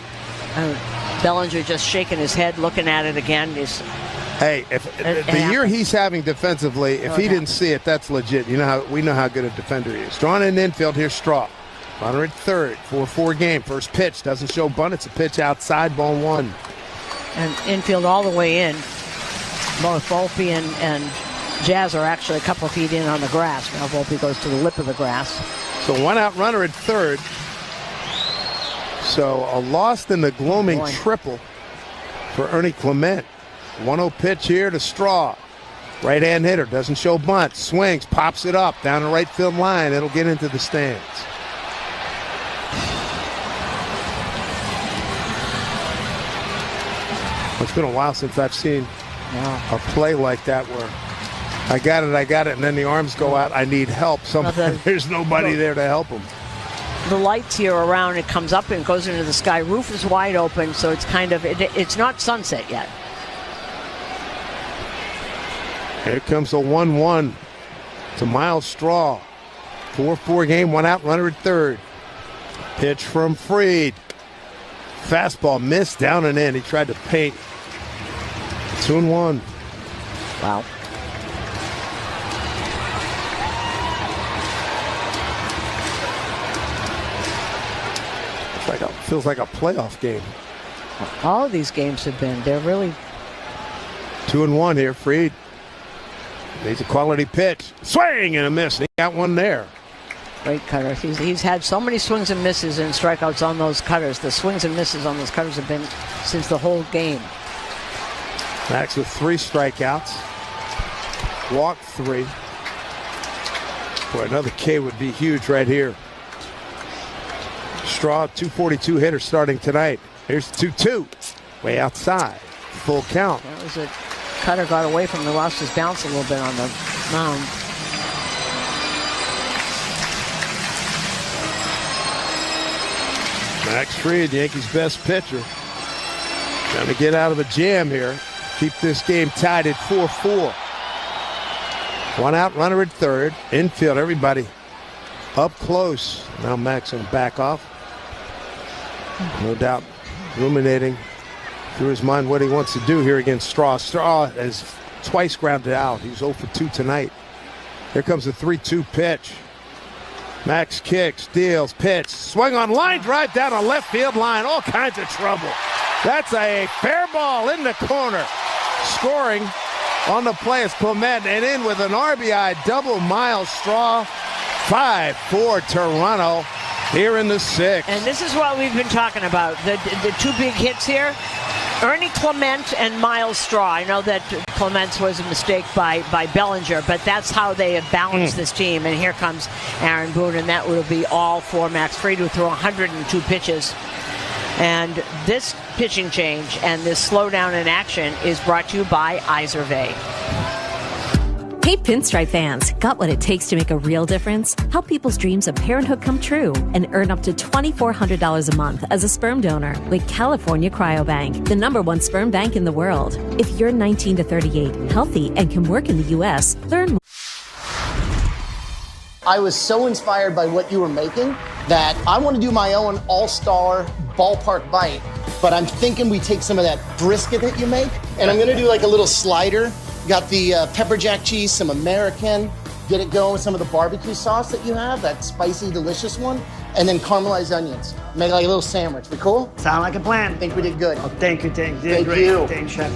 Bellinger just shaking his head, looking at it again. Hey, if the year he's having defensively, if he didn't see it, that's legit. We know how good a defender he is. Drawn in infield, here's Straw. Runner at third, 4-4 game. First pitch, doesn't show bunt. It's a pitch outside, ball 1. And infield all the way in. Both Volpe and Jazz are actually a couple of feet in on the grass. Now Volpe goes to the lip of the grass. So one out runner at third. So a lost in the gloaming triple for Ernie Clement. 1-0 pitch here to Straw. Right-hand hitter, doesn't show bunt. Swings, pops it up down the right field line. It'll get into the stands. It's been a while since I've seen a play like that where I got it, and then the arms go out. I need help. There's nobody there to help him. The lights here around, it comes up and goes into the sky. Roof is wide open, so it's kind of, it's not sunset yet. Here comes a 1-1 to Miles Straw. 4-4 game, one out, runner at third. Pitch from Fried. Fastball missed, down and in. He tried to paint. 2-1. Wow. Feels like a playoff game. All of these games have been. They're really 2-1 here. Fried needs a quality pitch. Swing and a miss. He got one there. Great cutter. He's had so many swings and misses and strikeouts on those cutters. The swings and misses on those cutters have been since the whole game. Max with 3 strikeouts. Walked 3. Boy, another K would be huge right here. Straw, 242 hitter starting tonight. Here's 2-2. Way outside. Full count. That was a cutter got away from him. Lost his bounce a little bit on the mound. Max Fried, the Yankees' best pitcher. Trying to get out of a jam here. Keep this game tied at 4-4. One out, runner at third. Infield, everybody up close. Now Max going to back off. No doubt ruminating through his mind what he wants to do here against Straw. Straw has twice grounded out. He's 0 for 2 tonight. Here comes the 3-2 pitch. Max kicks, deals, pitch, swing on line drive down a left field line. All kinds of trouble. That's a fair ball in the corner. Scoring on the play is Clement, and in with an RBI double. Miles Straw, 5-4 Toronto here in the sixth. And this is what we've been talking about. The two big hits here, Ernie Clement and Miles Straw. I know that Clement's was a mistake by Bellinger, but that's how they have balanced this team. And here comes Aaron Boone, and that will be all for Max Fried, who threw 102 pitches. And this pitching change and this slowdown in action is brought to you by Izervay. Hey, Pinstripe fans, got what it takes to make a real difference? Help people's dreams of parenthood come true and earn up to $2,400 a month as a sperm donor with California Cryobank, the #1 sperm bank in the world. If you're 19 to 38, healthy, and can work in the U.S., learn more. I was so inspired by what you were making that I want to do my own all-star ballpark bite, but I'm thinking we take some of that brisket that you make, and I'm going to do like a little slider. Got the pepper jack cheese, some American, get it going with some of the barbecue sauce that you have, that spicy, delicious one, and then caramelized onions. Make like a little sandwich. We cool? Sound like a plan. I think we did good. Oh, thank you, thank you. Thank great. you. Thanks, Chef.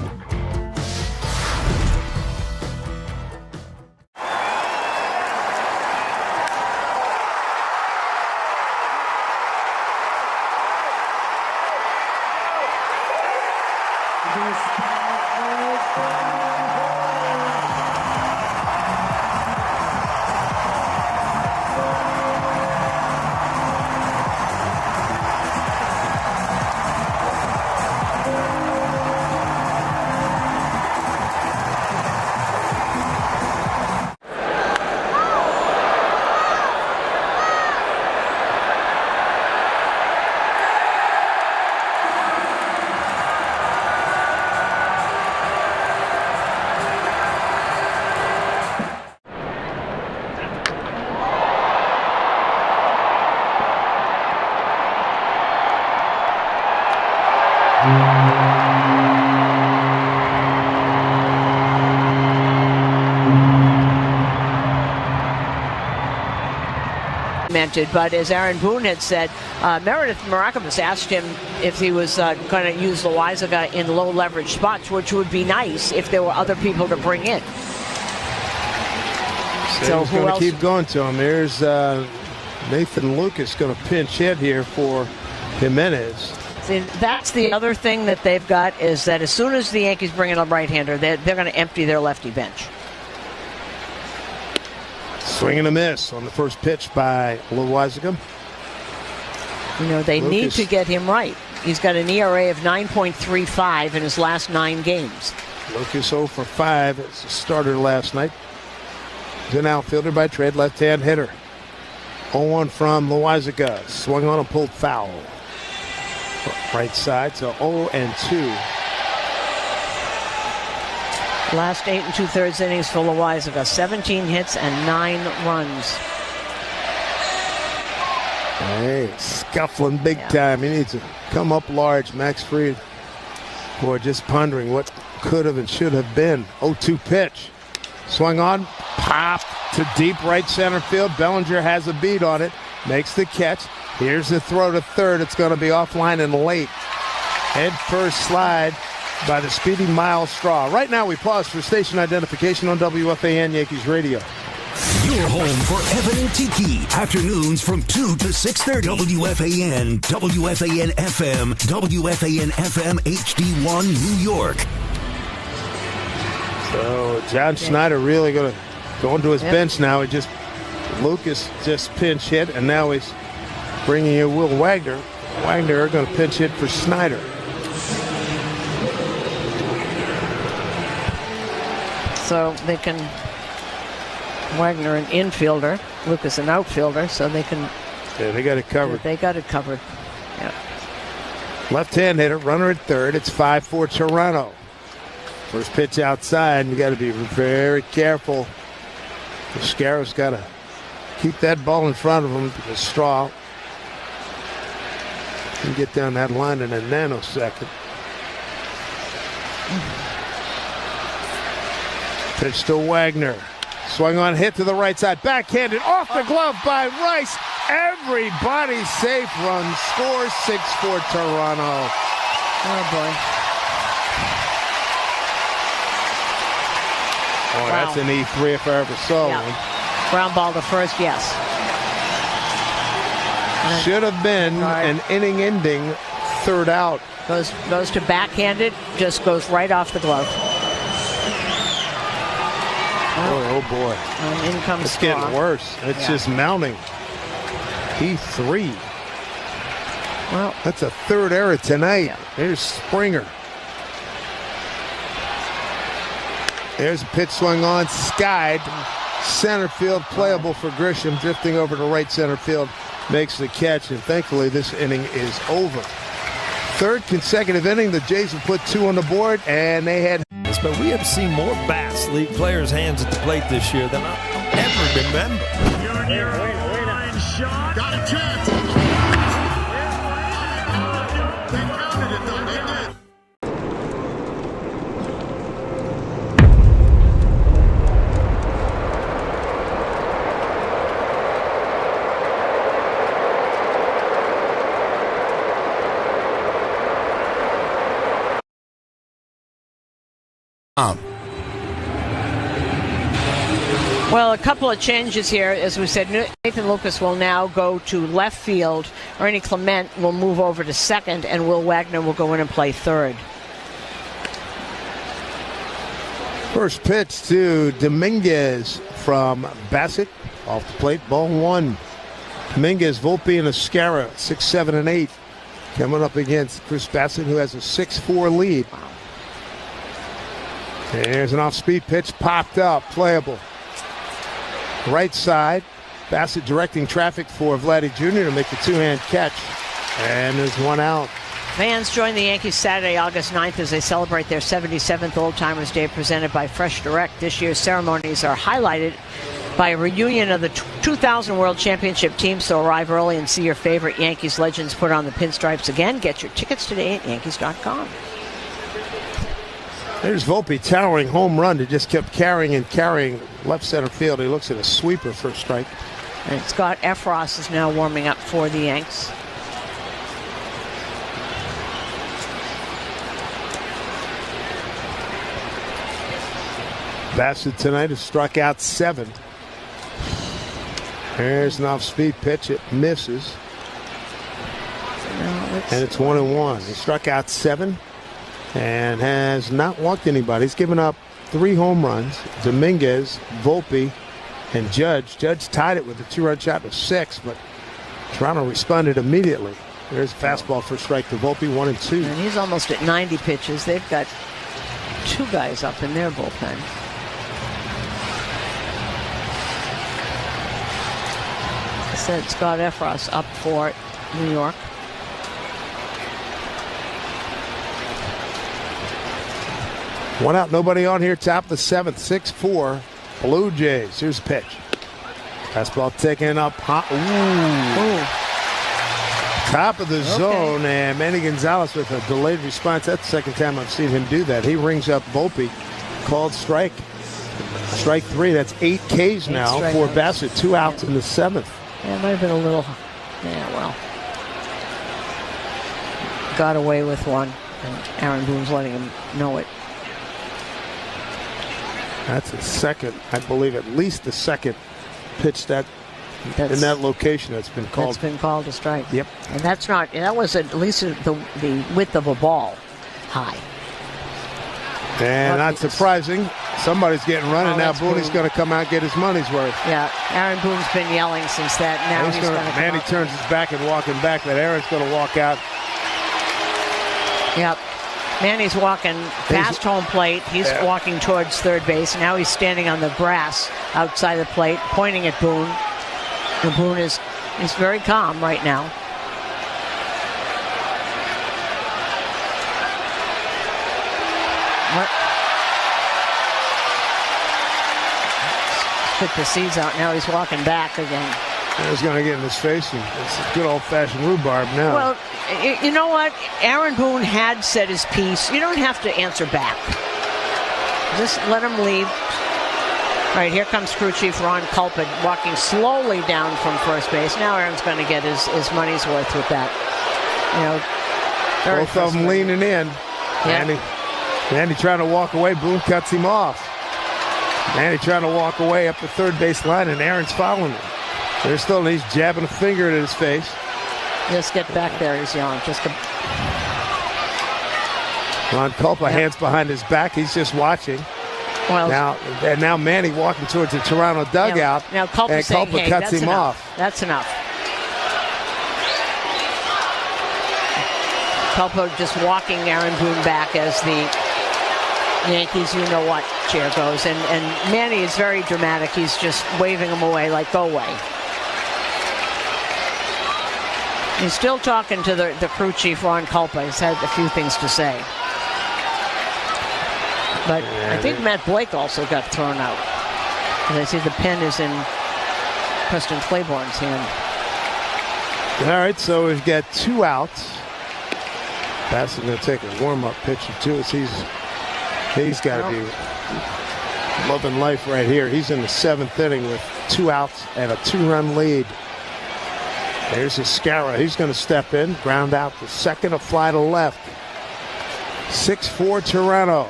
But as Aaron Boone had said, Meredith Marakamis asked him if he was going to use Loizaga in low leverage spots, which would be nice if there were other people to bring in. So he's going to keep going to him. Here's Nathan Lucas going to pinch hit here for Jimenez. See, that's the other thing that they've got, is that as soon as the Yankees bring in a right-hander, they're going to empty their lefty bench. Swing and a miss on the first pitch by Loizaga. You know, they need to get him right. He's got an ERA of 9.35 in his last 9 games. Lucas 0 for 5 as a starter last night. He's an outfielder by trade, left-hand hitter. 0-1 from Loizaga. Swung on and pulled foul. Right side, so 0-2. Last 8 2/3 innings for Loizaga. 17 hits and 9 runs. Hey, scuffling big time. He needs to come up large. Max Fried, boy, just pondering what could have and should have been. 0-2 pitch. Swung on, pop to deep right center field. Bellinger has a beat on it, makes the catch. Here's the throw to third. It's going to be offline and late. Head first slide by the speedy Miles Straw. Right now we pause for station identification on WFAN Yankees Radio. Your home for Evan and Tiki. Afternoons from 2 to 6:30. WFAN, WFAN FM, WFAN FM HD1 New York. So John Schneider really going to go into his bench now. Lucas just pinch hit, and now he's bringing in Will Wagner. Wagner going to pinch hit for Schneider. So they can, Wagner an infielder, Lucas an outfielder, so they can. Yeah, they got it covered. They got it covered. Yeah. Left-hand hitter, runner at third. It's 5-4 Toronto. First pitch outside. You got to be very careful. Scarro's got to keep that ball in front of him because Straw can get down that line in a nanosecond. Pitch to Wagner. Swung on, hit to the right side. Backhanded off the glove by Rice. Everybody safe. Run scores 6-4 Toronto. Oh, boy. Oh, that's an E3 if I ever saw one. Ground ball to first, yes. Should have been an inning-ending third out. Goes to backhanded, just goes right off the glove. Oh boy. And in comes It's getting worse. It's just mounting. E3. Well, that's a third error tonight. Here's Springer. There's a pitch swung on, skied. Center field, playable for Grisham, drifting over to right center field, makes the catch, and thankfully this inning is over. Third consecutive inning, the Jays have put 2 on the board, and they had... But we have seen more bats leave players' hands at the plate this year than I ever remember. Line shot. Got a chance. They counted it, though. They did. Well, a couple of changes here. As we said, Nathan Lucas will now go to left field. Ernie Clement will move over to second, and Will Wagner will go in and play third. First pitch to Dominguez from Bassett. Off the plate, ball 1. Dominguez, Volpe, and Escarra, 6, 7, and 8. Coming up against Chris Bassett, who has a 6-4 lead. There's an off-speed pitch, popped up, playable. Right side, Bassett directing traffic for Vladdy Jr. to make the two-hand catch. And there's one out. Fans join the Yankees Saturday, August 9th as they celebrate their 77th Old Timers Day presented by Fresh Direct. This year's ceremonies are highlighted by a reunion of the 2000 World Championship team, so arrive early and see your favorite Yankees legends put on the pinstripes again. Get your tickets today at Yankees.com. There's Volpe, towering home run that just kept carrying and carrying left center field. He looks at a sweeper for a strike. And Scott Efros is now warming up for the Yanks. Bassett tonight has struck out 7. There's an off-speed pitch. It misses. And it's 1-1. He struck out 7 and has not walked anybody. He's given up 3 home runs. Dominguez, Volpe, and Judge. Judge tied it with a 2-run shot of 6, but Toronto responded immediately. There's a fastball for strike to Volpe, 1-2. And he's almost at 90 pitches. They've got 2 guys up in their bullpen. I said Scott Efros up for New York. One out, nobody on here. Top of the 7th, 6-4. Blue Jays. Here's the pitch. Fastball taken up hot. Ooh. Top of the zone, and Manny Gonzalez with a delayed response. That's the second time I've seen him do that. He rings up Volpe. Called strike. Strike 3. That's 8 Ks now for Bassett. 2 outs in the 7th. Yeah, it might have been a little. Yeah, well. Got away with one, and Aaron Boone's letting him know it. That's the second, I believe, at least the second pitch in that location that's been called. That's been called a strike. Yep. And that's not. That was at least the width of a ball high. And not surprising, somebody's getting running now. Boone's going to come out and get his money's worth. Yeah, Aaron Boone's been yelling since that. Now he's going to. Manny turns his back and walking back, but Aaron's going to walk out. Yep. Manny's walking past home plate. He's walking towards third base. Now he's standing on the grass outside the plate, pointing at Boone. And Boone is very calm right now. Put the seeds out. Now he's walking back again. He's going to get in his face, and it's good old-fashioned rhubarb now. Well, you know what? Aaron Boone had said his piece. You don't have to answer back. Just let him leave. All right, here comes crew chief Ron Culpin walking slowly down from first base. Now Aaron's going to get his money's worth with that. You know, both of them leaning in. Yeah. Manny trying to walk away. Boone cuts him off. Manny trying to walk away up the third base line, and Aaron's following him. There's still, he's jabbing a finger at his face. Just get back there, he's yelling. Ron Culpa, hands behind his back. He's just watching. Well, now Manny walking towards the Toronto dugout. Now Culpa saying, hey, cuts him enough. off. That's enough. Culpa just walking Aaron Boone back as the Yankees you-know-what chair goes. And Manny is very dramatic. He's just waving him away like, go away. He's still talking to the crew chief, Ron Culpa. He's had a few things to say. But I think Matt Blake also got thrown out. And I see the pen is in Preston Claiborne's hand. All right, so we've got 2 outs. Bassett going to take a warm-up pitch or 2 as he's got to be loving life right here. He's in the 7th inning with 2 outs and a 2-run lead. There's Escara. He's going to step in, ground out to second, a fly to left. 6-4 Toronto.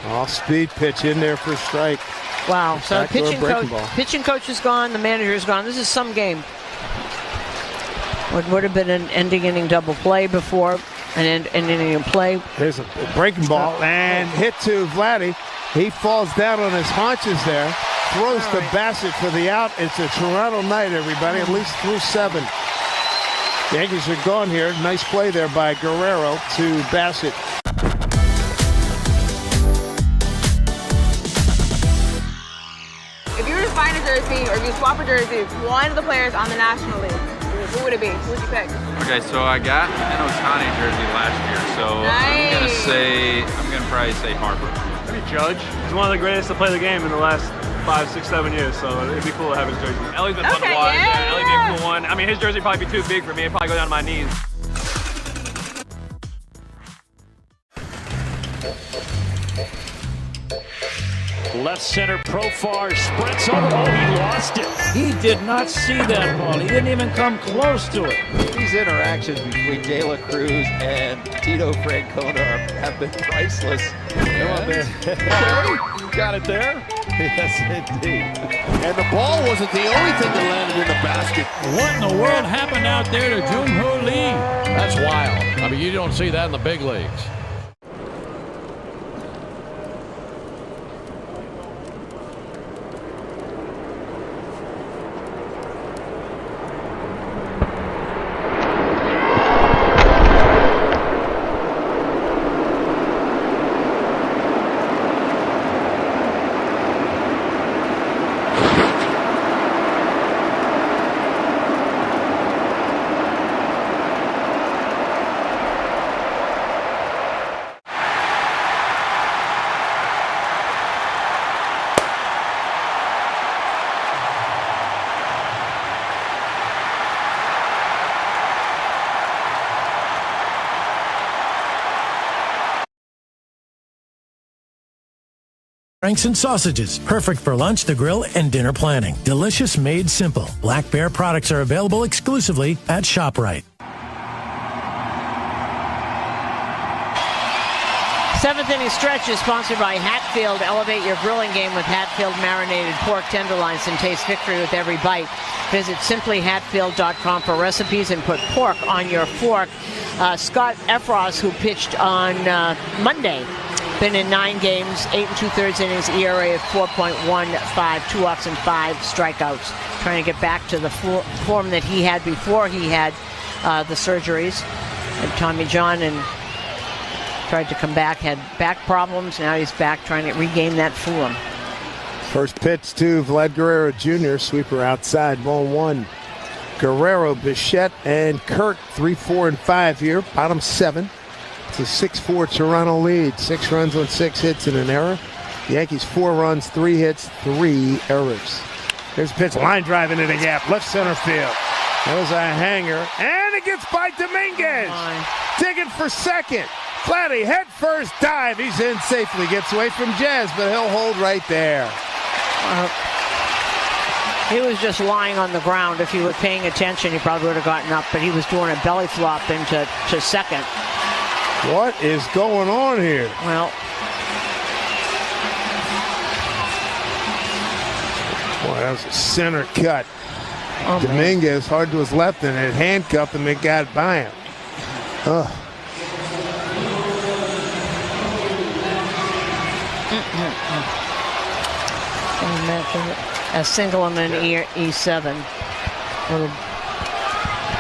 Off-speed pitch in there for a strike. Wow. So pitching coach is gone. The manager is gone. This is some game. What would have been an ending inning double play before an ending inning play. There's a breaking ball and hit to Vladdy. He falls down on his haunches there. Throws to Bassett for the out. It's a Toronto night, everybody, at least through 7. Yankees are gone here. Nice play there by Guerrero to Bassett. If you were to find a jersey or if you swap a jersey with one of the players on the National League, who would it be? Who would you pick? Okay, so I got an Ohtani jersey last year, so nice. I'm gonna probably say Harper. Maybe Judge. He's one of the greatest to play the game in the last 5, 6, 7 years, so it'd be cool to have his jersey. Ellie's been fun to watch. Yeah, Ellie'd be a cool one. I mean, his jersey would probably be too big for me. It'd probably go down to my knees. Left center, Profar sprints over. Oh, he lost it. He did not see that ball. He didn't even come close to it. These interactions between De La Cruz and Tito Francona have been priceless. Come on, man. You got it there? Yes, indeed. And the ball wasn't the only thing that landed in the basket. What in the world happened out there to Jung-Hoo Lee? That's wild. I mean, you don't see that in the big leagues. Franks and sausages, perfect for lunch, the grill, and dinner planning. Delicious, made simple. Black Bear products are available exclusively at ShopRite. 7th inning stretch is sponsored by Hatfield. Elevate your grilling game with Hatfield marinated pork tenderloins and taste victory with every bite. Visit simplyhatfield.com for recipes and put pork on your fork. Scott Efros, who pitched on Monday, been in 9 games, 8 2/3 innings, ERA of 4.15, 2 walks and 5 strikeouts. Trying to get back to the form that he had before he had the surgeries. And Tommy John and tried to come back, had back problems. Now he's back trying to regain that form. First pitch to Vlad Guerrero Jr. Sweeper outside, ball 1. Guerrero, Bichette, and Kirk, 3, 4, and 5 here. Bottom 7. It's a 6-4 Toronto lead. 6 runs on 6 hits and an error. The Yankees 4 runs, 3 hits, 3 errors. There's a pitch, line drive into the gap, left center field. That was a hanger, and it gets by Dominguez. Digging for second. Vladdy, head first dive. He's in safely. Gets away from Jazz, but he'll hold right there. He was just lying on the ground. If he were paying attention, he probably would have gotten up, but he was doing a belly flop into second. What is going on here? Well, Boy, that was a center cut. Dominguez hard to his left, and it handcuffed him and got by him. Ugh. A single on an E7.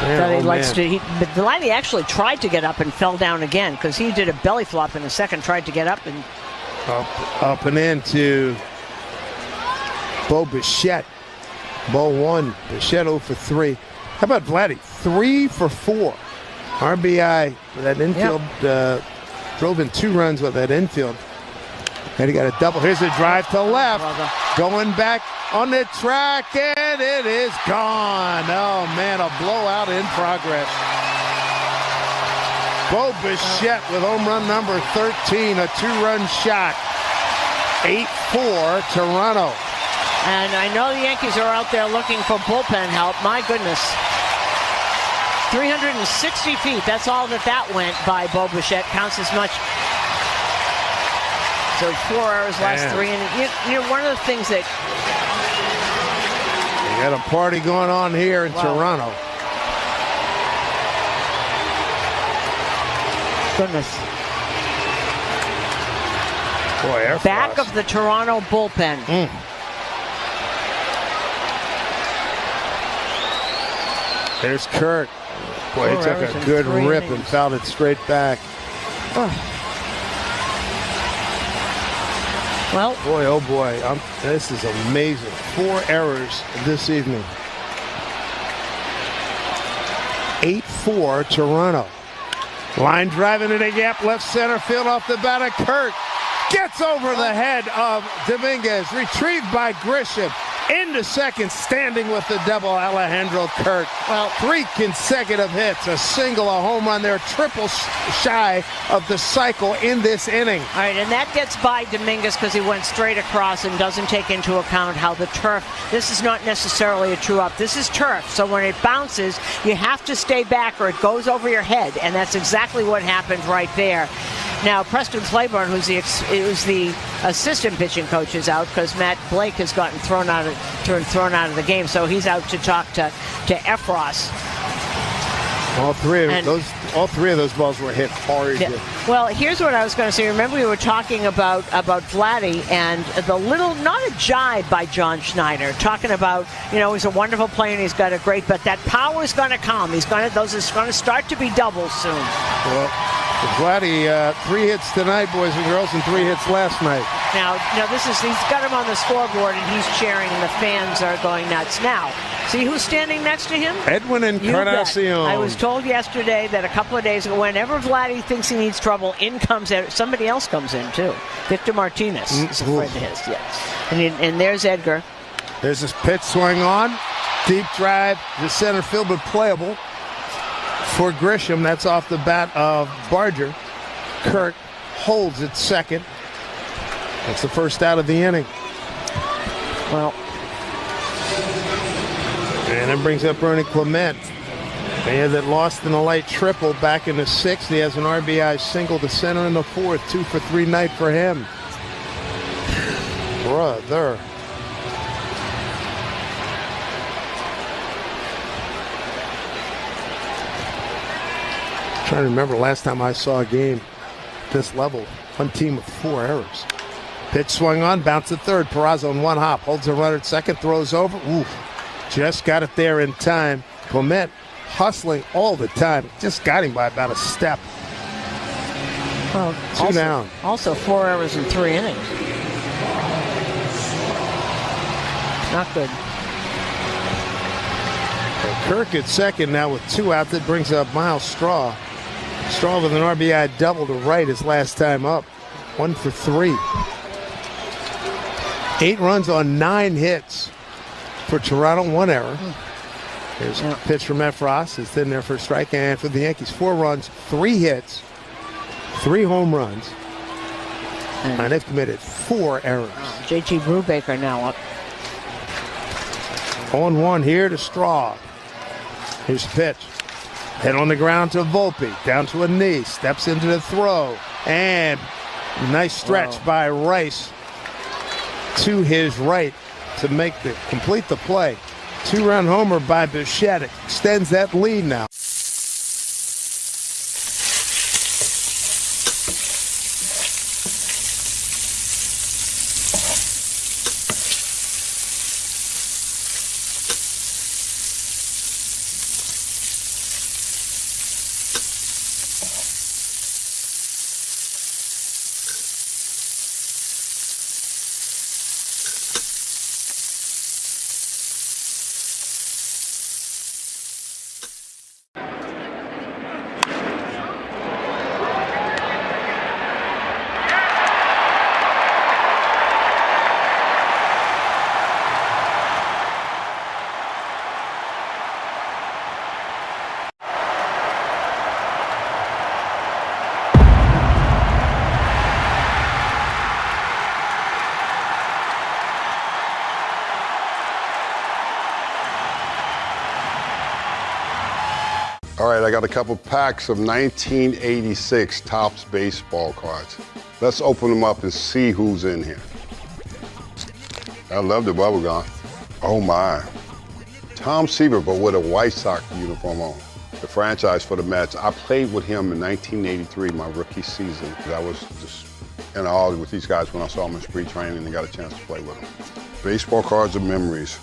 But Vladdy actually tried to get up and fell down again because he did a belly flop in the second, tried to get up and up and into Bo Bichette. Bo 1, Bichette 0 for 3. How about Vladdy? 3 for 4. RBI with that infield. Drove in 2 runs with that infield. And he got a double. Here's a drive to left. Going back on the track, and it is gone. Oh, man, a blowout in progress. Bo Bichette with home run number 13, a 2-run shot. 8-4 Toronto. And I know the Yankees are out there looking for bullpen help. My goodness. 360 feet. That's all that went by Bo Bichette. Counts as much. So 4 hours last 3. And you know, one of the things that... You got a party going on here in Toronto. Goodness. Boy, Air back Frost. of the Toronto bullpen. There's Kurt. Boy, he took a good rip and fouled it straight back. Well, boy, oh boy, this is amazing. 4 errors this evening. 8-4 Toronto. Line driving in a gap, left center field off the bat of Kurt. Gets over the head of Dominguez. Retrieved by Grisham. Into second, standing with the double, Alejandro Kirk. Well, 3 consecutive hits, a single, a home run. They're triple shy of the cycle in this inning. All right, and that gets by Dominguez because he went straight across and doesn't take into account how the turf, this is not necessarily a true up. This is turf, so when it bounces, you have to stay back or it goes over your head, and that's exactly what happened right there. Now, Preston Claiborne, who's the assistant pitching coach, is out because Matt Blake has gotten thrown out of the game, so he's out to talk to Efros. All three of those balls were hit hard. Yeah. Well, here's what I was going to say. Remember, we were talking about Vladdy and the little, not a jibe by John Schneider, talking about, he's a wonderful player and he's got a great, but that power is going to come. Those are going to start to be doubles soon. Well, Vladdy, 3 hits tonight, boys and girls, and 3 hits last night. Now, he's got him on the scoreboard and he's cheering and the fans are going nuts. Now, see who's standing next to him? Edwin Encarnacion. I was told yesterday that a couple of days ago, whenever Vladdy thinks he needs trouble, somebody else comes in too. Victor Martinez is a friend of his, yes. And there's Edgar. There's this pitch swing on. Deep drive to center field, but playable for Grisham. That's off the bat of Barger. Kirk holds at second. That's the first out of the inning. Well, and that brings up Bernie Clement. Man that lost in a light triple back in the 6th. He has an RBI single to center in the 4th. 2 for 3 night for him. Brother. I'm trying to remember last time I saw a game this level. One team with 4 errors. Pitch swung on, bounce to third. Peraza on 1 hop. Holds a runner at second, throws over. Ooh, just got it there in time. Clement hustling all the time. Just got him by about a step. Well, 2 down. Also 4 errors in 3 innings. Not good. Kirk at second now with 2 out. That brings up Miles Straw. Straw with an RBI double to right his last time up. 1 for 3. 8 runs on 9 hits for Toronto, 1 error. There's a pitch from Efros. It's in there for a strike. And for the Yankees, 4 runs, 3 hits, 3 home runs. And they've committed 4 errors. J.G. Brubaker now up. 0-1 here to Straw. Here's the pitch. Hit on the ground to Volpe. Down to a knee. Steps into the throw. And nice stretch by Rice to his right to complete the play. 2-run homer by Bichette extends that lead now. All right, I got a couple packs of 1986 Topps baseball cards. Let's open them up and see who's in here. I love the bubble gum. Oh my. Tom Seaver, but with a White Sox uniform on. The franchise for the Mets. I played with him in 1983, my rookie season. I was just in awe with these guys when I saw them in spring training and got a chance to play with them. Baseball cards of memories.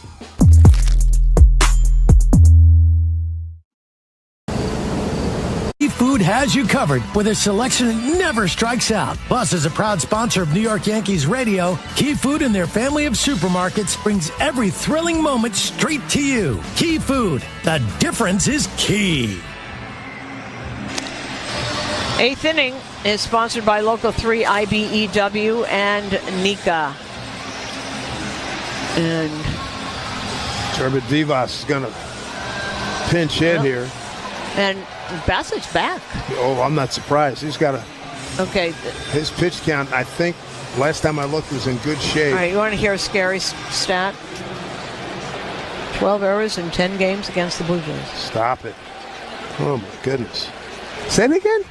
Food has you covered with a selection that never strikes out. Plus, as a proud sponsor of New York Yankees Radio, Key Food and their family of supermarkets brings every thrilling moment straight to you. Key Food, the difference is key. Eighth inning is sponsored by Local 3 IBEW and Nika. And Turbid Vivas is going to pinch hit here. And Bassett's back. Oh, I'm not surprised. He's got his pitch count, I think, last time I looked, was in good shape. All right, you want to hear a scary stat? 12 errors in 10 games against the Blue Jays. Stop it. Oh, my goodness. Say it again?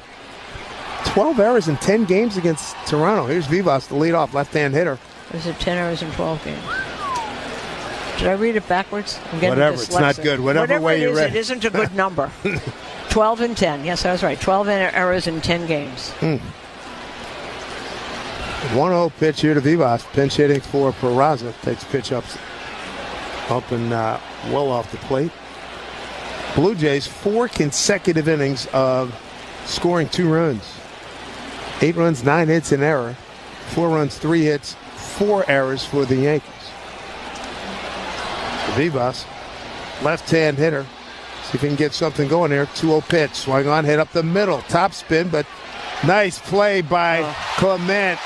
12 errors in 10 games against Toronto. Here's Vivas, the leadoff left-hand hitter. There's 10 errors in 12 games. Did I read it backwards? I'm getting Whatever, dyslexic. It's not good. Whatever way you read it isn't a good number. 12 and 10. Yes, I was right. 12 errors in 10 games. 1-0 pitch here to Vivas. Pinch hitting for Peraza. Takes pitch up and well off the plate. Blue Jays, 4 consecutive innings of scoring 2 runs. 8 runs, 9 hits, an error. 4 runs, 3 hits, 4 errors for the Yankees. Vivas, left-hand hitter. See if he can get something going here. 2-0 pitch. Swung on, hit up the middle. Top spin, but nice play by Clement.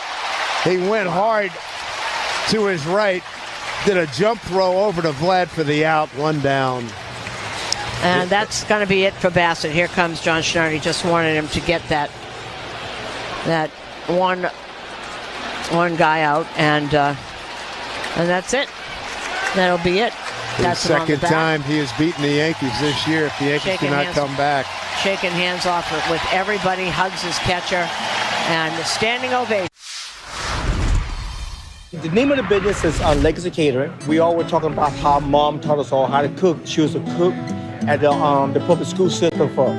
He went hard to his right. Did a jump throw over to Vlad for the out. 1 down. And that's going to be it for Bassett. Here comes John Schneider. He just wanted him to get that one guy out, and that's it. That'll be it. The second time he has beaten the Yankees this year if the Yankees do not come back. Shaking hands off with everybody, hugs his catcher, and a standing ovation. The name of the business is Legacy Catering. We all were talking about how Mom taught us all how to cook. She was a cook at the public school system for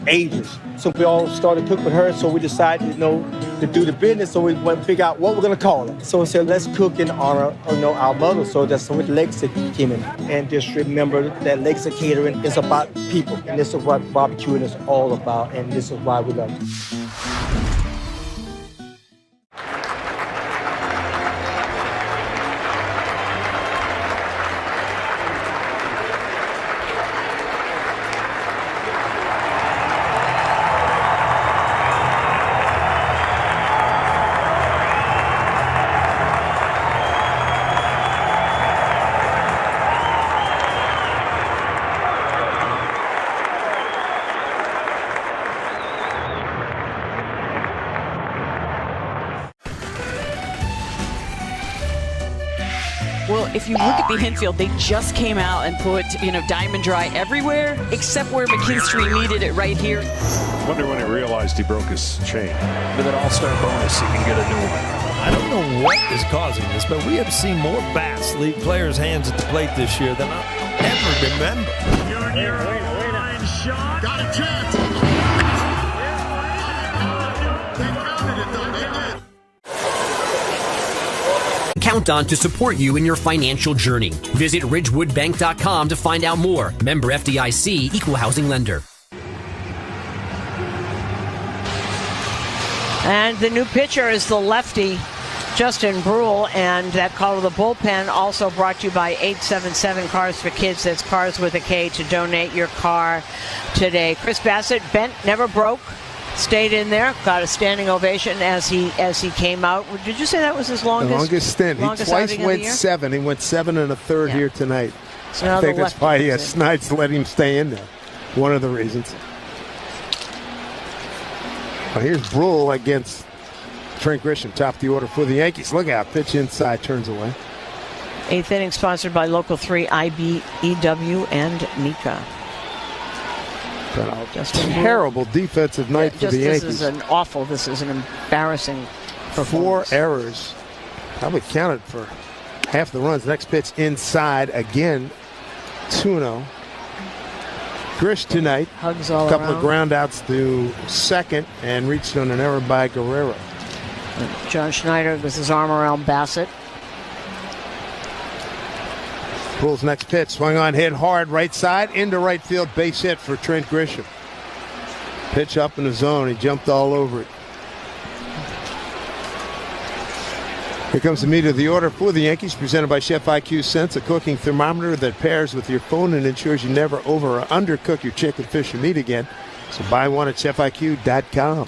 ages. So we all started to cook with her, so we decided, to do the business, so we went to figure out what we're going to call it. So we said, let's cook in honor of, our mother. So that's what Legacy came in. And just remember that Legacy Catering is about people, and this is what barbecuing is all about, and this is why we love it. Well, if you look at the infield, they just came out and put, Diamond Dry everywhere except where McKinstry needed it right here. Wonder when he realized he broke his chain. With an all-star bonus, he can get a new one. I don't know what is causing this, but we have seen more bats leave players' hands at the plate this year than I ever remember. Line shot. Got a chance. They counted it, though. They did. Countdown to support you in your financial journey. Visit ridgewoodbank.com to find out more. Member FDIC, Equal Housing Lender. And the new pitcher is the lefty, Justin Brule, and that call to the bullpen also brought to you by 877 Cars for Kids. That's Cars with a K to donate your car today. Chris Bassett, bent, never broke, stayed in there, got a standing ovation as he came out. Did you say that was his longest? The longest stint. He twice went 7. He went 7 1/3 here tonight. So I think that's why Snides let him stay in there. One of the reasons. Well, here's Brule against Trent Grisham, top of the order for the Yankees. Look out, pitch inside, turns away. 8th inning sponsored by Local 3, IBEW, and Nika. Terrible defensive night for the Yankees. This is an embarrassing performance. 4 errors. Probably counted for half the runs. Next pitch inside again. 2-0. Grish tonight. Hugs all couple around. Of ground outs to second and reached on an error by Guerrero. John Schneider with his arm around Bassett. Brule's next pitch, swung on, hit hard, right side, into right field, base hit for Trent Grisham. Pitch up in the zone, he jumped all over it. Here comes the meat of the order for the Yankees, presented by Chef IQ Sense, a cooking thermometer that pairs with your phone and ensures you never over or undercook your chicken, fish, or meat again. So buy one at chefiq.com.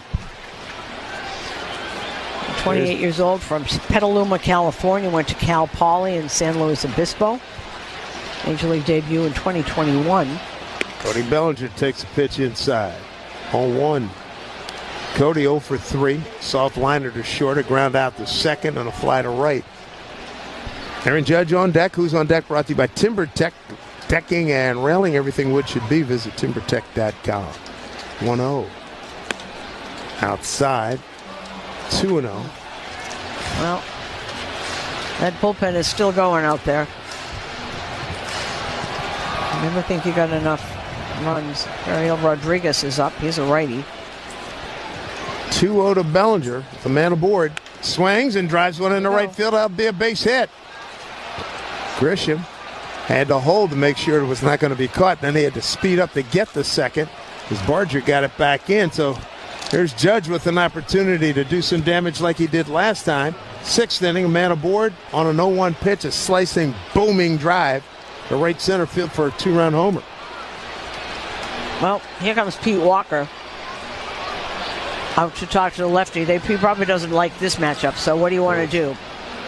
28 years old, from Petaluma, California, went to Cal Poly in San Luis Obispo. Major League debut in 2021. Cody Bellinger takes a pitch inside. 0-1. Cody 0 for 3. Soft liner to short, a ground out to second, and a fly to right. Aaron Judge on deck. Who's on deck? Brought to you by Timber Tech. Decking and railing, everything wood should be. Visit timbertech.com. 1-0. Outside. 2-0. Well, that bullpen is still going out there. I never think you got enough runs. Ariel Rodriguez is up. He's a righty. 2-0 to Bellinger. The man aboard. Swings and drives one into right field. That'll be a base hit. Grisham had to hold to make sure it was not going to be caught. Then he had to speed up to get the second as Barger got it back in. So here's Judge with an opportunity to do some damage like he did last time. 6th inning, a man aboard on an 0-1 pitch, a slicing, booming drive to right center field for a 2-run homer. Well, here comes Pete Walker out to talk to the lefty. He probably doesn't like this matchup, so what do you want to do?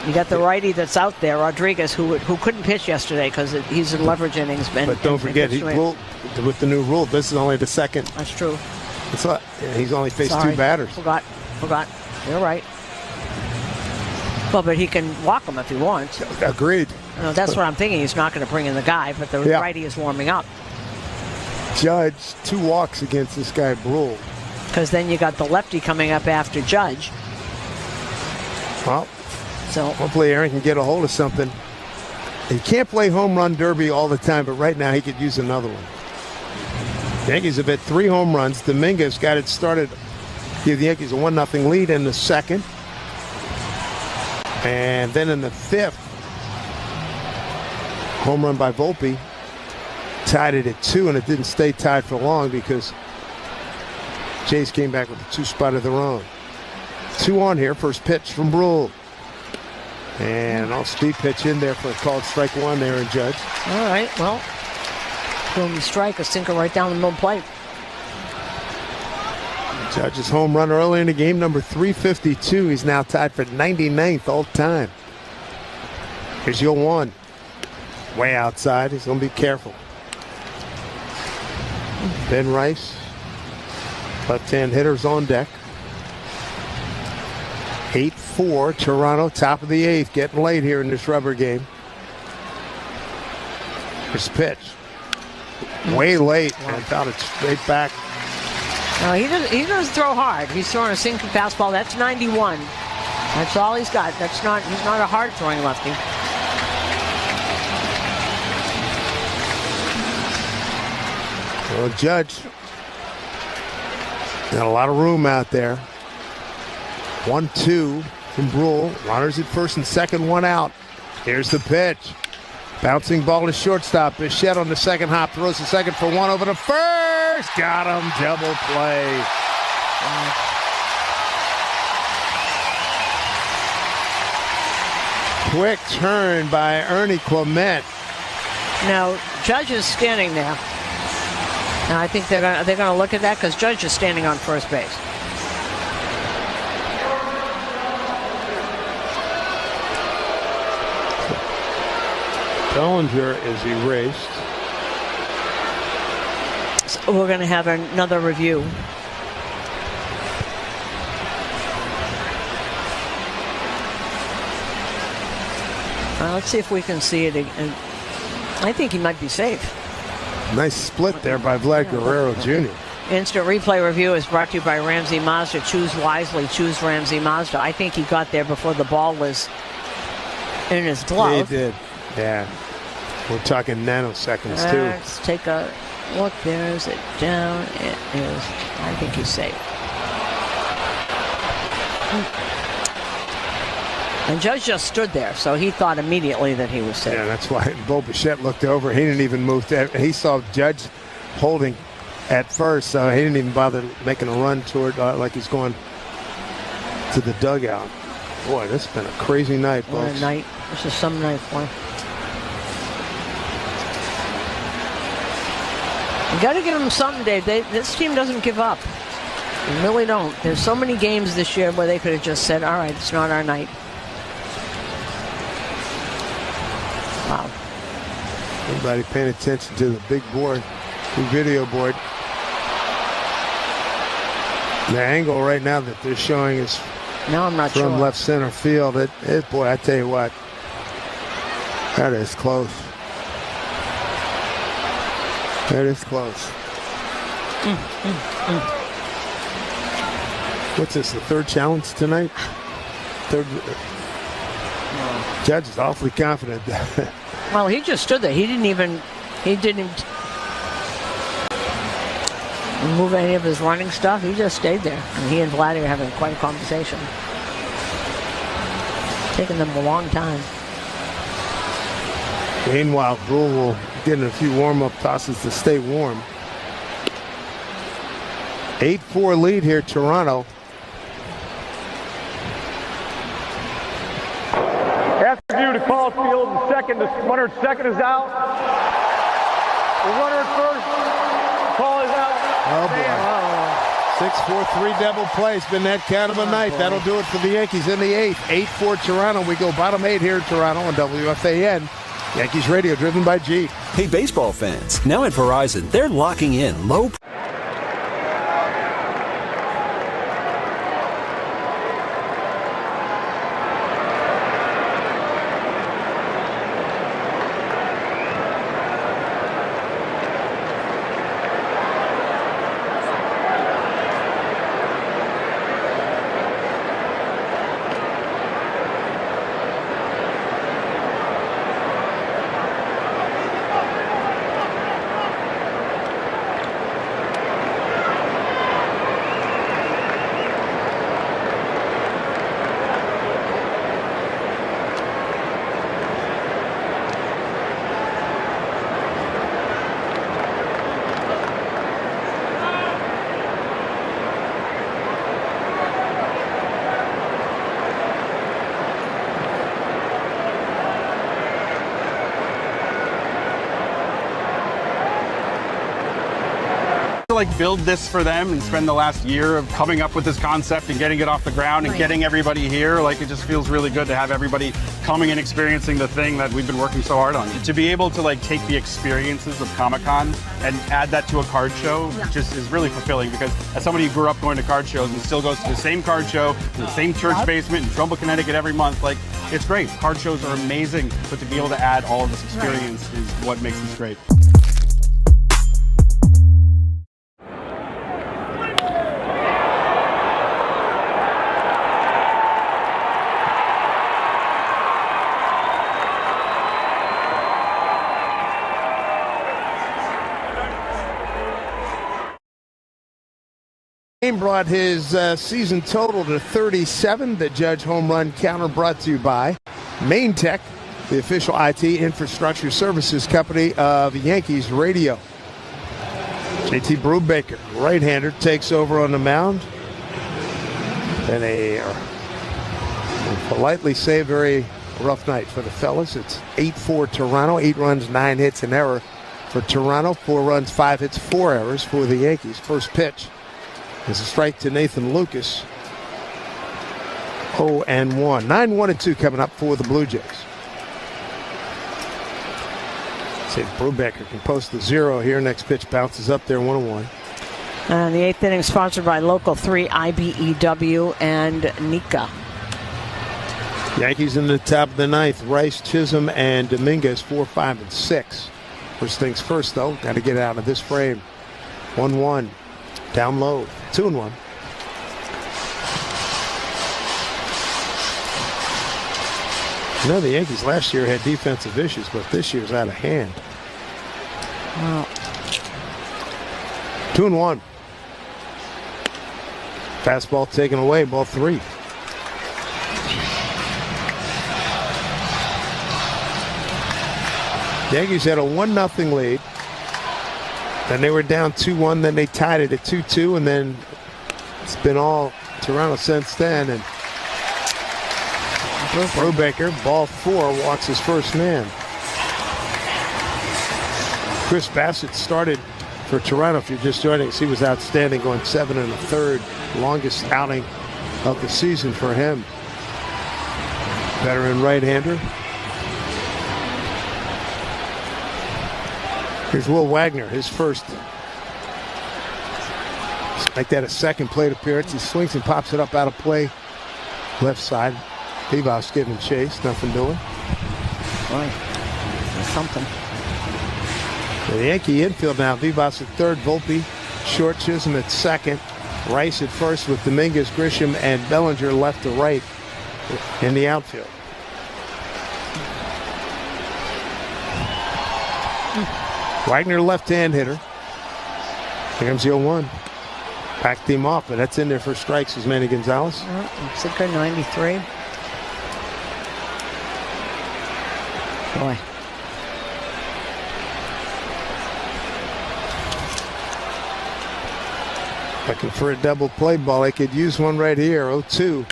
You got the righty that's out there, Rodriguez, who couldn't pitch yesterday because he's in leverage innings. But don't forget, with the new rule, this is only the second. That's true. He's only faced 2 batters. Forgot. You're right. Well, but he can walk him if he wants. Agreed. No, that's what I'm thinking. He's not going to bring in the guy, but the righty is warming up. Judge, 2 walks against this guy, Brule. Because then you got the lefty coming up after Judge. Well, so hopefully Aaron can get a hold of something. He can't play home run derby all the time, but right now he could use another one. The Yankees have hit 3 home runs. Dominguez got it started. Give the Yankees a 1-0 lead in the second. And then in the 5th, home run by Volpe tied it at 2, and it didn't stay tied for long because Jays came back with a 2-spot of their own. 2 on here. First pitch from Brule. And an off-speed pitch in there for a called strike 1 there and Judge. All right, well, boom strike, a sinker right down the middle plate. Judge's home run early in the game, number 352. He's now tied for 99th all time. Here's 0-1. Way outside. He's going to be careful. Ben Rice, left-hand hitters on deck. 8-4, Toronto, top of the 8th, getting late here in this rubber game. His pitch. Way late, and found it straight back. No, he doesn't throw hard. He's throwing a sinker fastball. That's 91. That's all he's got. He's not a hard throwing lefty. Well, Judge got a lot of room out there. 1-2 from Brule. Runners at first and second, one out. Here's the pitch. Bouncing ball to shortstop. Bichette on the second hop. Throws the second for one over to first. Got him. Double play. Quick turn by Ernie Clement. Now, Judge is standing there. And I think they're gonna look at that because Judge is standing on first base. Bellinger is erased. So we're going to have another review. Let's see if we can see it again. I think he might be safe. Nice split there by Vlad Guerrero Jr. Instant replay review is brought to you by Ramsey Mazda. Choose wisely. Choose Ramsey Mazda. I think he got there before the ball was in his glove. He did. Yeah. We're talking nanoseconds, too. Let's take a look. There's it down. It is. I think he's safe. And Judge just stood there, so he thought immediately that he was safe. Yeah, that's why Bo Bichette looked over. He didn't even move. He saw Judge holding at first, so he didn't even bother making a run toward like he's going to the dugout. Boy, this has been a crazy night, folks. What a night. This is some night, boy. You got to give them something, Dave. This team doesn't give up. They really don't. There's so many games this year where they could have just said, all right, it's not our night. Wow. Everybody paying attention to the big board, the video board. The angle right now that they're showing is I'm not from sure. left center field. Boy, I tell you what, that is close. That is close. What's this, the third challenge tonight? Third. Judge is awfully confident. Well, he just stood there. He didn't move any of his running stuff. He just stayed there. And he and Vladdy are having quite a conversation. Taking them a long time. Meanwhile, Brule will get in a few warm-up tosses to stay warm. 8-4 lead here, Toronto. After due to call field, the runner at second is out. The runner at first, call is out. Oh, boy. 6-4-3 double play. It's been that kind of a night. That'll do it for the Yankees in the 8th. 8-4 Toronto. We go bottom 8 here in Toronto on WFAN. Yankees Radio, driven by G. Hey, baseball fans. Now at Verizon, they're locking in low. like build this for them and spend the last year of coming up with this concept and getting it off the ground and getting everybody here. Like, it just feels really good to have everybody coming and experiencing the thing that we've been working so hard on. To be able to like take the experiences of Comic-Con and add that to a card show just is really fulfilling, because as somebody who grew up going to card shows and still goes to the same card show in the same church basement in Trumbull, Connecticut every month, like, it's great. Card shows are amazing, but to be able to add all of this experience is what makes this great. brought his season total to 37. The Judge home run counter brought to you by Main Tech, the official IT infrastructure services company of Yankees Radio. JT Brubaker, right-hander, takes over on the mound. And a politely say, very rough night for the fellas. It's 8-4 Toronto, 8 runs, 9 hits, an error for Toronto, 4 runs, 5 hits, 4 errors for the Yankees. First pitch is a strike to Nathan Lucas. 0-1. 9-1-2 coming up for the Blue Jays. See if Brubaker can post the 0 here. Next pitch bounces up there, 1-1. And the 8th inning sponsored by Local 3, IBEW, and Nika. Yankees in the top of the 9th. Rice, Chisholm, and Dominguez 4, 5, and 6. First things first, though. Got to get out of this frame. 1-1. Down low. 2-1. You know, the Yankees last year had defensive issues, but this year's out of hand. Wow. 2-1. Fastball taken away, ball 3. The Yankees had a 1-0 lead. Then they were down 2-1. Then they tied it at 2-2. And then it's been all Toronto since then. And Brubaker, ball 4, walks his first man. Chris Bassett started for Toronto. If you're just joining us, he was outstanding, going 7 1/3. Longest outing of the season for him. Veteran right-hander. Here's Will Wagner, his first. Like that, a second plate appearance. He swings and pops it up out of play. Left side. VIVO giving chase. Nothing doing. Boy, something. The Yankee infield now. VIVO at third. Volpe, short. Chisholm at second. Rice at first with Dominguez, Grisham, and Bellinger left to right in the outfield. Wagner, left-hand hitter. Here comes the 0-1. Backed him off, but that's in there for strikes, is Manny Gonzalez. It's a good 93. Boy. Looking for a double play ball. They could use one right here. 0-2.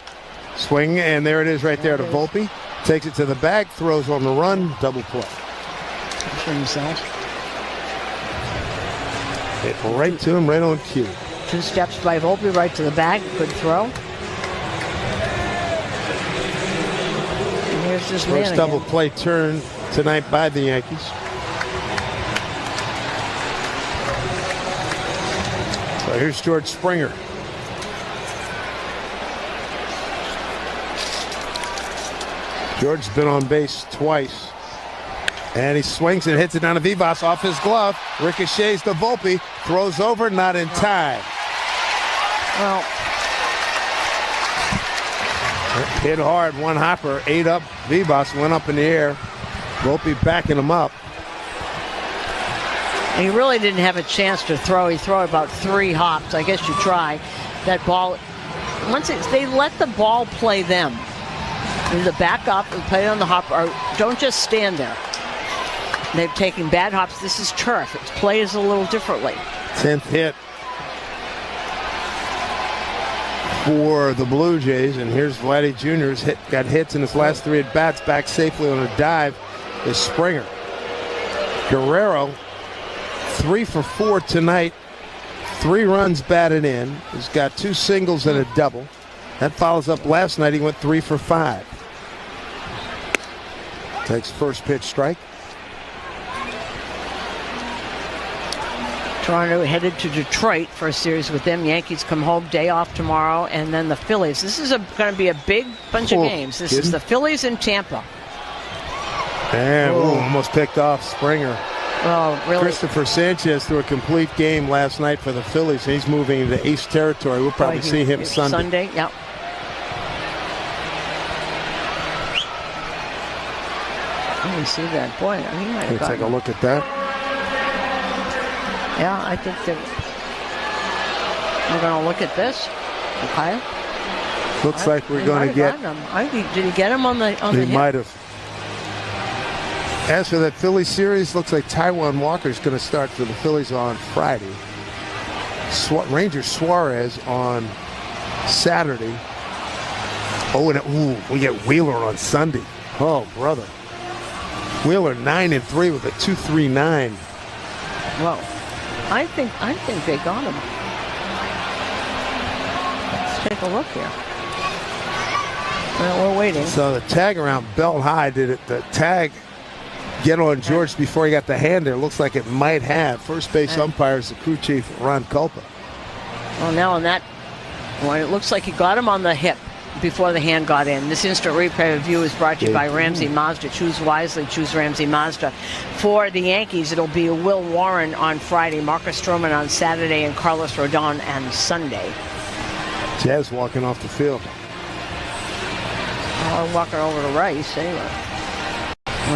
Swing, and there it is right there to Volpe. Takes it to the bag, throws on the run, double play. For himself. Hit right to him, right on cue. 2 steps by Volpe, right to the bag. Good throw. And here's this man First double play turn tonight by the Yankees. So here's George Springer. George's been on base twice. And he swings and hits it down to Vivas off his glove. Ricochets to Volpe. Throws over, not in time. Well, hit hard, one hopper, 8 up. Vivas went up in the air. Volpe backing him up. he really didn't have a chance to throw. He threw about 3 hops. I guess you try. That ball, they let the ball play them. Either back up and play on the hop, or don't just stand there. They've taken bad hops. This is turf. It plays a little differently. 10th hit for the Blue Jays, and here's Vladdy Jr.'s got hits in his last 3 at-bats. Back safely on a dive is Springer. Guerrero, 3 for 4 tonight. 3 runs batted in. He's got 2 singles and a double. That follows up last night. He went 3 for 5. Takes first pitch strike. Toronto headed to Detroit for a series with them. Yankees come home, day off tomorrow, and then the Phillies. This is going to be a big bunch of games. This is the Phillies in Tampa. And almost picked off Springer. Well, really. Christopher Sanchez threw a complete game last night for the Phillies. He's moving into Ace territory. We'll probably see him Sunday. Yep. Let me see that. Boy, he might have take a look at that. Yeah, I think that We're going to look at this. Okay. Looks like we're going to get. Did he get him on the hip? He might have. As for that Phillies series, looks like Taijuan Walker is going to start for the Phillies on Friday. Ranger Suarez on Saturday. Oh, and we get Wheeler on Sunday. Oh, brother. Wheeler 9-3 with a 2.39. Well, I think they got him. Let's take a look here. Well, we're waiting. So the tag around belt high, did it? The tag get on George before he got the hand there? Looks like it might have. First base umpire is the crew chief, Ron Culpa. Well, now on that one, it looks like he got him on the hip before the hand got in. This instant replay review is brought to you by Ramsey Mazda. Choose wisely. Choose Ramsey Mazda. For the Yankees, it'll be Will Warren on Friday, Marcus Stroman on Saturday, and Carlos Rodon on Sunday. Jazz walking off the field. Oh, walking over to Rice, anyway.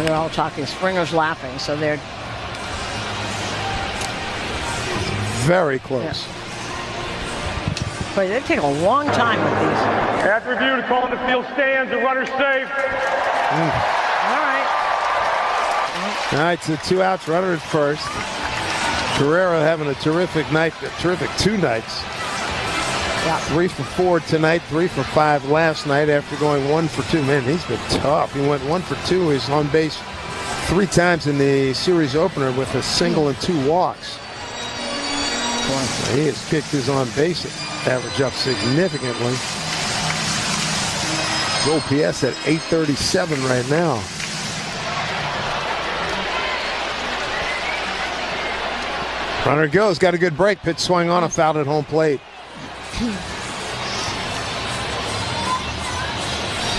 They're all talking. Springer's laughing, so they're very close. Yeah. But they take a long time with these. After review to call in the field stands, the runner's safe. All right, so 2 outs, runner at first. Guerrero having a terrific night, terrific 2 nights. Yeah. 3 for 4 tonight, 3 for 5 last night after going 1 for 2. Man, he's been tough. He went 1 for 2. He's on base 3 times in the series opener with a single and 2 walks. He has kicked his on base average up significantly. OPS at 837 right now. Runner goes, got a good break. Pitch swung on, a foul at home plate.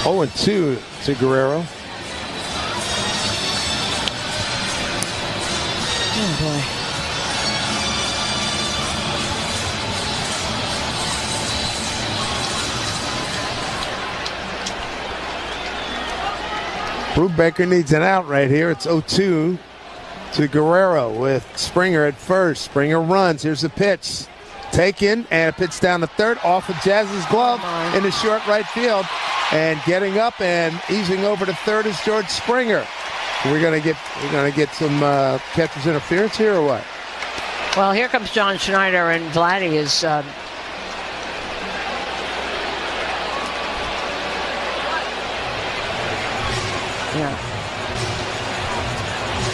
0-2 to Guerrero. Oh boy. Brubaker needs an out right here. It's 0-2 to Guerrero with Springer at first. Springer runs. Here's the pitch. Taken and a pitch down to third off of Jazz's glove in the short right field. And getting up and easing over to third is George Springer. We're gonna get some catcher's interference here or what? Well, here comes John Schneider, and Vladdy is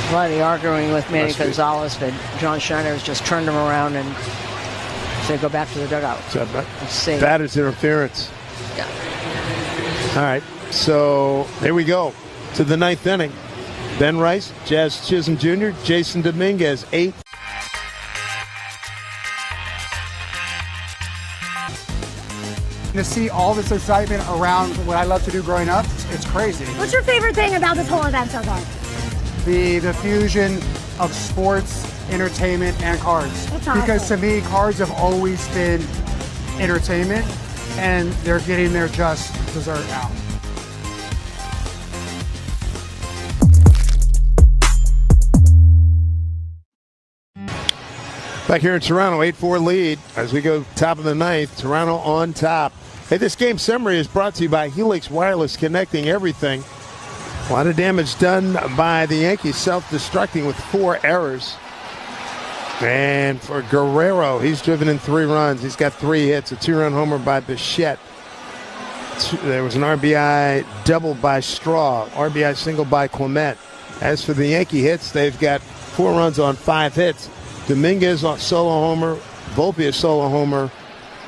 Vladdy arguing with Manny Gonzalez, but John Schneider has just turned him around and said go back to the dugout. Let's see. Batter's interference. Yeah. All right, so here we go to the 9th inning. Ben Rice, Jazz Chisholm Jr., Jason Dominguez, 8. To see all this excitement around what I love to do growing up, it's crazy. What's your favorite thing about this whole event so far? The fusion of sports, entertainment, and cards. Because to me, cards have always been entertainment, and they're getting their just dessert now. Back here in Toronto, 8-4 lead as we go top of the 9th. Toronto on top. Hey, this game summary is brought to you by Helix Wireless, connecting everything. A lot of damage done by the Yankees, self-destructing with 4 errors. And for Guerrero, he's driven in 3 runs. He's got 3 hits, a 2-run homer by Bichette. There was an RBI double by Straw, RBI single by Clement. As for the Yankee hits, they've got 4 runs on 5 hits. Dominguez on solo homer, Volpe a solo homer,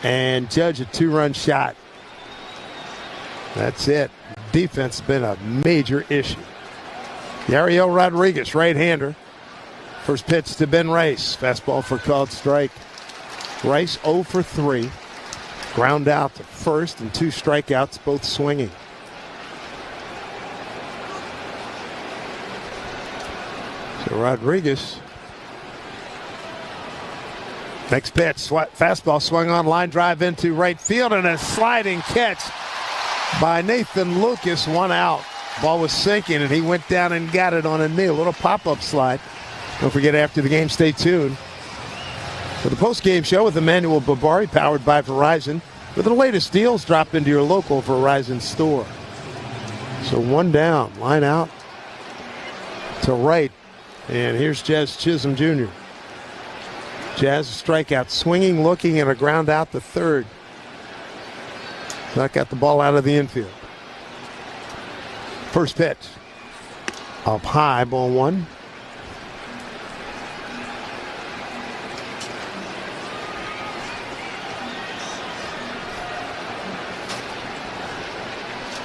and Judge a 2-run shot. That's it. Defense has been a major issue. Yariel Rodriguez, right-hander. First pitch to Ben Rice. Fastball for called strike. Rice 0 for 3. Ground out to first and 2 strikeouts, both swinging. So Rodriguez. Next pitch, fastball swung on, line drive into right field, and a sliding catch by Nathan Lucas, 1 out. Ball was sinking, and he went down and got it on a knee. A little pop-up slide. Don't forget, after the game, stay tuned. For the post-game show with Emmanuel Barbari, powered by Verizon, with the latest deals, drop into your local Verizon store. So one down, line out to right. And here's Jazz Chisholm Jr. Jazz strikeout, swinging, looking, and a ground out to third. That got the ball out of the infield. First pitch. Up high, ball one.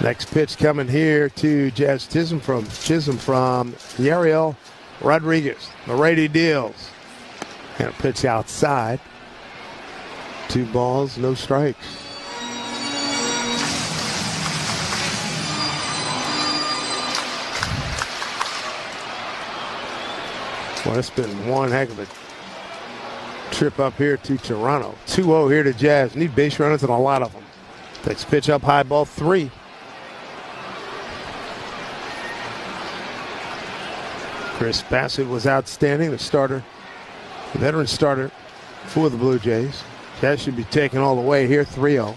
Next pitch coming here to Jazz Chisholm from Yariel Rodriguez. The righty deals. And a pitch outside. 2 balls, no strikes. Well, it's been one heck of a trip up here to Toronto. 2-0 here to Jazz. Need base runners and a lot of them. Next pitch up high, ball 3. Chris Bassett was outstanding, the starter, the veteran starter for the Blue Jays. That should be taken all the way here, 3-0.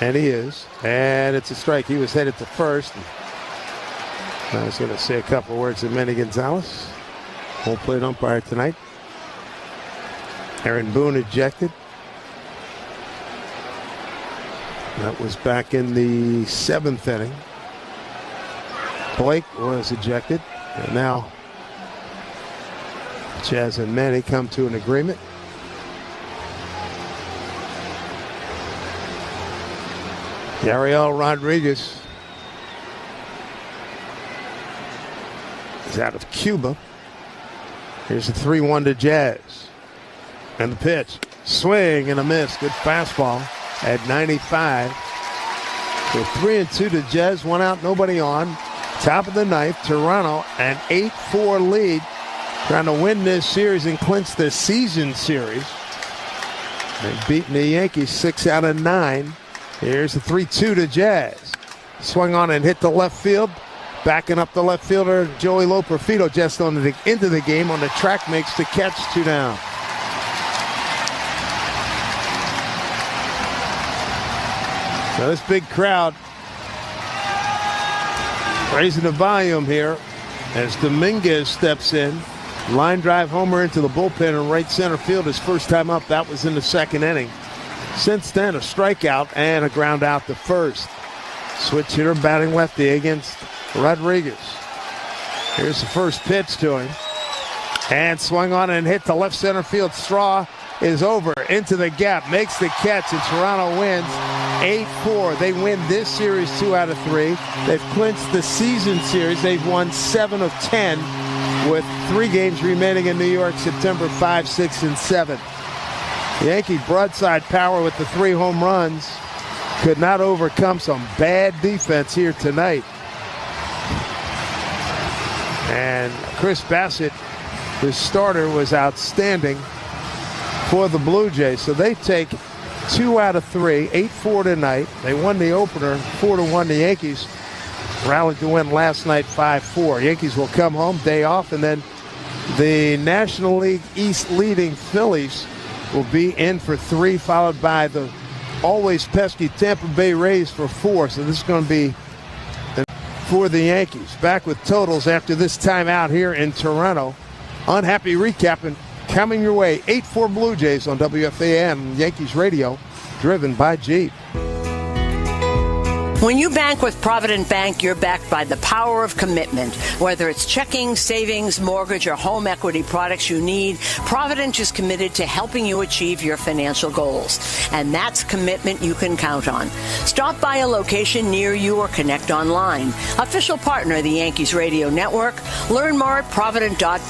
And he is. And it's a strike. He was headed to first. I was going to say a couple words to Manny Gonzalez, home plate umpire tonight. Aaron Boone ejected. That was back in the 7th inning. Blake was ejected. And now Jazz and Manny come to an agreement. Yariel Rodriguez is out of Cuba. Here's a 3-1 to Jazz. And the pitch. Swing and a miss. Good fastball at 95. So 3-2 to Jazz. 1 out, nobody on. Top of the ninth. Toronto, an 8-4 lead. Trying to win this series and clinch the season series. They've beaten the Yankees 6 out of 9. Here's the 3-2 to Jazz. Swung on and hit the left field. Backing up the left fielder, Joey Loperfido, just into the game on the track, makes the catch. 2 down. So this big crowd raising the volume here as Dominguez steps in. Line drive homer into the bullpen in right center field. His first time up, that was in the 2nd inning. Since then, a strikeout and a ground out to first. Switch hitter batting lefty against Rodriguez. Here's the first pitch to him. And swung on and hit to left center field. Straw is over into the gap. Makes the catch, and Toronto wins 8-4. They win this series 2 out of 3. They've clinched the season series. They've won 7 of 10 with 3 games remaining in New York, September 5, 6, and 7. Yankee broadside power with the 3 home runs could not overcome some bad defense here tonight. And Chris Bassett, his starter, was outstanding for the Blue Jays. So they take 2 out of 3, 8-4 tonight. They won the opener 4-1. The Yankees rallied to win last night 5-4. Yankees will come home, day off, and then the National League East leading Phillies will be in for 3, followed by the always pesky Tampa Bay Rays for 4. So this is going to be for the Yankees. Back with totals after this time out here in Toronto. Unhappy recapping coming your way. 8-4 Blue Jays on WFAN Yankees Radio, driven by Jeep. When you bank with Provident Bank, you're backed by the power of commitment. Whether it's checking, savings, mortgage, or home equity products you need, Provident is committed to helping you achieve your financial goals. And that's commitment you can count on. Stop by a location near you or connect online. Official partner of the Yankees Radio Network. Learn more at Provident.bank.